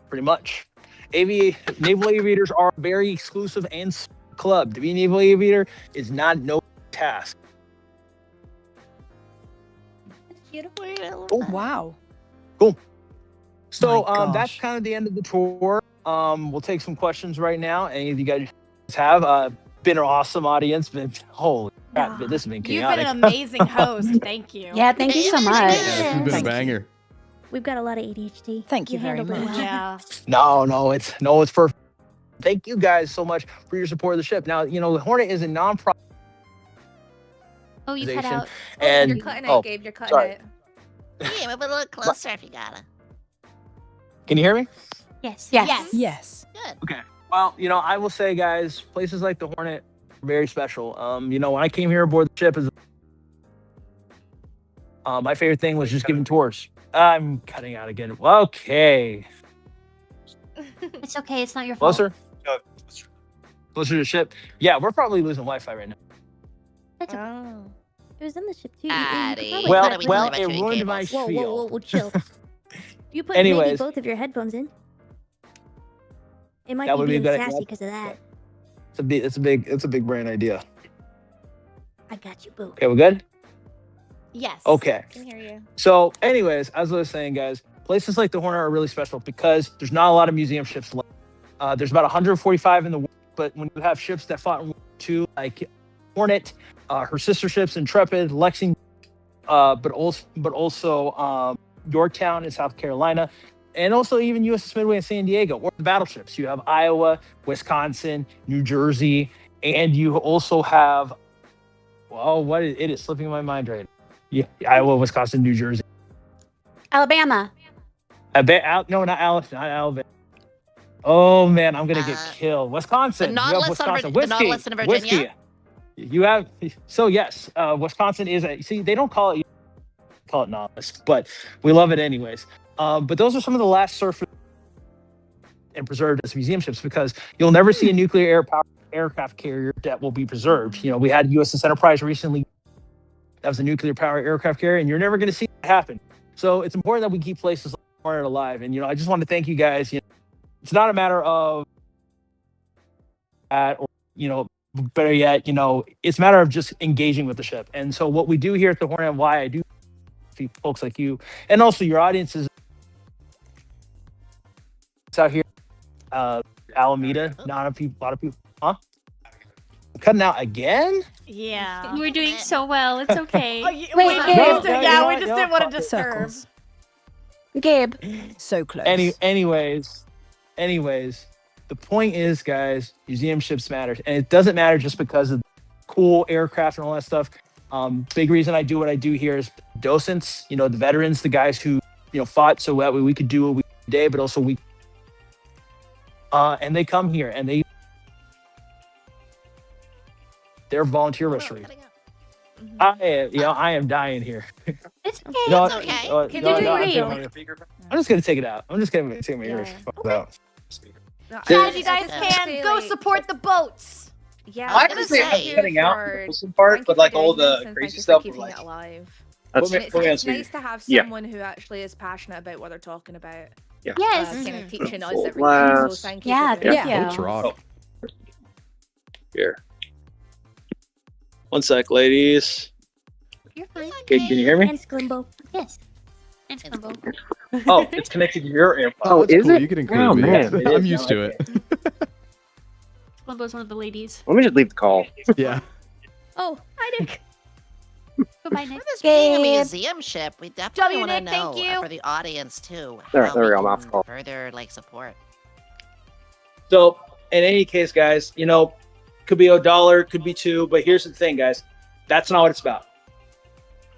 Pretty much. Naval aviators are a very exclusive and club. To be a naval aviator is not no task. Wait, I love Oh, that. wow. Cool. So My that's gosh. kind of the end of the tour. We'll take some questions right now. Any of you guys have been an awesome audience. Been holy crap, this has been You've chaotic. been an amazing host. Thank you. Yeah, thank you so much. Yeah, this has been a Thank you. banger. We've got a lot of ADHD. Thank you very handled it much. well. Yeah. it's perfect. Thank you guys so much for your support of the ship. Now, the Hornet is a non-profit Oh, you cut organization, out. and You're cutting out, Gabe. You're cutting sorry. out. Yeah, move it a little closer if you gotta. Can you hear me? Yes. Yes. Yes. Good. Okay. Well, I will say, guys, places like the Hornet are very special. When I came here aboard the ship, my favorite thing was just giving tours. I'm cutting out again. Okay. It's okay. It's not your fault. Closer? Closer to the ship? Yeah, we're probably losing Wi-Fi right now. That's okay. Oh. It was in the ship too. Addy. Probably Well, cut Gotta be it well, telling it about you ruined my cables. Whoa, spiel. chill. You put maybe Anyways. both of your headphones in. It might That be would be a being good sassy idea. because of that. It's a big brain idea. I got you, boo. Okay, we good? Yes. Okay. I can hear you. So, anyways, as I was saying, guys, places like the Hornet are really special because there's not a lot of museum ships left. There's about 145 in the world, but when you have ships that fought in World War II, like Hornet, her sister ships, Intrepid, Lexington, but also Yorktown in South Carolina, and also even USS Midway in San Diego, or the battleships. You have Iowa, Wisconsin, New Jersey, and you also have, it is slipping my mind right now. Yeah, Iowa, Wisconsin, New Jersey. Alabama. No, not Alabama. Oh man, I'm gonna get killed. Wisconsin. The You have Nautilus and Wisconsin. the Nautilus and Virginia? Whiskey. You have yes. Wisconsin is they don't call it Nautilus, but we love it anyways. But those are some of the last surface and preserved as museum ships because you'll never see a nuclear aircraft carrier that will be preserved. We had USS Enterprise recently. That was a nuclear powered aircraft carrier, and you're never going to see that happen. So it's important that we keep places like Hornet alive. And I just want to thank you guys. It's not a matter of that, or better yet, it's a matter of just engaging with the ship. And so what we do here at the Hornet, and why I do see folks like you, and also your audiences out here, Alameda, a lot of people, huh? I'm cutting out again? Yeah. You were doing so well. It's okay. Wait, Gabe. we just didn't want to disturb. Circles. Gabe. So close. Anyways, the point is, guys, museum ships matter, and it doesn't matter just because of cool aircraft and all that stuff. Big reason I do what I do here is docents, the veterans, the guys who fought so that way we could do what we do today, but also and they come here and they're volunteer restoration. I am dying here. It's okay. No, It's okay. no, Can no, you no, do I'm it? I'm just gonna take it out. I'm just gonna take my ears out. Guys, you guys can go support the boats. Yeah, I I have was to say, gonna I'm say cutting out for the posting part, but like all doing this, the and crazy thank you for stuff. keeping Like, it alive. That's And put me on it's speaker. nice to have Yeah. someone who actually is passionate about what they're talking about. Yeah. Yes. Kind of teaching us Full everything. So blast. thank you. Yeah, for doing thank that. you. rock. Here. One sec, ladies. You're fine. Okay, can you hear me? And Sklimbo. Yes. And Sklimbo. Oh, it's connected to your AirPods. Oh, that's is cool. it? You can include Oh, me. man. It I'm is. used No, to I it. Sklimbo's one of the ladies. Let me just leave the call. Yeah. Oh, hi, Nick. Goodbye, Nick. For this being a Gabe. museum ship, we definitely want to Nick, thank know you. for the audience too. There how we go, I'm can off call. further like support. So, in any case, guys, you know, could be $1, could be $2, but here's the thing, guys. That's not what it's about.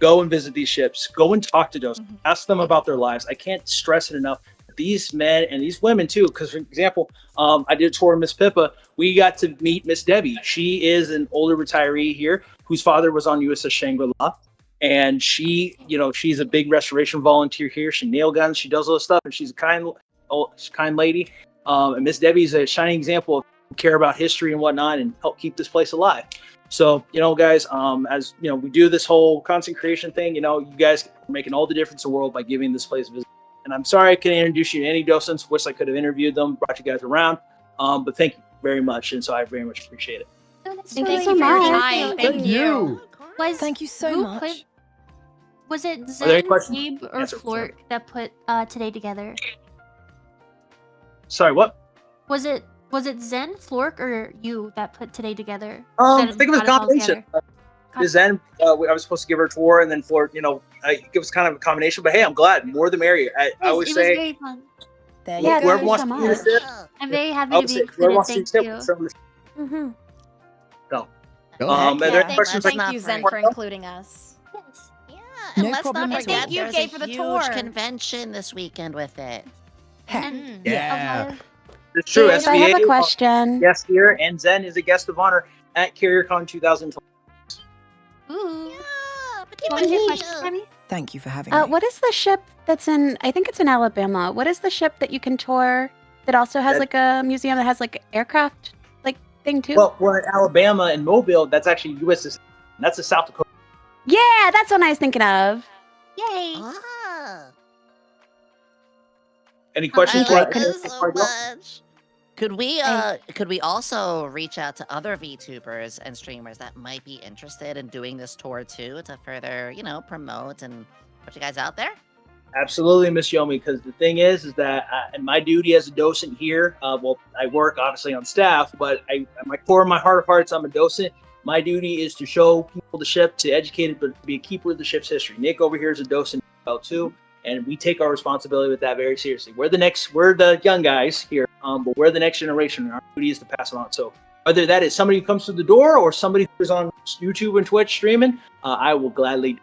Go and visit these ships. Go and talk to those. Ask them about their lives. I can't stress it enough. These men and these women too, because for example, I did a tour of Miss Pippa. We got to meet Miss Debbie. She is an older retiree here whose father was on USS Shangri-La. And she, you know, she's a big restoration volunteer here. She nail guns, she does all this stuff, and she's a kind lady. And Miss Debbie's a shining example of care about history and whatnot and help keep this place alive. So, you know, guys, as you know, we do this whole content creation thing, you know, you guys are making all the difference in the world by giving this place a visit. And I'm sorry I couldn't introduce you to any docents. Wish I could have interviewed them, brought you guys around. But thank you very much. And so I very much appreciate it. Thank you so for your much. time. Thank you. Thank you so who much. Put, was it Are there any Zen, questions? Gabe, or Answer, Flort that put today together? Sorry, what? Was it Zen, Flork, or you that put today together? I That think it was a got us all combination. together? Zen, I was supposed to give her a tour, and then Flort, you know, it was kind of a combination. But hey, I'm glad. More the merrier. I always It was say, very fun. There Yeah, you whoever go. wants to do this, I'm very happy I to would be say whoever included. wants to Thank step you. with some of the Mm-hmm. go. Go. Are there any Yeah. questions? Let's Thank you, not Zen, forget- for including us. Yes. Yeah, No and let's problem not at forget all. Thank you, there's Gabe, a for the huge tour. convention this weekend with it. And Yeah. It's true. Gabe, I have a SVA, question. guest here, and Zen is a guest of honor at CarrierCon 2020. Ooh. Yeah, but What was your question, Tammy? Thank you for having me. What is the ship that's in, I think it's in Alabama. What is the ship that you can tour that also has That- like a museum that has like aircraft like thing too? Well, we're in Alabama and Mobile. That's actually USS. That's the South Dakota. Yeah, that's what I was thinking of. Yay. Ah, Any questions? I like for- this so for- much. Could we also reach out to other VTubers and streamers that might be interested in doing this tour too to further, you know, promote and put you guys out there? Absolutely, Miss Yomi. Because the thing is that and my duty as a docent here, well, I work obviously on staff, but at my core, my heart of hearts, I'm a docent. My duty is to show people the ship, to educate it, but to be a keeper of the ship's history. Nick over here is a docent too, and we take our responsibility with that very seriously. We're the young guys here, but we're the next generation, and our duty is to pass it on. So whether that is somebody who comes through the door or somebody who's on YouTube and Twitch streaming, I will gladly.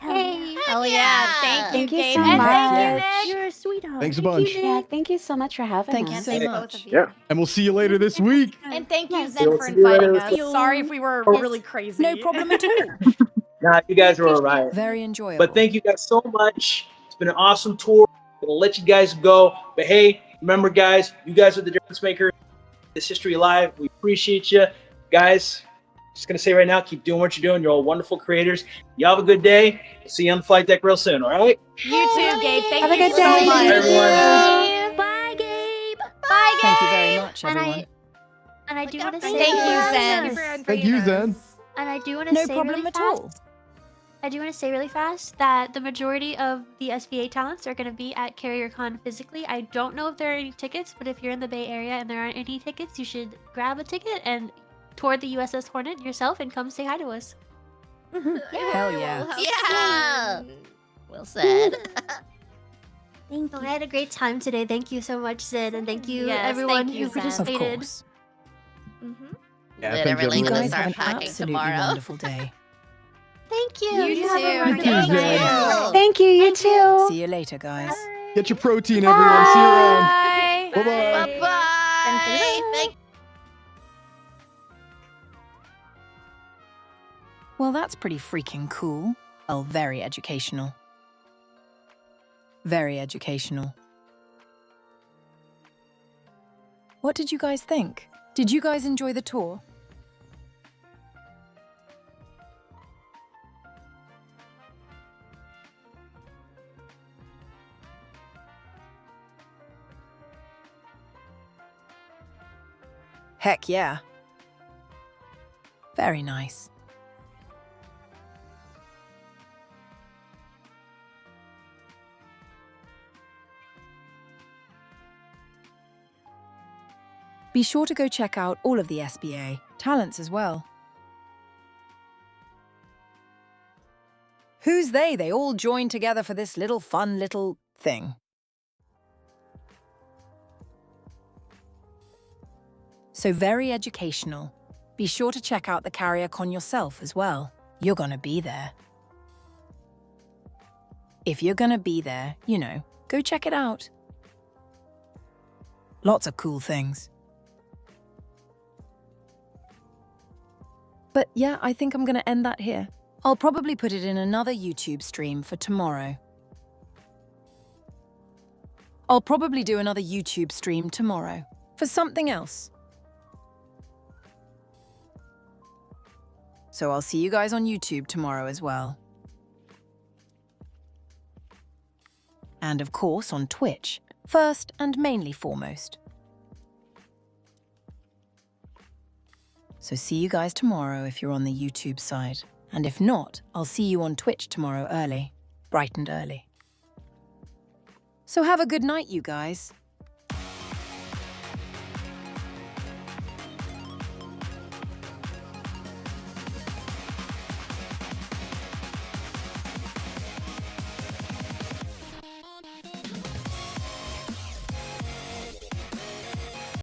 Hey. Hell yeah. Thank you, Thank you Gabe. so And much. thank you, Nick. You're a sweetheart. Thanks a bunch. Yeah, thank you so much for having Thank us. you so Thank much. both of you. Yeah. And we'll see you later this week. And thank you, Yes. Zen, We'll for see you later. inviting us. Sorry if we were really crazy. No problem at all. Nah, you guys are all right. Very enjoyable. But thank you guys so much. It's been an awesome tour. I'm gonna let you guys go. But hey, remember, guys, you guys are the difference maker. This history alive. We appreciate you, guys. Just gonna say right now, keep doing what you're doing. You're all wonderful creators. Y'all have a good day. We'll see you on the flight deck real soon. All right. You too, Gabe. Thank Have a you good so day. much. Everyone. Bye, Gabe. Bye, Thank you Gabe. very much, And everyone. I do want to say Thank you, Zen. Thank you, Zen. And I do want to No say problem really at all. fast. I do want to say really fast that the majority of the SVA talents are going to be at CarrierCon physically. I don't know if there are any tickets, but if you're in the Bay Area and there aren't any tickets, you should grab a ticket and tour the USS Hornet yourself and come say hi to us. Hell yeah. Yeah. Well said. Thank So you. I had a great time today. Thank you so much, Sid, and thank you Yes, everyone thank you, who Zen. Of participated. course. Yeah, thanks, Literally You gonna everyone. guys have start an packing absolutely tomorrow. wonderful day. Thank you. You have a too. wonderful Thank you, day. Zen. Thank you, you too. See you later, guys. Get your protein, everyone. See you around. Bye. Bye-bye. Bye. Thank Well, that's pretty freaking cool. Well, very educational. Very educational. What did you guys think? Did you guys enjoy the tour? Heck yeah. Very nice. Be sure to go check out all of the SBA talents as well. Who's they? They all joined together for this little fun little thing. So very educational. Be sure to check out the carrier con yourself as well. You're gonna be there. If you're gonna be there, you know, go check it out. Lots of cool things. But yeah, I think I'm gonna end that here. I'll probably put it in another YouTube stream for tomorrow. I'll probably do another YouTube stream tomorrow for something else. So I'll see you guys on YouTube tomorrow as well. And of course on Twitch, first and mainly foremost. So see you guys tomorrow if you're on the YouTube side. And if not, I'll see you on Twitch tomorrow early, bright and early. So have a good night, you guys.